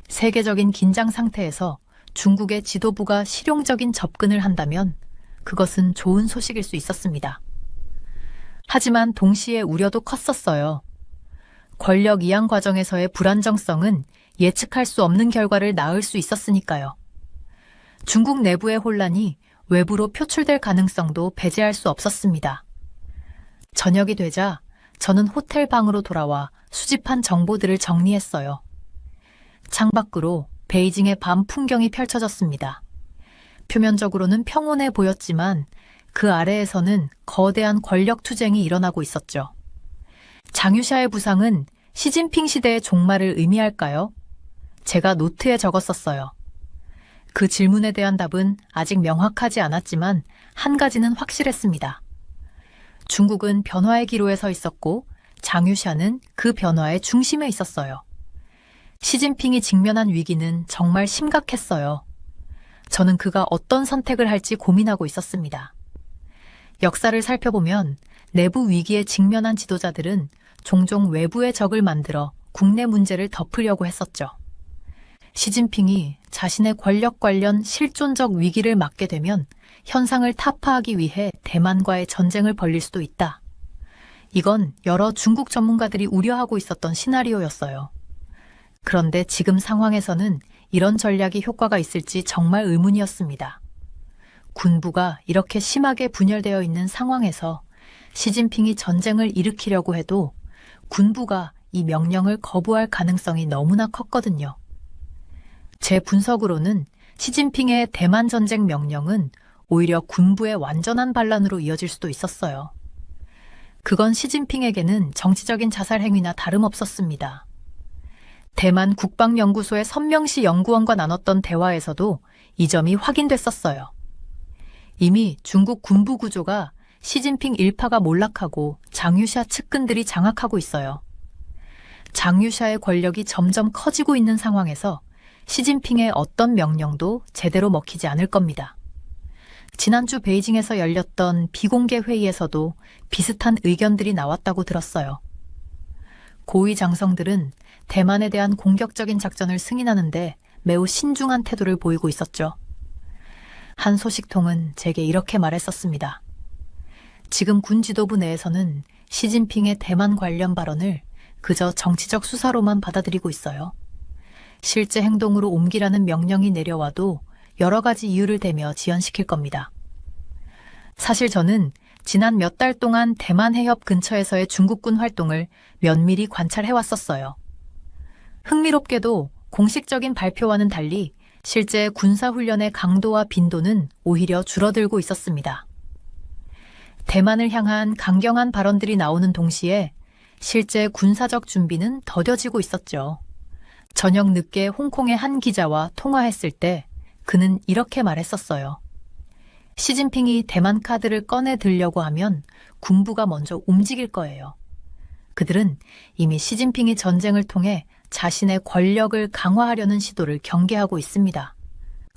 세계적인 긴장 상태에서 중국의 지도부가 실용적인 접근을 한다면 그것은 좋은 소식일 수 있었습니다. 하지만 동시에 우려도 컸었어요. 권력 이양 과정에서의 불안정성은 예측할 수 없는 결과를 낳을 수 있었으니까요. 중국 내부의 혼란이 외부로 표출될 가능성도 배제할 수 없었습니다. 저녁이 되자 저는 호텔 방으로 돌아와 수집한 정보들을 정리했어요. 창밖으로 베이징의 밤 풍경이 펼쳐졌습니다. 표면적으로는 평온해 보였지만 그 아래에서는 거대한 권력 투쟁이 일어나고 있었죠. 장유샤의 부상은 시진핑 시대의 종말을 의미할까요? 제가 노트에 적었었어요. 그 질문에 대한 답은 아직 명확하지 않았지만 한 가지는 확실했습니다. 중국은 변화의 기로에 서 있었고 장유샤는 그 변화의 중심에 있었어요. 시진핑이 직면한 위기는 정말 심각했어요. 저는 그가 어떤 선택을 할지 고민하고 있었습니다. 역사를 살펴보면 내부 위기에 직면한 지도자들은 종종 외부의 적을 만들어 국내 문제를 덮으려고 했었죠. 시진핑이 자신의 권력 관련 실존적 위기를 맞게 되면 현상을 타파하기 위해 대만과의 전쟁을 벌일 수도 있다. 이건 여러 중국 전문가들이 우려하고 있었던 시나리오였어요. 그런데 지금 상황에서는 이런 전략이 효과가 있을지 정말 의문이었습니다. 군부가 이렇게 심하게 분열되어 있는 상황에서 시진핑이 전쟁을 일으키려고 해도 군부가 이 명령을 거부할 가능성이 너무나 컸거든요. 제 분석으로는 시진핑의 대만 전쟁 명령은 오히려 군부의 완전한 반란으로 이어질 수도 있었어요. 그건 시진핑에게는 정치적인 자살 행위나 다름없었습니다. 대만 국방연구소의 선명시 연구원과 나눴던 대화에서도 이 점이 확인됐었어요. 이미 중국 군부 구조가 시진핑 일파가 몰락하고 장유샤 측근들이 장악하고 있어요. 장유샤의 권력이 점점 커지고 있는 상황에서 시진핑의 어떤 명령도 제대로 먹히지 않을 겁니다. 지난주 베이징에서 열렸던 비공개 회의에서도 비슷한 의견들이 나왔다고 들었어요. 고위 장성들은 대만에 대한 공격적인 작전을 승인하는데 매우 신중한 태도를 보이고 있었죠. 한 소식통은 제게 이렇게 말했었습니다. 지금 군 지도부 내에서는 시진핑의 대만 관련 발언을 그저 정치적 수사로만 받아들이고 있어요. 실제 행동으로 옮기라는 명령이 내려와도 여러 가지 이유를 대며 지연시킬 겁니다. 사실 저는 지난 몇 달 동안 대만 해협 근처에서의 중국군 활동을 면밀히 관찰해왔었어요. 흥미롭게도 공식적인 발표와는 달리 실제 군사훈련의 강도와 빈도는 오히려 줄어들고 있었습니다. 대만을 향한 강경한 발언들이 나오는 동시에 실제 군사적 준비는 더뎌지고 있었죠. 저녁 늦게 홍콩의 한 기자와 통화했을 때 그는 이렇게 말했었어요. 시진핑이 대만 카드를 꺼내 들려고 하면 군부가 먼저 움직일 거예요. 그들은 이미 시진핑이 전쟁을 통해 자신의 권력을 강화하려는 시도를 경계하고 있습니다.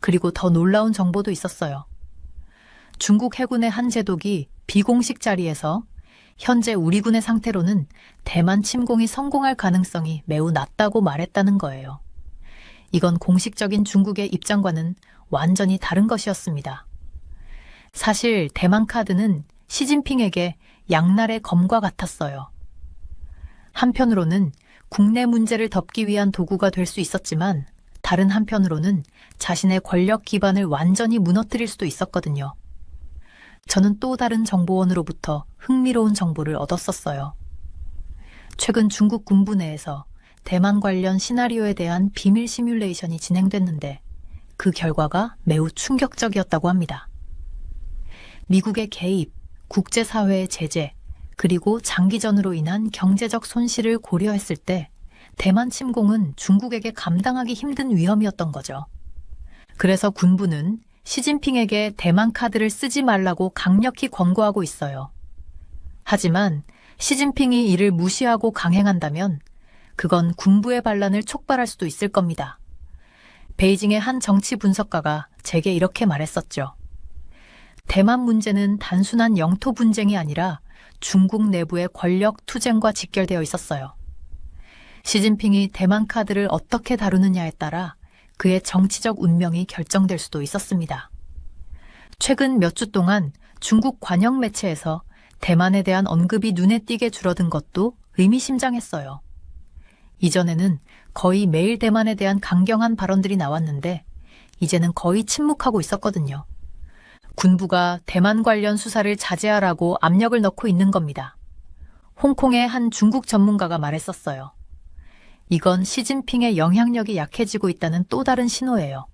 그리고 더 놀라운 정보도 있었어요. 중국 해군의 한 제독이 비공식 자리에서 현재 우리 군의 상태로는 대만 침공이 성공할 가능성이 매우 낮다고 말했다는 거예요. 이건 공식적인 중국의 입장과는 완전히 다른 것이었습니다. 사실 대만 카드는 시진핑에게 양날의 검과 같았어요. 한편으로는 국내 문제를 덮기 위한 도구가 될 수 있었지만 다른 한편으로는 자신의 권력 기반을 완전히 무너뜨릴 수도 있었거든요. 저는 또 다른 정보원으로부터 흥미로운 정보를 얻었었어요. 최근 중국 군부 내에서 대만 관련 시나리오에 대한 비밀 시뮬레이션이 진행됐는데 그 결과가 매우 충격적이었다고 합니다. 미국의 개입, 국제사회의 제재, 그리고 장기전으로 인한 경제적 손실을 고려했을 때 대만 침공은 중국에게 감당하기 힘든 위험이었던 거죠. 그래서 군부는 시진핑에게 대만 카드를 쓰지 말라고 강력히 권고하고 있어요. 하지만 시진핑이 이를 무시하고 강행한다면 그건 군부의 반란을 촉발할 수도 있을 겁니다. 베이징의 한 정치 분석가가 제게 이렇게 말했었죠. 대만 문제는 단순한 영토 분쟁이 아니라 중국 내부의 권력 투쟁과 직결되어 있었어요. 시진핑이 대만 카드를 어떻게 다루느냐에 따라 그의 정치적 운명이 결정될 수도 있었습니다. 최근 몇 주 동안 중국 관영 매체에서 대만에 대한 언급이 눈에 띄게 줄어든 것도 의미심장했어요. 이전에는 거의 매일 대만에 대한 강경한 발언들이 나왔는데 이제는 거의 침묵하고 있었거든요. 군부가 대만 관련 수사를 자제하라고 압력을 넣고 있는 겁니다. 홍콩의 한 중국 전문가가 말했었어요. 이건 시진핑의 영향력이 약해지고 있다는 또 다른 신호예요.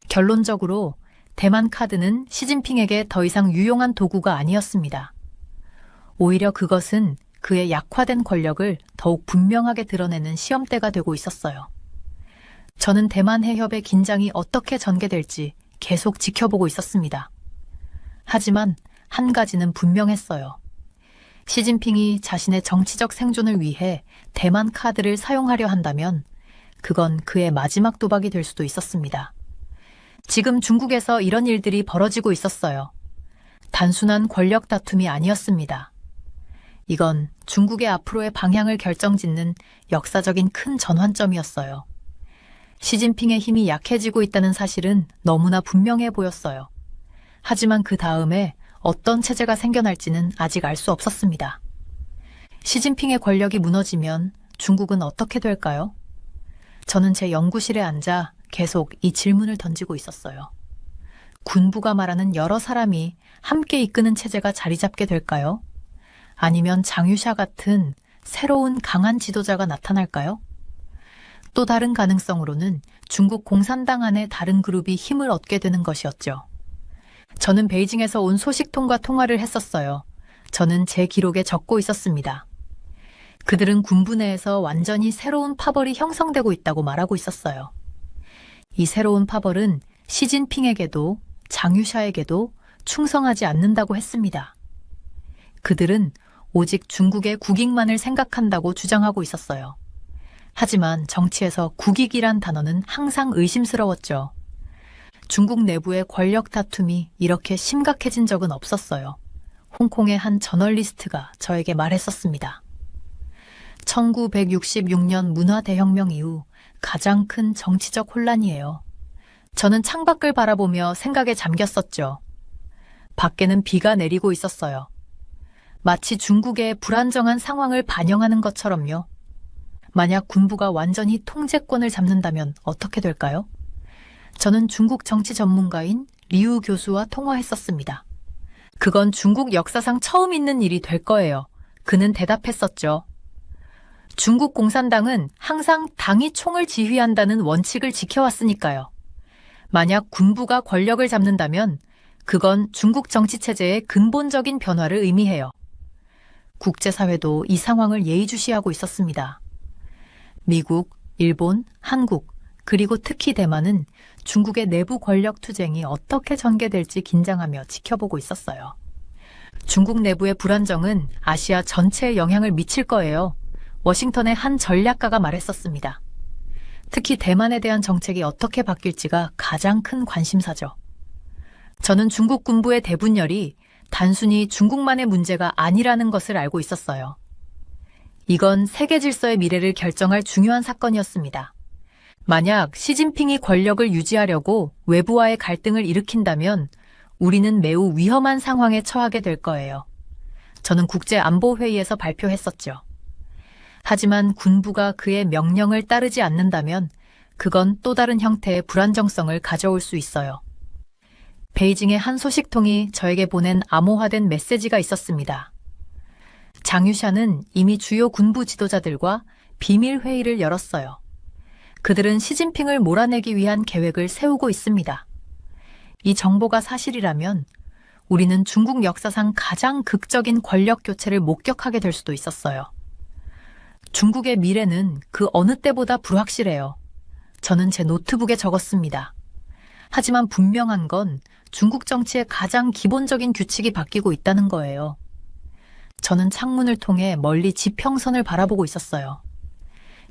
결론적으로 대만 카드는 시진핑에게 더 이상 유용한 도구가 아니었습니다. 오히려 그것은 그의 약화된 권력을 더욱 분명하게 드러내는 시험대가 되고 있었어요. 저는 대만 해협의 긴장이 어떻게 전개될지 계속 지켜보고 있었습니다. 하지만 한 가지는 분명했어요. 시진핑이 자신의 정치적 생존을 위해 대만 카드를 사용하려 한다면 그건 그의 마지막 도박이 될 수도 있었습니다. 지금 중국에서 이런 일들이 벌어지고 있었어요. 단순한 권력 다툼이 아니었습니다. 이건 중국의 앞으로의 방향을 결정짓는 역사적인 큰 전환점이었어요. 시진핑의 힘이 약해지고 있다는 사실은 너무나 분명해 보였어요. 하지만 그 다음에 어떤 체제가 생겨날지는 아직 알 수 없었습니다. 시진핑의 권력이 무너지면 중국은 어떻게 될까요? 저는 제 연구실에 앉아 계속 이 질문을 던지고 있었어요. 군부가 말하는 여러 사람이 함께 이끄는 체제가 자리 잡게 될까요? 아니면 장유샤 같은 새로운 강한 지도자가 나타날까요? 또 다른 가능성으로는 중국 공산당 안에 다른 그룹이 힘을 얻게 되는 것이었죠. 저는 베이징에서 온 소식통과 통화를 했었어요. 저는 제 기록에 적고 있었습니다. 그들은 군부 내에서 완전히 새로운 파벌이 형성되고 있다고 말하고 있었어요. 이 새로운 파벌은 시진핑에게도 장유샤에게도 충성하지 않는다고 했습니다. 그들은 오직 중국의 국익만을 생각한다고 주장하고 있었어요. 하지만 정치에서 국익이란 단어는 항상 의심스러웠죠. 중국 내부의 권력 다툼이 이렇게 심각해진 적은 없었어요. 홍콩의 한 저널리스트가 저에게 말했었습니다. 1966년 문화대혁명 이후 가장 큰 정치적 혼란이에요. 저는 창밖을 바라보며 생각에 잠겼었죠. 밖에는 비가 내리고 있었어요. 마치 중국의 불안정한 상황을 반영하는 것처럼요. 만약 군부가 완전히 통제권을 잡는다면 어떻게 될까요? 저는 중국 정치 전문가인 리우 교수와 통화했었습니다. 그건 중국 역사상 처음 있는 일이 될 거예요. 그는 대답했었죠. 중국 공산당은 항상 당이 총을 지휘한다는 원칙을 지켜왔으니까요. 만약 군부가 권력을 잡는다면 그건 중국 정치 체제의 근본적인 변화를 의미해요. 국제사회도 이 상황을 예의주시하고 있었습니다. 미국, 일본, 한국, 그리고 특히 대만은 중국의 내부 권력 투쟁이 어떻게 전개될지 긴장하며 지켜보고 있었어요. 중국 내부의 불안정은 아시아 전체에 영향을 미칠 거예요. 워싱턴의 한 전략가가 말했었습니다. 특히 대만에 대한 정책이 어떻게 바뀔지가 가장 큰 관심사죠. 저는 중국 군부의 대분열이 단순히 중국만의 문제가 아니라는 것을 알고 있었어요. 이건 세계 질서의 미래를 결정할 중요한 사건이었습니다. 만약 시진핑이 권력을 유지하려고 외부와의 갈등을 일으킨다면 우리는 매우 위험한 상황에 처하게 될 거예요. 저는 국제안보회의에서 발표했었죠. 하지만 군부가 그의 명령을 따르지 않는다면 그건 또 다른 형태의 불안정성을 가져올 수 있어요. 베이징의 한 소식통이 저에게 보낸 암호화된 메시지가 있었습니다. 장유샤는 이미 주요 군부 지도자들과 비밀 회의를 열었어요. 그들은 시진핑을 몰아내기 위한 계획을 세우고 있습니다. 이 정보가 사실이라면 우리는 중국 역사상 가장 극적인 권력 교체를 목격하게 될 수도 있었어요. 중국의 미래는 그 어느 때보다 불확실해요. 저는 제 노트북에 적었습니다. 하지만 분명한 건 중국 정치의 가장 기본적인 규칙이 바뀌고 있다는 거예요. 저는 창문을 통해 멀리 지평선을 바라보고 있었어요.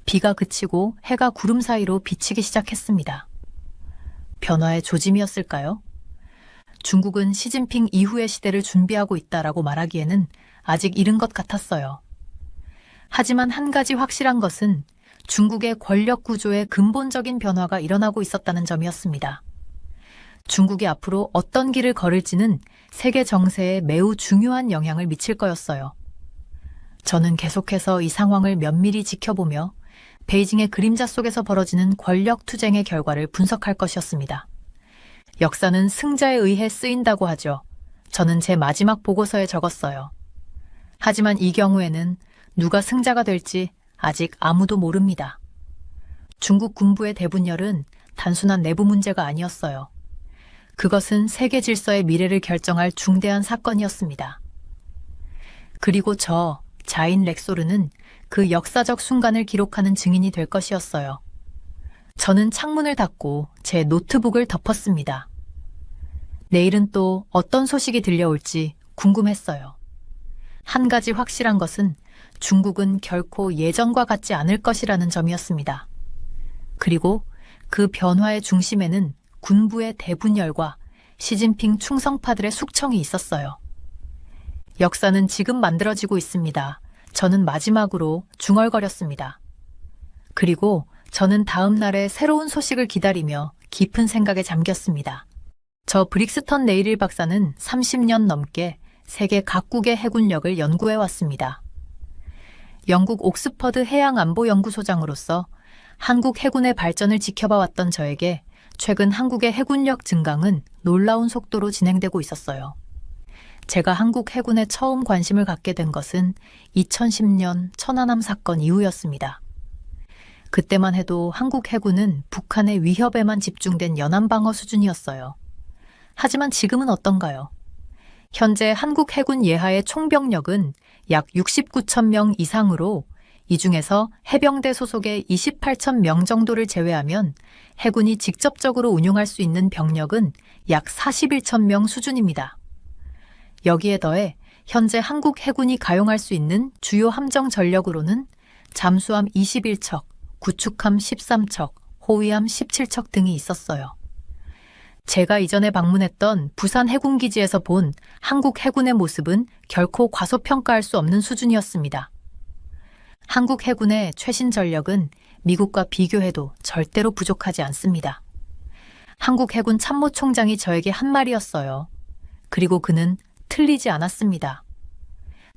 비가 그치고 해가 구름 사이로 비치기 시작했습니다. 변화의 조짐이었을까요? 중국은 시진핑 이후의 시대를 준비하고 있다라고 말하기에는 아직 이른 것 같았어요. 하지만 한 가지 확실한 것은 중국의 권력 구조의 근본적인 변화가 일어나고 있었다는 점이었습니다. 중국이 앞으로 어떤 길을 걸을지는 세계 정세에 매우 중요한 영향을 미칠 거였어요. 저는 계속해서 이 상황을 면밀히 지켜보며 베이징의 그림자 속에서 벌어지는 권력 투쟁의 결과를 분석할 것이었습니다. 역사는 승자에 의해 쓰인다고 하죠. 저는 제 마지막 보고서에 적었어요. 하지만 이 경우에는 누가 승자가 될지 아직 아무도 모릅니다. 중국 군부의 대분열은 단순한 내부 문제가 아니었어요. 그것은 세계 질서의 미래를 결정할 중대한 사건이었습니다. 그리고 자인 렉소르는 그 역사적 순간을 기록하는 증인이 될 것이었어요. 저는 창문을 닫고 제 노트북을 덮었습니다. 내일은 또 어떤 소식이 들려올지 궁금했어요. 한 가지 확실한 것은 중국은 결코 예전과 같지 않을 것이라는 점이었습니다. 그리고 그 변화의 중심에는 군부의 대분열과 시진핑 충성파들의 숙청이 있었어요. 역사는 지금 만들어지고 있습니다. 저는 마지막으로 중얼거렸습니다. 그리고 저는 다음 날의 새로운 소식을 기다리며 깊은 생각에 잠겼습니다. 저 브릭스턴 네일일 박사는 30년 넘게 세계 각국의 해군력을 연구해 왔습니다. 영국 옥스퍼드 해양안보연구소장으로서 한국 해군의 발전을 지켜봐 왔던 저에게 최근 한국의 해군력 증강은 놀라운 속도로 진행되고 있었어요. 제가 한국 해군에 처음 관심을 갖게 된 것은 2010년 천안함 사건 이후였습니다. 그때만 해도 한국 해군은 북한의 위협에만 집중된 연안방어 수준이었어요. 하지만 지금은 어떤가요? 현재 한국 해군 예하의 총병력은 약 69천 명 이상으로 이 중에서 해병대 소속의 28천 명 정도를 제외하면 해군이 직접적으로 운용할 수 있는 병력은 약 41천 명 수준입니다. 여기에 더해 현재 한국 해군이 가용할 수 있는 주요 함정 전력으로는 잠수함 21척, 구축함 13척, 호위함 17척 등이 있었어요. 제가 이전에 방문했던 부산 해군기지에서 본 한국 해군의 모습은 결코 과소평가할 수 없는 수준이었습니다. 한국 해군의 최신 전력은 미국과 비교해도 절대로 부족하지 않습니다. 한국 해군 참모총장이 저에게 한 말이었어요. 그리고 그는 틀리지 않았습니다.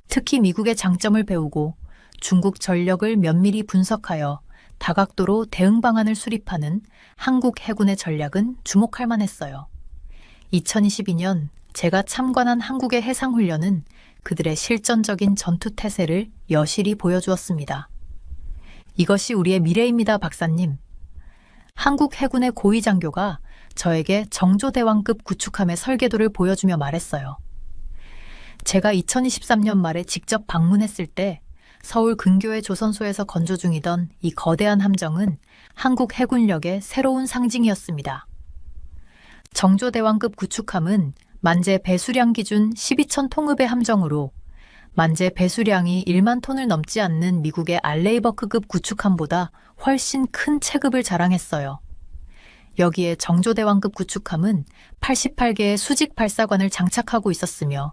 특히 미국의 장점을 배우고 중국 전력을 면밀히 분석하여 다각도로 대응 방안을 수립하는 한국 해군의 전략은 주목할 만했어요. 2022년 제가 참관한 한국의 해상훈련은 그들의 실전적인 전투 태세를 여실히 보여주었습니다. 이것이 우리의 미래입니다, 박사님. 한국 해군의 고위 장교가 저에게 정조대왕급 구축함의 설계도를 보여주며 말했어요. 제가 2023년 말에 직접 방문했을 때 서울 근교의 조선소에서 건조 중이던 이 거대한 함정은 한국 해군력의 새로운 상징이었습니다. 정조대왕급 구축함은 만재 배수량 기준 12천 통읍의 함정으로 만재 배수량이 1만 톤을 넘지 않는 미국의 알레이버크급 구축함보다 훨씬 큰 체급을 자랑했어요. 여기에 정조대왕급 구축함은 88개의 수직 발사관을 장착하고 있었으며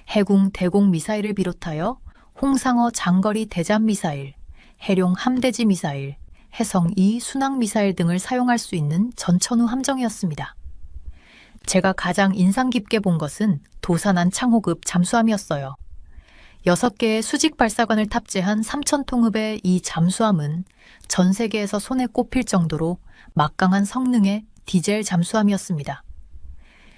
해궁 대공 미사일을 비롯하여 홍상어 장거리 대잠 미사일, 해룡 함대지 미사일, 해성 2 순항 미사일 등을 사용할 수 있는 전천후 함정이었습니다. 제가 가장 인상 깊게 본 것은 도산한 창호급 잠수함이었어요. 6개의 수직 발사관을 탑재한 3,000통읍의 이 잠수함은 전 세계에서 손에 꼽힐 정도로 막강한 성능의 디젤 잠수함이었습니다.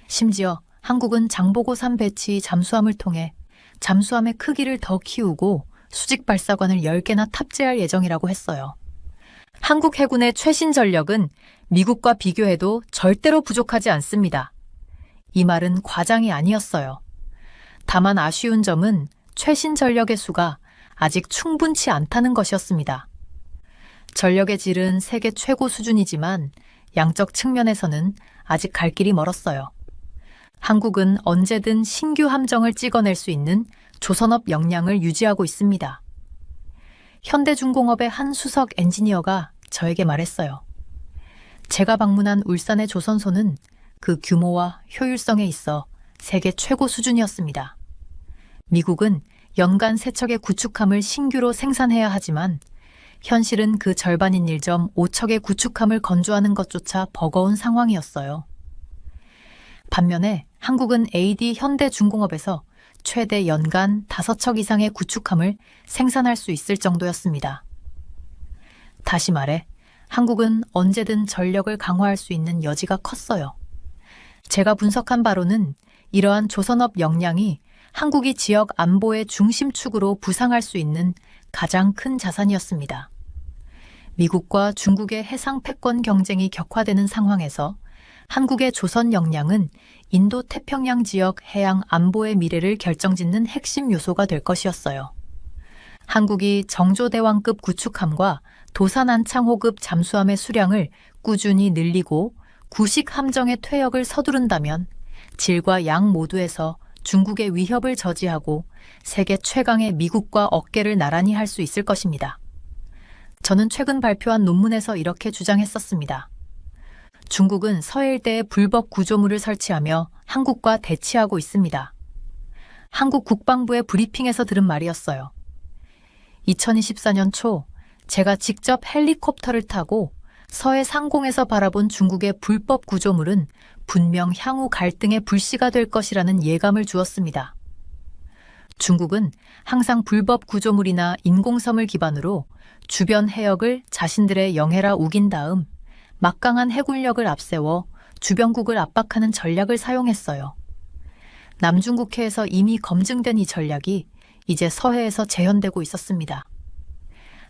심지어 한국은 장보고 3 배치 잠수함을 통해 잠수함의 크기를 더 키우고 수직 발사관을 10개나 탑재할 예정이라고 했어요. 한국 해군의 최신 전력은 미국과 비교해도 절대로 부족하지 않습니다. 이 말은 과장이 아니었어요. 다만 아쉬운 점은 최신 전력의 수가 아직 충분치 않다는 것이었습니다. 전력의 질은 세계 최고 수준이지만 양적 측면에서는 아직 갈 길이 멀었어요. 한국은 언제든 신규 함정을 찍어낼 수 있는 조선업 역량을 유지하고 있습니다. 현대중공업의 한 수석 엔지니어가 저에게 말했어요. 제가 방문한 울산의 조선소는 그 규모와 효율성에 있어 세계 최고 수준이었습니다. 미국은 연간 3척의 구축함을 신규로 생산해야 하지만 현실은 그 절반인 1.5척의 구축함을 건조하는 것조차 버거운 상황이었어요. 반면에 한국은 AD 현대중공업에서 최대 연간 5척 이상의 구축함을 생산할 수 있을 정도였습니다. 다시 말해 한국은 언제든 전력을 강화할 수 있는 여지가 컸어요. 제가 분석한 바로는 이러한 조선업 역량이 한국이 지역 안보의 중심축으로 부상할 수 있는 가장 큰 자산이었습니다. 미국과 중국의 해상 패권 경쟁이 격화되는 상황에서 한국의 조선 역량은 인도 태평양 지역 해양 안보의 미래를 결정짓는 핵심 요소가 될 것이었어요. 한국이 정조대왕급 구축함과 도산안창호급 잠수함의 수량을 꾸준히 늘리고 구식 함정의 퇴역을 서두른다면 질과 양 모두에서 중국의 위협을 저지하고 세계 최강의 미국과 어깨를 나란히 할 수 있을 것입니다. 저는 최근 발표한 논문에서 이렇게 주장했었습니다. 중국은 서해일대에 불법 구조물을 설치하며 한국과 대치하고 있습니다. 한국 국방부의 브리핑에서 들은 말이었어요. 2024년 초 제가 직접 헬리콥터를 타고 서해 상공에서 바라본 중국의 불법 구조물은 분명 향후 갈등의 불씨가 될 것이라는 예감을 주었습니다. 중국은 항상 불법 구조물이나 인공섬을 기반으로 주변 해역을 자신들의 영해라 우긴 다음 막강한 해군력을 앞세워 주변국을 압박하는 전략을 사용했어요. 남중국해에서 이미 검증된 이 전략이 이제 서해에서 재현되고 있었습니다.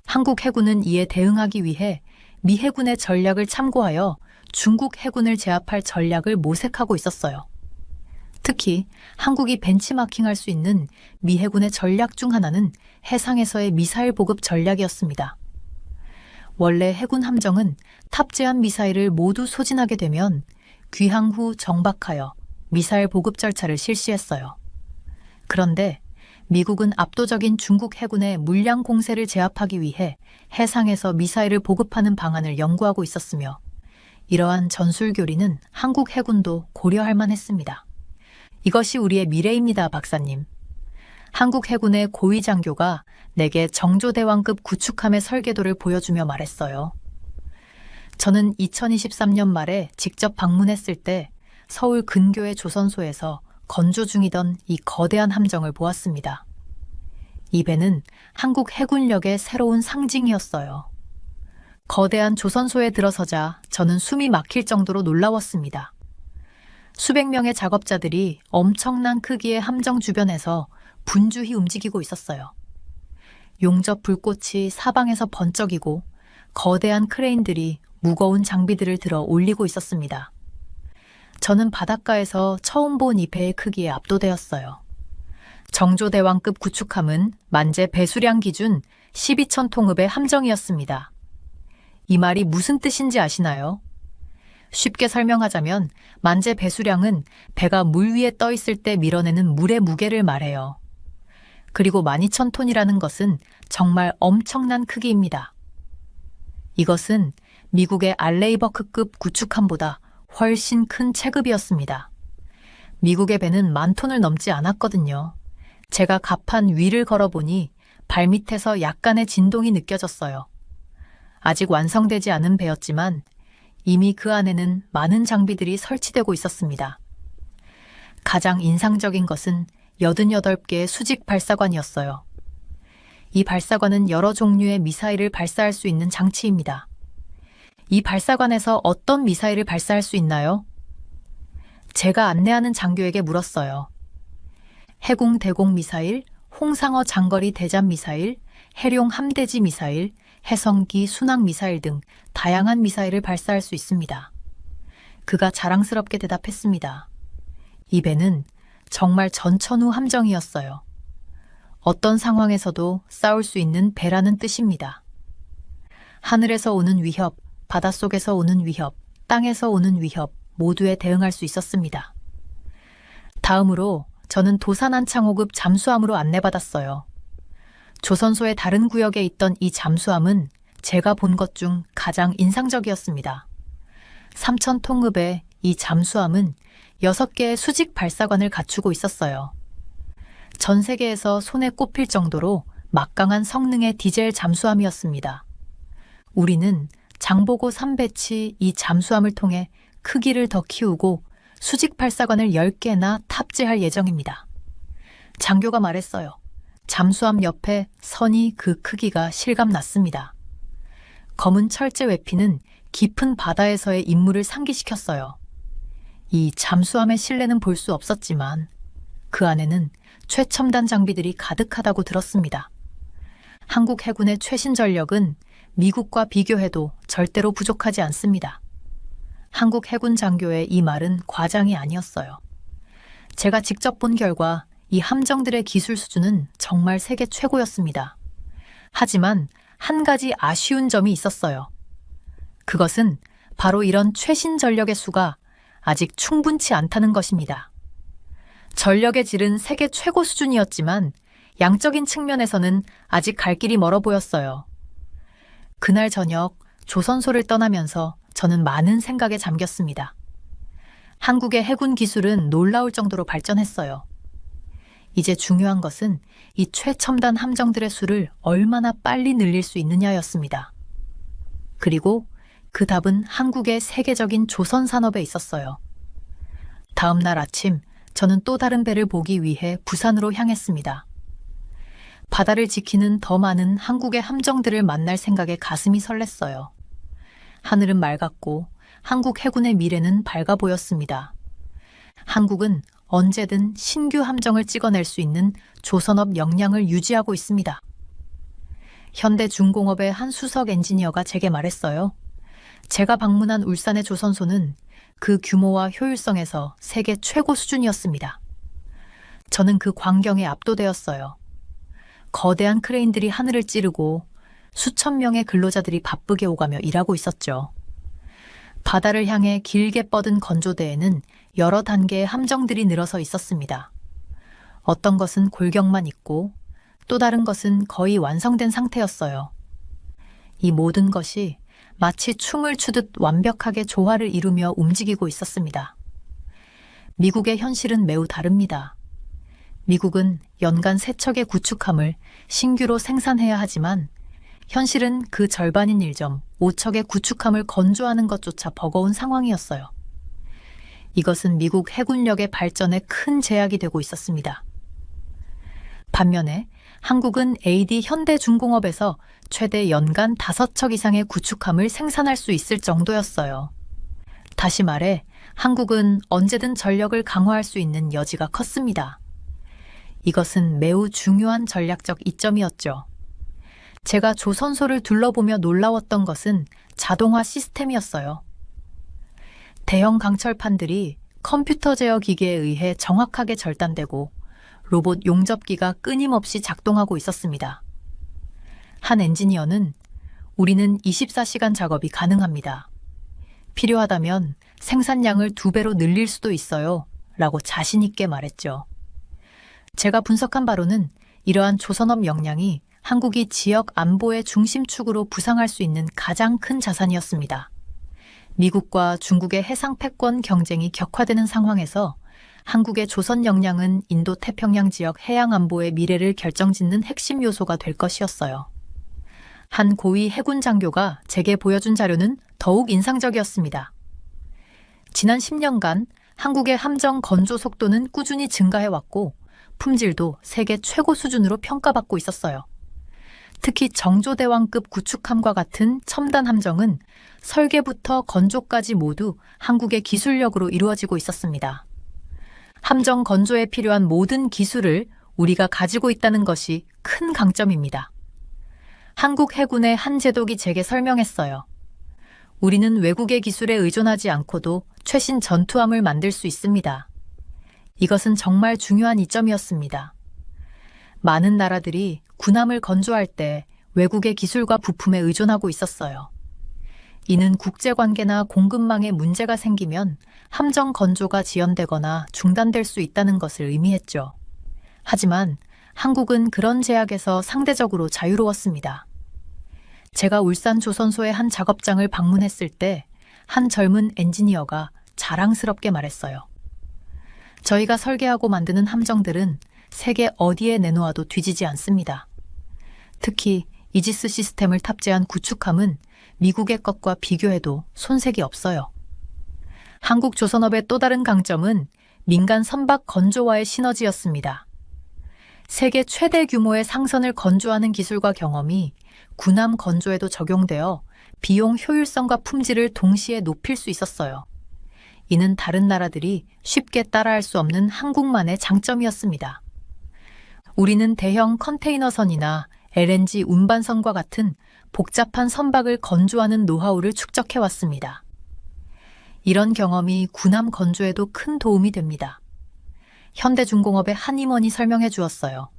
한국 해군은 이에 대응하기 위해 미 해군의 전략을 참고하여 중국 해군을 제압할 전략을 모색하고 있었어요. 특히 한국이 벤치마킹할 수 있는 미 해군의 전략 중 하나는 해상에서의 미사일 보급 전략이었습니다. 원래 해군 함정은 탑재한 미사일을 모두 소진하게 되면 귀향 후 정박하여 미사일 보급 절차를 실시했어요. 그런데 미국은 압도적인 중국 해군의 물량 공세를 제압하기 위해 해상에서 미사일을 보급하는 방안을 연구하고 있었으며 이러한 전술교리는 한국 해군도 고려할 만했습니다. 이것이 우리의 미래입니다, 박사님. 한국 해군의 고위 장교가 내게 정조대왕급 구축함의 설계도를 보여주며 말했어요. 저는 2023년 말에 직접 방문했을 때 서울 근교의 조선소에서 건조 중이던 이 거대한 함정을 보았습니다. 이 배는 한국 해군력의 새로운 상징이었어요. 거대한 조선소에 들어서자 저는 숨이 막힐 정도로 놀라웠습니다. 수백 명의 작업자들이 엄청난 크기의 함정 주변에서 분주히 움직이고 있었어요. 용접 불꽃이 사방에서 번쩍이고 거대한 크레인들이 무거운 장비들을 들어 올리고 있었습니다. 저는 바닷가에서 처음 본 이 배의 크기에 압도되었어요. 정조대왕급 구축함은 만재 배수량 기준 12천 통읍의 함정이었습니다. 이 말이 무슨 뜻인지 아시나요? 쉽게 설명하자면 만재 배수량은 배가 물 위에 떠 있을 때 밀어내는 물의 무게를 말해요. 그리고 12,000톤이라는 것은 정말 엄청난 크기입니다. 이것은 미국의 알레이버크급 구축함보다 훨씬 큰 체급이었습니다. 미국의 배는 10,000톤을 넘지 않았거든요. 제가 갑판 위를 걸어보니 발밑에서 약간의 진동이 느껴졌어요. 아직 완성되지 않은 배였지만 이미 그 안에는 많은 장비들이 설치되고 있었습니다. 가장 인상적인 것은 88개의 수직 발사관이었어요. 이 발사관은 여러 종류의 미사일을 발사할 수 있는 장치입니다. 이 발사관에서 어떤 미사일을 발사할 수 있나요? 제가 안내하는 장교에게 물었어요. 해공 대공 미사일, 홍상어 장거리 대잠 미사일, 해룡 함대지 미사일, 해성기 순항 미사일 등 다양한 미사일을 발사할 수 있습니다. 그가 자랑스럽게 대답했습니다. 이 배는 정말 전천후 함정이었어요. 어떤 상황에서도 싸울 수 있는 배라는 뜻입니다. 하늘에서 오는 위협, 바닷속에서 오는 위협, 땅에서 오는 위협 모두에 대응할 수 있었습니다. 다음으로 저는 도산한 창호급 잠수함으로 안내받았어요. 조선소의 다른 구역에 있던 이 잠수함은 제가 본 것 중 가장 인상적이었습니다. 3,000톤급의 이 잠수함은 6개의 수직 발사관을 갖추고 있었어요. 전 세계에서 손에 꼽힐 정도로 막강한 성능의 디젤 잠수함이었습니다. 우리는 장보고 3배치 이 잠수함을 통해 크기를 더 키우고 수직 발사관을 10개나 탑재할 예정입니다. 장교가 말했어요. 잠수함 옆에 선이 그 크기가 실감났습니다. 검은 철제 외피는 깊은 바다에서의 임무를 상기시켰어요. 이 잠수함의 실내는 볼 수 없었지만 그 안에는 최첨단 장비들이 가득하다고 들었습니다. 한국 해군의 최신 전력은 미국과 비교해도 절대로 부족하지 않습니다. 한국 해군 장교의 이 말은 과장이 아니었어요. 제가 직접 본 결과 이 함정들의 기술 수준은 정말 세계 최고였습니다. 하지만 한 가지 아쉬운 점이 있었어요. 그것은 바로 이런 최신 전력의 수가 아직 충분치 않다는 것입니다. 전력의 질은 세계 최고 수준이었지만 양적인 측면에서는 아직 갈 길이 멀어 보였어요. 그날 저녁 조선소를 떠나면서 저는 많은 생각에 잠겼습니다. 한국의 해군 기술은 놀라울 정도로 발전했어요. 이제 중요한 것은 이 최첨단 함정들의 수를 얼마나 빨리 늘릴 수 있느냐였습니다. 그리고 그 답은 한국의 세계적인 조선 산업에 있었어요. 다음 날 아침 저는 또 다른 배를 보기 위해 부산으로 향했습니다. 바다를 지키는 더 많은 한국의 함정들을 만날 생각에 가슴이 설렜어요. 하늘은 맑았고 한국 해군의 미래는 밝아 보였습니다. 한국은 언제든 신규 함정을 찍어낼 수 있는 조선업 역량을 유지하고 있습니다. 현대중공업의 한 수석 엔지니어가 제게 말했어요. 제가 방문한 울산의 조선소는 그 규모와 효율성에서 세계 최고 수준이었습니다. 저는 그 광경에 압도되었어요. 거대한 크레인들이 하늘을 찌르고 수천 명의 근로자들이 바쁘게 오가며 일하고 있었죠. 바다를 향해 길게 뻗은 건조대에는 여러 단계의 함정들이 늘어서 있었습니다. 어떤 것은 골격만 있고 또 다른 것은 거의 완성된 상태였어요. 이 모든 것이 마치 춤을 추듯 완벽하게 조화를 이루며 움직이고 있었습니다. 미국의 현실은 매우 다릅니다. 미국은 연간 3척의 구축함을 신규로 생산해야 하지만 현실은 그 절반인 1.5척의 구축함을 건조하는 것조차 버거운 상황이었어요. 이것은 미국 해군력의 발전에 큰 제약이 되고 있었습니다. 반면에 한국은 AD 현대중공업에서 최대 연간 5척 이상의 구축함을 생산할 수 있을 정도였어요. 다시 말해 한국은 언제든 전력을 강화할 수 있는 여지가 컸습니다. 이것은 매우 중요한 전략적 이점이었죠. 제가 조선소를 둘러보며 놀라웠던 것은 자동화 시스템이었어요. 대형 강철판들이 컴퓨터 제어 기계에 의해 정확하게 절단되고 로봇 용접기가 끊임없이 작동하고 있었습니다. 한 엔지니어는 우리는 24시간 작업이 가능합니다. 필요하다면 생산량을 2배로 늘릴 수도 있어요. 라고 자신 있게 말했죠. 제가 분석한 바로는 이러한 조선업 역량이 한국이 지역 안보의 중심축으로 부상할 수 있는 가장 큰 자산이었습니다. 미국과 중국의 해상 패권 경쟁이 격화되는 상황에서 한국의 조선 역량은 인도 태평양 지역 해양 안보의 미래를 결정짓는 핵심 요소가 될 것이었어요. 한 고위 해군 장교가 제게 보여준 자료는 더욱 인상적이었습니다. 지난 10년간 한국의 함정 건조 속도는 꾸준히 증가해왔고 품질도 세계 최고 수준으로 평가받고 있었어요. 특히 정조대왕급 구축함과 같은 첨단 함정은 설계부터 건조까지 모두 한국의 기술력으로 이루어지고 있었습니다. 함정 건조에 필요한 모든 기술을 우리가 가지고 있다는 것이 큰 강점입니다. 한국 해군의 한 제독이 제게 설명했어요. 우리는 외국의 기술에 의존하지 않고도 최신 전투함을 만들 수 있습니다. 이것은 정말 중요한 이점이었습니다. 많은 나라들이 군함을 건조할 때 외국의 기술과 부품에 의존하고 있었어요. 이는 국제관계나 공급망에 문제가 생기면 함정 건조가 지연되거나 중단될 수 있다는 것을 의미했죠. 하지만 한국은 그런 제약에서 상대적으로 자유로웠습니다. 제가 울산 조선소의 한 작업장을 방문했을 때 한 젊은 엔지니어가 자랑스럽게 말했어요. 저희가 설계하고 만드는 함정들은 세계 어디에 내놓아도 뒤지지 않습니다. 특히 이지스 시스템을 탑재한 구축함은 미국의 것과 비교해도 손색이 없어요. 한국 조선업의 또 다른 강점은 민간 선박 건조와의 시너지였습니다. 세계 최대 규모의 상선을 건조하는 기술과 경험이 군함 건조에도 적용되어 비용 효율성과 품질을 동시에 높일 수 있었어요. 이는 다른 나라들이 쉽게 따라할 수 없는 한국만의 장점이었습니다. 우리는 대형 컨테이너선이나 LNG 운반선과 같은 복잡한 선박을 건조하는 노하우를 축적해왔습니다. 이런 경험이 군함 건조에도 큰 도움이 됩니다. 현대중공업의 한 임원이 설명해 주었어요.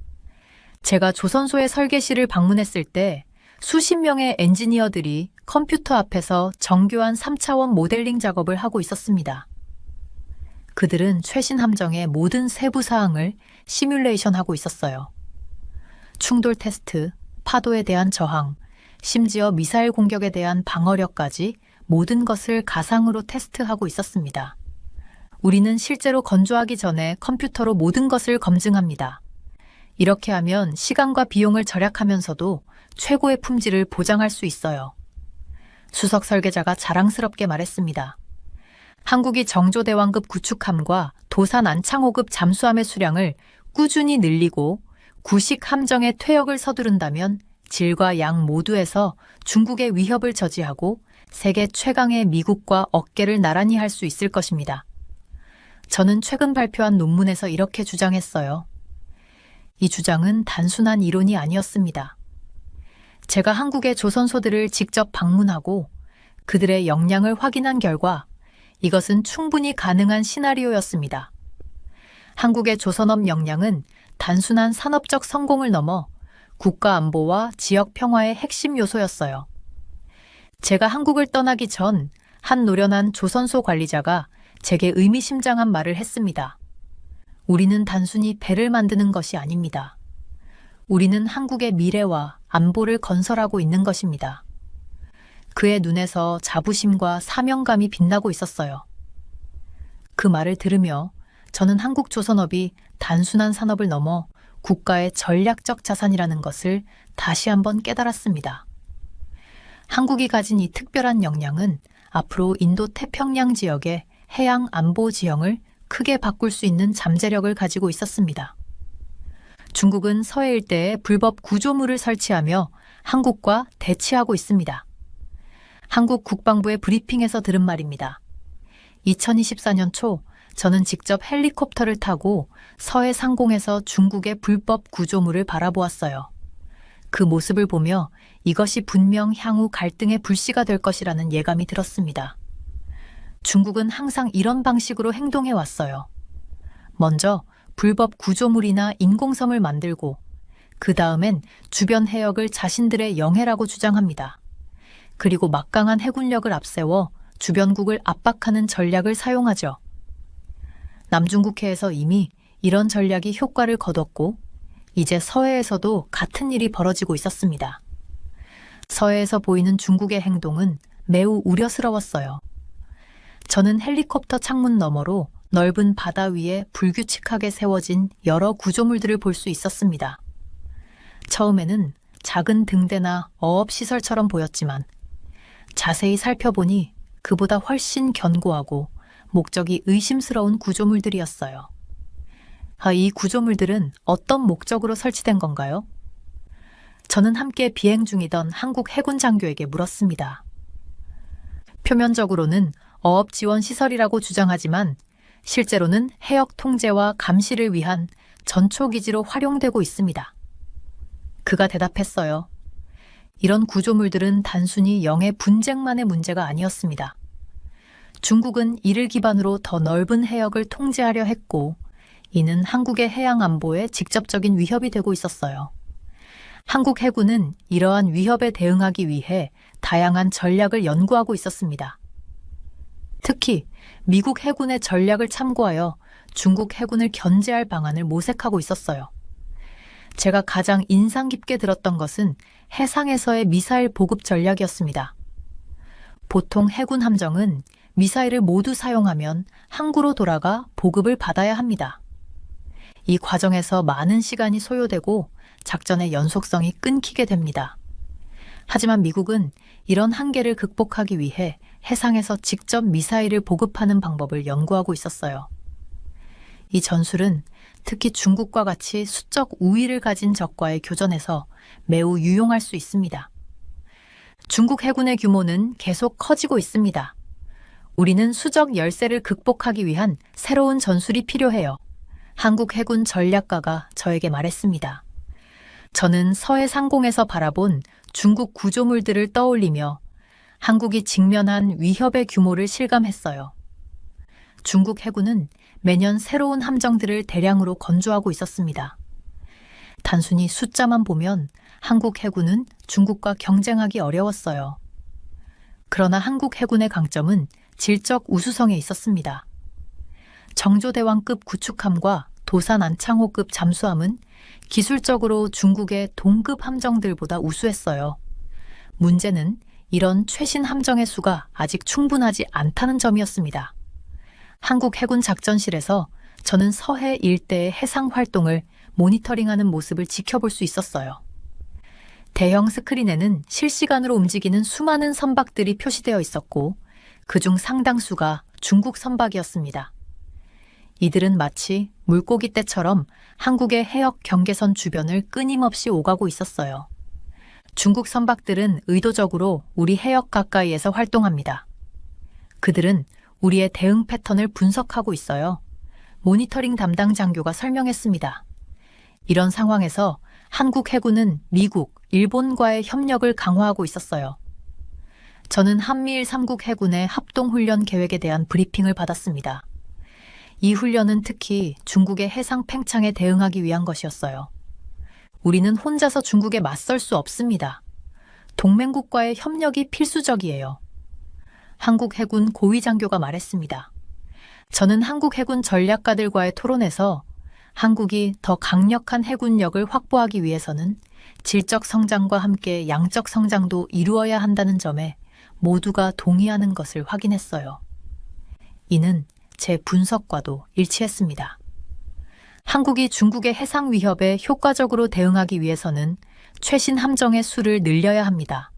제가 조선소의 설계실을 방문했을 때 수십 명의 엔지니어들이 컴퓨터 앞에서 정교한 3차원 모델링 작업을 하고 있었습니다. 그들은 최신 함정의 모든 세부 사항을 시뮬레이션하고 있었어요. 충돌 테스트, 파도에 대한 저항, 심지어 미사일 공격에 대한 방어력까지 모든 것을 가상으로 테스트하고 있었습니다. 우리는 실제로 건조하기 전에 컴퓨터로 모든 것을 검증합니다. 이렇게 하면 시간과 비용을 절약하면서도 최고의 품질을 보장할 수 있어요. 수석 설계자가 자랑스럽게 말했습니다. 한국이 정조대왕급 구축함과 도산 안창호급 잠수함의 수량을 꾸준히 늘리고 구식 함정의 퇴역을 서두른다면 질과 양 모두에서 중국의 위협을 저지하고 세계 최강의 미국과 어깨를 나란히 할 수 있을 것입니다. 저는 최근 발표한 논문에서 이렇게 주장했어요. 이 주장은 단순한 이론이 아니었습니다. 제가 한국의 조선소들을 직접 방문하고 그들의 역량을 확인한 결과 이것은 충분히 가능한 시나리오였습니다. 한국의 조선업 역량은 단순한 산업적 성공을 넘어 국가 안보와 지역 평화의 핵심 요소였어요. 제가 한국을 떠나기 전 한 노련한 조선소 관리자가 제게 의미심장한 말을 했습니다. 우리는 단순히 배를 만드는 것이 아닙니다. 우리는 한국의 미래와 안보를 건설하고 있는 것입니다. 그의 눈에서 자부심과 사명감이 빛나고 있었어요. 그 말을 들으며 저는 한국 조선업이 단순한 산업을 넘어 국가의 전략적 자산이라는 것을 다시 한번 깨달았습니다. 한국이 가진 이 특별한 역량은 앞으로 인도 태평양 지역의 해양 안보 지형을 크게 바꿀 수 있는 잠재력을 가지고 있었습니다. 중국은 서해 일대에 불법 구조물을 설치하며 한국과 대치하고 있습니다. 한국 국방부의 브리핑에서 들은 말입니다. 2024년 초 저는 직접 헬리콥터를 타고 서해 상공에서 중국의 불법 구조물을 바라보았어요. 그 모습을 보며 이것이 분명 향후 갈등의 불씨가 될 것이라는 예감이 들었습니다. 중국은 항상 이런 방식으로 행동해 왔어요. 먼저 불법 구조물이나 인공섬을 만들고 그 다음엔 주변 해역을 자신들의 영해라고 주장합니다. 그리고 막강한 해군력을 앞세워 주변국을 압박하는 전략을 사용하죠. 남중국해에서 이미 이런 전략이 효과를 거뒀고 이제 서해에서도 같은 일이 벌어지고 있었습니다. 서해에서 보이는 중국의 행동은 매우 우려스러웠어요. 저는 헬리콥터 창문 너머로 넓은 바다 위에 불규칙하게 세워진 여러 구조물들을 볼 수 있었습니다. 처음에는 작은 등대나 어업시설처럼 보였지만 자세히 살펴보니 그보다 훨씬 견고하고 목적이 의심스러운 구조물들이었어요. 이 구조물들은 어떤 목적으로 설치된 건가요? 저는 함께 비행 중이던 한국 해군 장교에게 물었습니다. 표면적으로는 어업 지원 시설이라고 주장하지만 실제로는 해역 통제와 감시를 위한 전초기지로 활용되고 있습니다. 그가 대답했어요. 이런 구조물들은 단순히 영해 분쟁만의 문제가 아니었습니다. 중국은 이를 기반으로 더 넓은 해역을 통제하려 했고, 이는 한국의 해양 안보에 직접적인 위협이 되고 있었어요. 한국 해군은 이러한 위협에 대응하기 위해 다양한 전략을 연구하고 있었습니다. 특히 미국 해군의 전략을 참고하여 중국 해군을 견제할 방안을 모색하고 있었어요. 제가 가장 인상 깊게 들었던 것은 해상에서의 미사일 보급 전략이었습니다. 보통 해군 함정은 미사일을 모두 사용하면 항구로 돌아가 보급을 받아야 합니다. 이 과정에서 많은 시간이 소요되고 작전의 연속성이 끊기게 됩니다. 하지만 미국은 이런 한계를 극복하기 위해 해상에서 직접 미사일을 보급하는 방법을 연구하고 있었어요. 이 전술은 특히 중국과 같이 수적 우위를 가진 적과의 교전에서 매우 유용할 수 있습니다. 중국 해군의 규모는 계속 커지고 있습니다. 우리는 수적 열세를 극복하기 위한 새로운 전술이 필요해요. 한국 해군 전략가가 저에게 말했습니다. 저는 서해 상공에서 바라본 중국 구조물들을 떠올리며 한국이 직면한 위협의 규모를 실감했어요. 중국 해군은 매년 새로운 함정들을 대량으로 건조하고 있었습니다. 단순히 숫자만 보면 한국 해군은 중국과 경쟁하기 어려웠어요. 그러나 한국 해군의 강점은 질적 우수성에 있었습니다. 정조대왕급 구축함과 도산 안창호급 잠수함은 기술적으로 중국의 동급 함정들보다 우수했어요. 문제는 이런 최신 함정의 수가 아직 충분하지 않다는 점이었습니다. 한국 해군 작전실에서 저는 서해 일대의 해상 활동을 모니터링하는 모습을 지켜볼 수 있었어요. 대형 스크린에는 실시간으로 움직이는 수많은 선박들이 표시되어 있었고, 그중 상당수가 중국 선박이었습니다. 이들은 마치 물고기 떼처럼 한국의 해역 경계선 주변을 끊임없이 오가고 있었어요. 중국 선박들은 의도적으로 우리 해역 가까이에서 활동합니다. 그들은 우리의 대응 패턴을 분석하고 있어요. 모니터링 담당 장교가 설명했습니다. 이런 상황에서 한국 해군은 미국, 일본과의 협력을 강화하고 있었어요. 저는 한미일 3국 해군의 합동훈련 계획에 대한 브리핑을 받았습니다. 이 훈련은 특히 중국의 해상 팽창에 대응하기 위한 것이었어요. 우리는 혼자서 중국에 맞설 수 없습니다. 동맹국과의 협력이 필수적이에요. 한국 해군 고위 장교가 말했습니다. 저는 한국 해군 전략가들과의 토론에서 한국이 더 강력한 해군력을 확보하기 위해서는 질적 성장과 함께 양적 성장도 이루어야 한다는 점에 모두가 동의하는 것을 확인했어요. 이는 제 분석과도 일치했습니다. 한국이 중국의 해상 위협에 효과적으로 대응하기 위해서는 최신 함정의 수를 늘려야 합니다.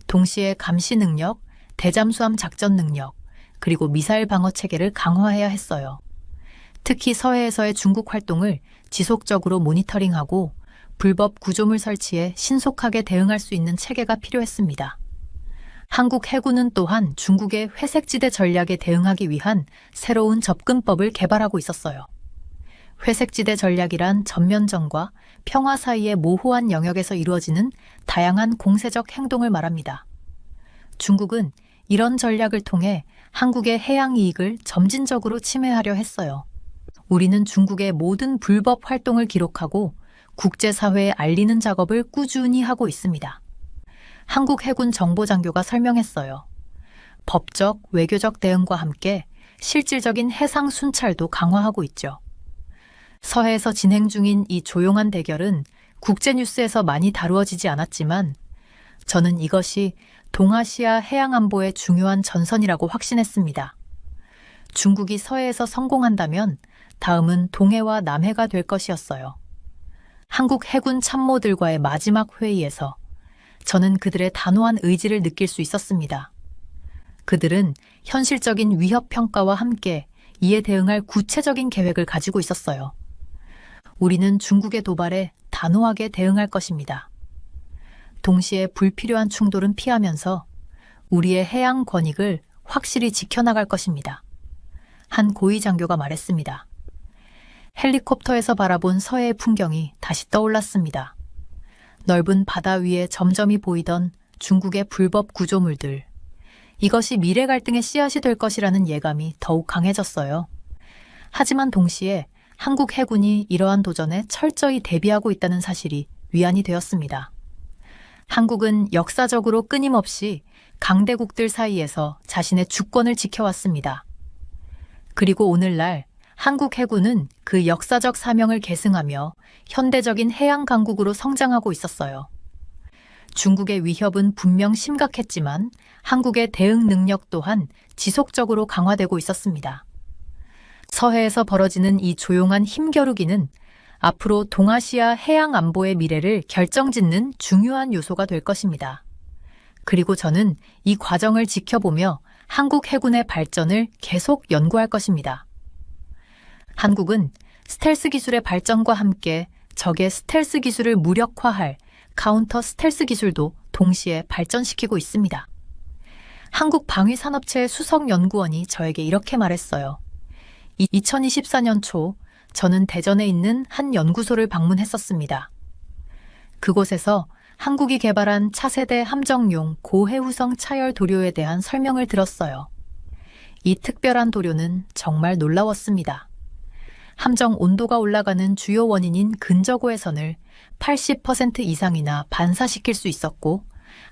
동시에 감시 능력, 대잠수함 작전 능력, 그리고 미사일 방어 체계를 강화해야 했어요. 특히 서해에서의 중국 활동을 지속적으로 모니터링하고 불법 구조물 설치에 신속하게 대응할 수 있는 체계가 필요했습니다. 한국 해군은 또한 중국의 회색지대 전략에 대응하기 위한 새로운 접근법을 개발하고 있었어요. 회색지대 전략이란 전면전과 평화 사이의 모호한 영역에서 이루어지는 다양한 공세적 행동을 말합니다. 중국은 이런 전략을 통해 한국의 해양 이익을 점진적으로 침해하려 했어요. 우리는 중국의 모든 불법 활동을 기록하고 국제사회에 알리는 작업을 꾸준히 하고 있습니다. 한국 해군 정보장교가 설명했어요. 법적, 외교적 대응과 함께 실질적인 해상 순찰도 강화하고 있죠. 서해에서 진행 중인 이 조용한 대결은 국제뉴스에서 많이 다루어지지 않았지만 저는 이것이 동아시아 해양 안보의 중요한 전선이라고 확신했습니다. 중국이 서해에서 성공한다면 다음은 동해와 남해가 될 것이었어요. 한국 해군 참모들과의 마지막 회의에서 저는 그들의 단호한 의지를 느낄 수 있었습니다. 그들은 현실적인 위협 평가와 함께 이에 대응할 구체적인 계획을 가지고 있었어요. 우리는 중국의 도발에 단호하게 대응할 것입니다. 동시에 불필요한 충돌은 피하면서 우리의 해양 권익을 확실히 지켜나갈 것입니다. 한 고위 장교가 말했습니다. 헬리콥터에서 바라본 서해의 풍경이 다시 떠올랐습니다. 넓은 바다 위에 점점이 보이던 중국의 불법 구조물들. 이것이 미래 갈등의 씨앗이 될 것이라는 예감이 더욱 강해졌어요. 하지만 동시에 한국 해군이 이러한 도전에 철저히 대비하고 있다는 사실이 위안이 되었습니다. 한국은 역사적으로 끊임없이 강대국들 사이에서 자신의 주권을 지켜왔습니다. 그리고 오늘날 한국 해군은 그 역사적 사명을 계승하며 현대적인 해양 강국으로 성장하고 있었어요. 중국의 위협은 분명 심각했지만 한국의 대응 능력 또한 지속적으로 강화되고 있었습니다. 서해에서 벌어지는 이 조용한 힘겨루기는 앞으로 동아시아 해양 안보의 미래를 결정짓는 중요한 요소가 될 것입니다. 그리고 저는 이 과정을 지켜보며 한국 해군의 발전을 계속 연구할 것입니다. 한국은 스텔스 기술의 발전과 함께 적의 스텔스 기술을 무력화할 카운터 스텔스 기술도 동시에 발전시키고 있습니다. 한국 방위산업체 수석연구원이 저에게 이렇게 말했어요. 2024년 초 저는 대전에 있는 한 연구소를 방문했었습니다. 그곳에서 한국이 개발한 차세대 함정용 고해후성 차열 도료에 대한 설명을 들었어요. 이 특별한 도료는 정말 놀라웠습니다. 함정 온도가 올라가는 주요 원인인 근저고해선을 80% 이상이나 반사시킬 수 있었고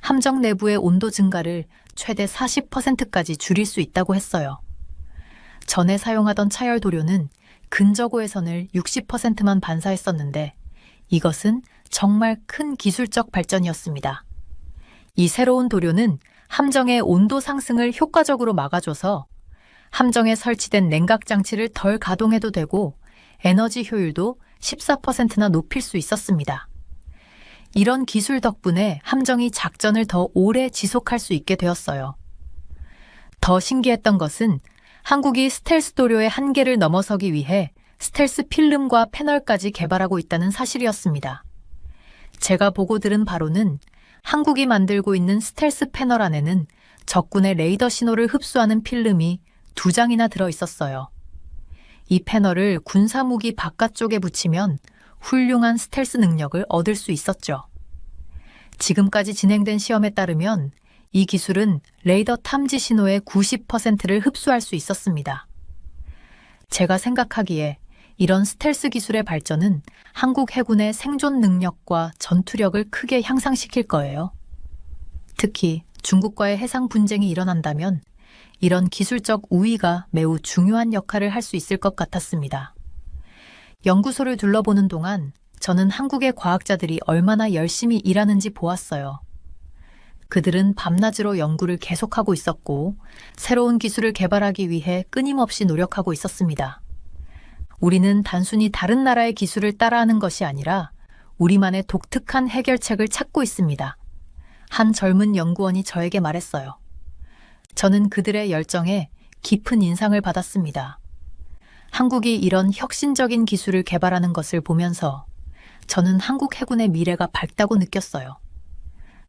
함정 내부의 온도 증가를 최대 40%까지 줄일 수 있다고 했어요. 전에 사용하던 차열 도료는 근저고해선을 60%만 반사했었는데 이것은 정말 큰 기술적 발전이었습니다. 이 새로운 도료는 함정의 온도 상승을 효과적으로 막아줘서 함정에 설치된 냉각 장치를 덜 가동해도 되고 에너지 효율도 14%나 높일 수 있었습니다. 이런 기술 덕분에 함정이 작전을 더 오래 지속할 수 있게 되었어요. 더 신기했던 것은 한국이 스텔스 도료의 한계를 넘어서기 위해 스텔스 필름과 패널까지 개발하고 있다는 사실이었습니다. 제가 보고 들은 바로는 한국이 만들고 있는 스텔스 패널 안에는 적군의 레이더 신호를 흡수하는 필름이 2장이나 들어 있었어요. 이 패널을 군사무기 바깥쪽에 붙이면 훌륭한 스텔스 능력을 얻을 수 있었죠. 지금까지 진행된 시험에 따르면 이 기술은 레이더 탐지 신호의 90%를 흡수할 수 있었습니다. 제가 생각하기에 이런 스텔스 기술의 발전은 한국 해군의 생존 능력과 전투력을 크게 향상시킬 거예요. 특히 중국과의 해상 분쟁이 일어난다면 이런 기술적 우위가 매우 중요한 역할을 할 수 있을 것 같았습니다. 연구소를 둘러보는 동안 저는 한국의 과학자들이 얼마나 열심히 일하는지 보았어요. 그들은 밤낮으로 연구를 계속하고 있었고 새로운 기술을 개발하기 위해 끊임없이 노력하고 있었습니다. 우리는 단순히 다른 나라의 기술을 따라하는 것이 아니라 우리만의 독특한 해결책을 찾고 있습니다. 한 젊은 연구원이 저에게 말했어요. 저는 그들의 열정에 깊은 인상을 받았습니다. 한국이 이런 혁신적인 기술을 개발하는 것을 보면서 저는 한국 해군의 미래가 밝다고 느꼈어요.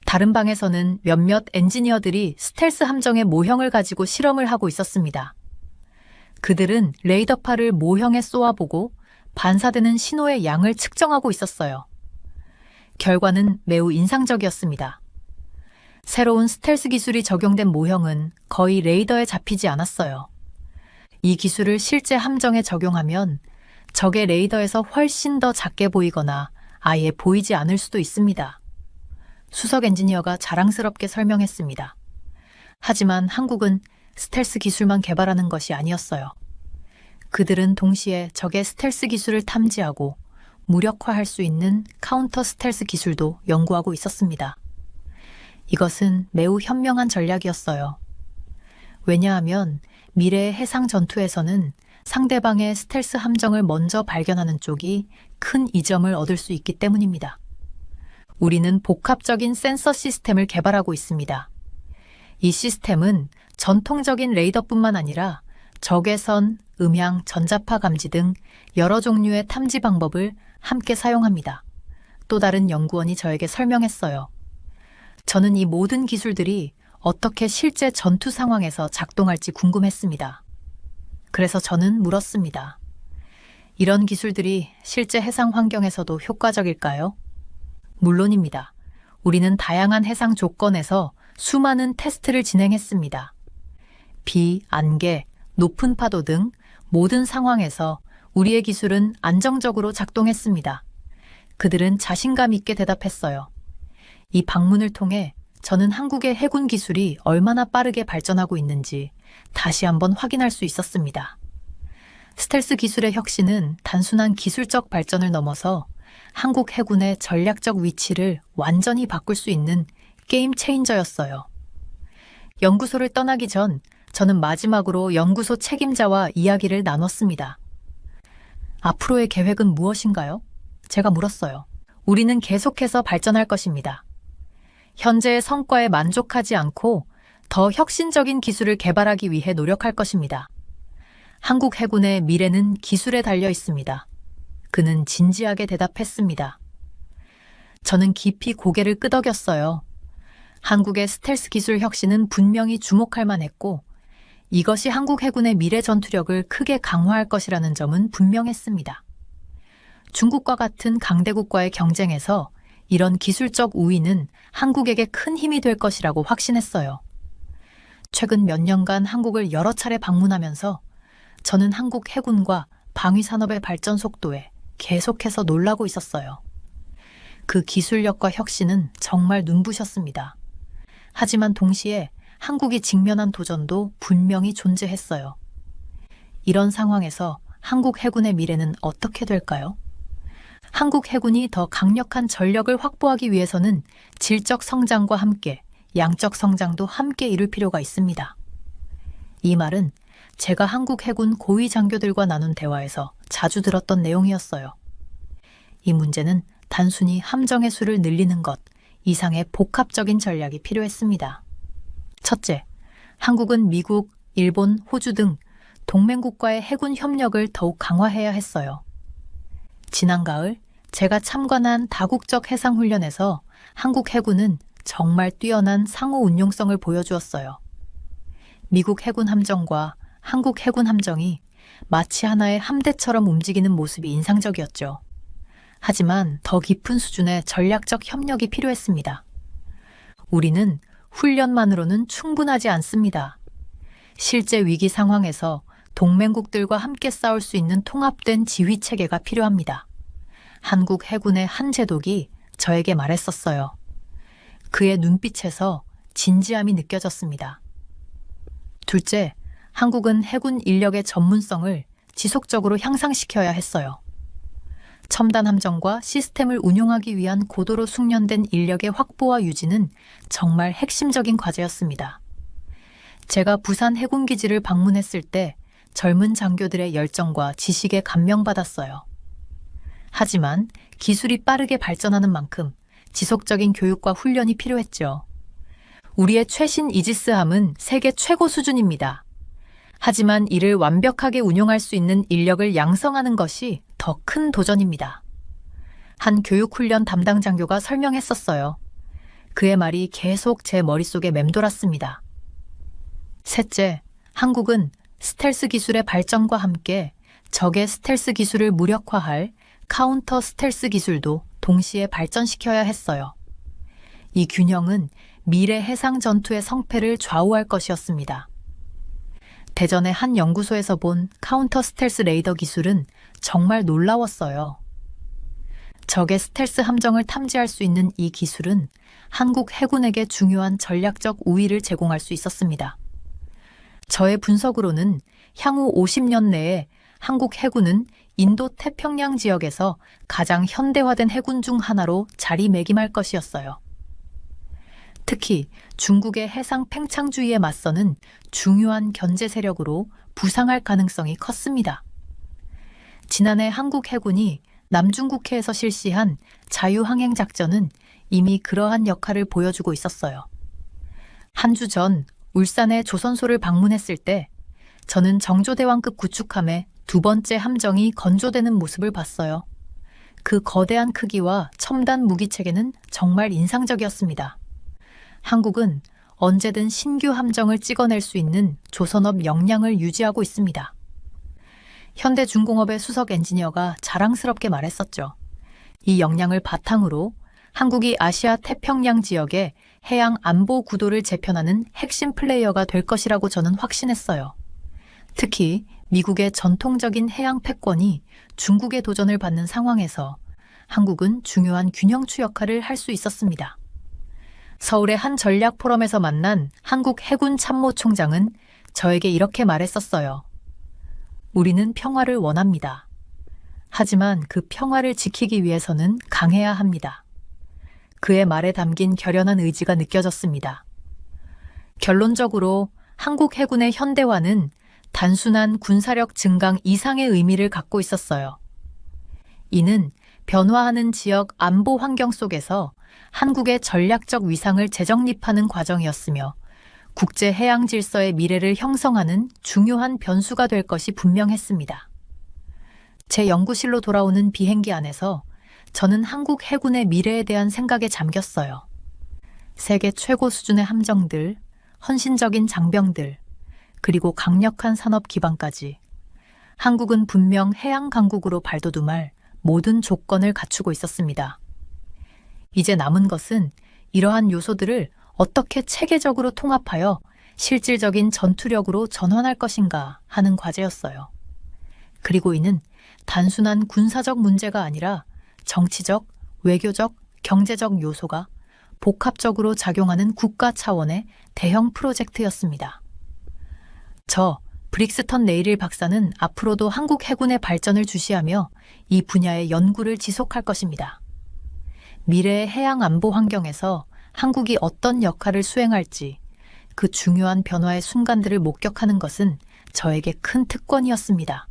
다른 방에서는 몇몇 엔지니어들이 스텔스 함정의 모형을 가지고 실험을 하고 있었습니다. 그들은 레이더파를 모형에 쏘아보고 반사되는 신호의 양을 측정하고 있었어요. 결과는 매우 인상적이었습니다. 새로운 스텔스 기술이 적용된 모형은 거의 레이더에 잡히지 않았어요. 이 기술을 실제 함정에 적용하면 적의 레이더에서 훨씬 더 작게 보이거나 아예 보이지 않을 수도 있습니다. 수석 엔지니어가 자랑스럽게 설명했습니다. 하지만 한국은 스텔스 기술만 개발하는 것이 아니었어요. 그들은 동시에 적의 스텔스 기술을 탐지하고 무력화할 수 있는 카운터 스텔스 기술도 연구하고 있었습니다. 이것은 매우 현명한 전략이었어요. 왜냐하면 미래의 해상 전투에서는 상대방의 스텔스 함정을 먼저 발견하는 쪽이 큰 이점을 얻을 수 있기 때문입니다. 우리는 복합적인 센서 시스템을 개발하고 있습니다. 이 시스템은 전통적인 레이더뿐만 아니라 적외선, 음향, 전자파 감지 등 여러 종류의 탐지 방법을 함께 사용합니다. 또 다른 연구원이 저에게 설명했어요. 저는 이 모든 기술들이 어떻게 실제 전투 상황에서 작동할지 궁금했습니다. 그래서 저는 물었습니다. 이런 기술들이 실제 해상 환경에서도 효과적일까요? 물론입니다. 우리는 다양한 해상 조건에서 수많은 테스트를 진행했습니다. 비, 안개, 높은 파도 등 모든 상황에서 우리의 기술은 안정적으로 작동했습니다. 그들은 자신감 있게 대답했어요. 이 방문을 통해 저는 한국의 해군 기술이 얼마나 빠르게 발전하고 있는지 다시 한번 확인할 수 있었습니다. 스텔스 기술의 혁신은 단순한 기술적 발전을 넘어서 한국 해군의 전략적 위치를 완전히 바꿀 수 있는 게임 체인저였어요. 연구소를 떠나기 전 저는 마지막으로 연구소 책임자와 이야기를 나눴습니다. 앞으로의 계획은 무엇인가요? 제가 물었어요. 우리는 계속해서 발전할 것입니다. 현재의 성과에 만족하지 않고 더 혁신적인 기술을 개발하기 위해 노력할 것입니다. 한국 해군의 미래는 기술에 달려 있습니다. 그는 진지하게 대답했습니다. 저는 깊이 고개를 끄덕였어요. 한국의 스텔스 기술 혁신은 분명히 주목할 만했고 이것이 한국 해군의 미래 전투력을 크게 강화할 것이라는 점은 분명했습니다. 중국과 같은 강대국과의 경쟁에서 이런 기술적 우위는 한국에게 큰 힘이 될 것이라고 확신했어요. 최근 몇 년간 한국을 여러 차례 방문하면서 저는 한국 해군과 방위산업의 발전 속도에 계속해서 놀라고 있었어요. 그 기술력과 혁신은 정말 눈부셨습니다. 하지만 동시에 한국이 직면한 도전도 분명히 존재했어요. 이런 상황에서 한국 해군의 미래는 어떻게 될까요? 한국 해군이 더 강력한 전력을 확보하기 위해서는 질적 성장과 함께 양적 성장도 함께 이룰 필요가 있습니다. 이 말은 제가 한국 해군 고위 장교들과 나눈 대화에서 자주 들었던 내용이었어요. 이 문제는 단순히 함정의 수를 늘리는 것 이상의 복합적인 전략이 필요했습니다. 첫째, 한국은 미국, 일본, 호주 등 동맹국과의 해군 협력을 더욱 강화해야 했어요. 지난 가을 제가 참관한 다국적 해상훈련에서 한국 해군은 정말 뛰어난 상호 운용성을 보여주었어요. 미국 해군 함정과 한국 해군 함정이 마치 하나의 함대처럼 움직이는 모습이 인상적이었죠. 하지만 더 깊은 수준의 전략적 협력이 필요했습니다. 우리는 훈련만으로는 충분하지 않습니다. 실제 위기 상황에서 동맹국들과 함께 싸울 수 있는 통합된 지휘 체계가 필요합니다. 한국 해군의 한 제독이 저에게 말했었어요. 그의 눈빛에서 진지함이 느껴졌습니다. 둘째, 한국은 해군 인력의 전문성을 지속적으로 향상시켜야 했어요. 첨단 함정과 시스템을 운용하기 위한 고도로 숙련된 인력의 확보와 유지는 정말 핵심적인 과제였습니다. 제가 부산 해군기지를 방문했을 때 젊은 장교들의 열정과 지식에 감명받았어요. 하지만 기술이 빠르게 발전하는 만큼 지속적인 교육과 훈련이 필요했죠. 우리의 최신 이지스함은 세계 최고 수준입니다. 하지만 이를 완벽하게 운용할 수 있는 인력을 양성하는 것이 더 큰 도전입니다. 한 교육훈련 담당 장교가 설명했었어요. 그의 말이 계속 제 머릿속에 맴돌았습니다. 셋째, 한국은 스텔스 기술의 발전과 함께 적의 스텔스 기술을 무력화할 카운터 스텔스 기술도 동시에 발전시켜야 했어요. 이 균형은 미래 해상 전투의 성패를 좌우할 것이었습니다. 대전의 한 연구소에서 본 카운터 스텔스 레이더 기술은 정말 놀라웠어요. 적의 스텔스 함정을 탐지할 수 있는 이 기술은 한국 해군에게 중요한 전략적 우위를 제공할 수 있었습니다. 저의 분석으로는 향후 50년 내에 한국 해군은 인도 태평양 지역에서 가장 현대화된 해군 중 하나로 자리매김할 것이었어요. 특히 중국의 해상 팽창주의에 맞서는 중요한 견제 세력으로 부상할 가능성이 컸습니다. 지난해 한국 해군이 남중국해에서 실시한 자유항행작전은 이미 그러한 역할을 보여주고 있었어요. 한 주 전 울산의 조선소를 방문했을 때 저는 정조대왕급 구축함의 두 번째 함정이 건조되는 모습을 봤어요. 그 거대한 크기와 첨단 무기체계는 정말 인상적이었습니다. 한국은 언제든 신규 함정을 찍어낼 수 있는 조선업 역량을 유지하고 있습니다. 현대중공업의 수석 엔지니어가 자랑스럽게 말했었죠. 이 역량을 바탕으로 한국이 아시아 태평양 지역의 해양 안보 구도를 재편하는 핵심 플레이어가 될 것이라고 저는 확신했어요. 특히 미국의 전통적인 해양 패권이 중국의 도전을 받는 상황에서 한국은 중요한 균형추 역할을 할 수 있었습니다. 서울의 한 전략 포럼에서 만난 한국 해군 참모총장은 저에게 이렇게 말했었어요. 우리는 평화를 원합니다. 하지만 그 평화를 지키기 위해서는 강해야 합니다. 그의 말에 담긴 결연한 의지가 느껴졌습니다. 결론적으로 한국 해군의 현대화는 단순한 군사력 증강 이상의 의미를 갖고 있었어요. 이는 변화하는 지역 안보 환경 속에서 한국의 전략적 위상을 재정립하는 과정이었으며 국제 해양 질서의 미래를 형성하는 중요한 변수가 될 것이 분명했습니다. 제 연구실로 돌아오는 비행기 안에서 저는 한국 해군의 미래에 대한 생각에 잠겼어요. 세계 최고 수준의 함정들, 헌신적인 장병들, 그리고 강력한 산업 기반까지 한국은 분명 해양 강국으로 발돋움할 모든 조건을 갖추고 있었습니다. 이제 남은 것은 이러한 요소들을 어떻게 체계적으로 통합하여 실질적인 전투력으로 전환할 것인가 하는 과제였어요. 그리고 이는 단순한 군사적 문제가 아니라 정치적, 외교적, 경제적 요소가 복합적으로 작용하는 국가 차원의 대형 프로젝트였습니다. 저 브릭스턴 네일일 박사는 앞으로도 한국 해군의 발전을 주시하며 이 분야의 연구를 지속할 것입니다. 미래의 해양 안보 환경에서 한국이 어떤 역할을 수행할지 그 중요한 변화의 순간들을 목격하는 것은 저에게 큰 특권이었습니다.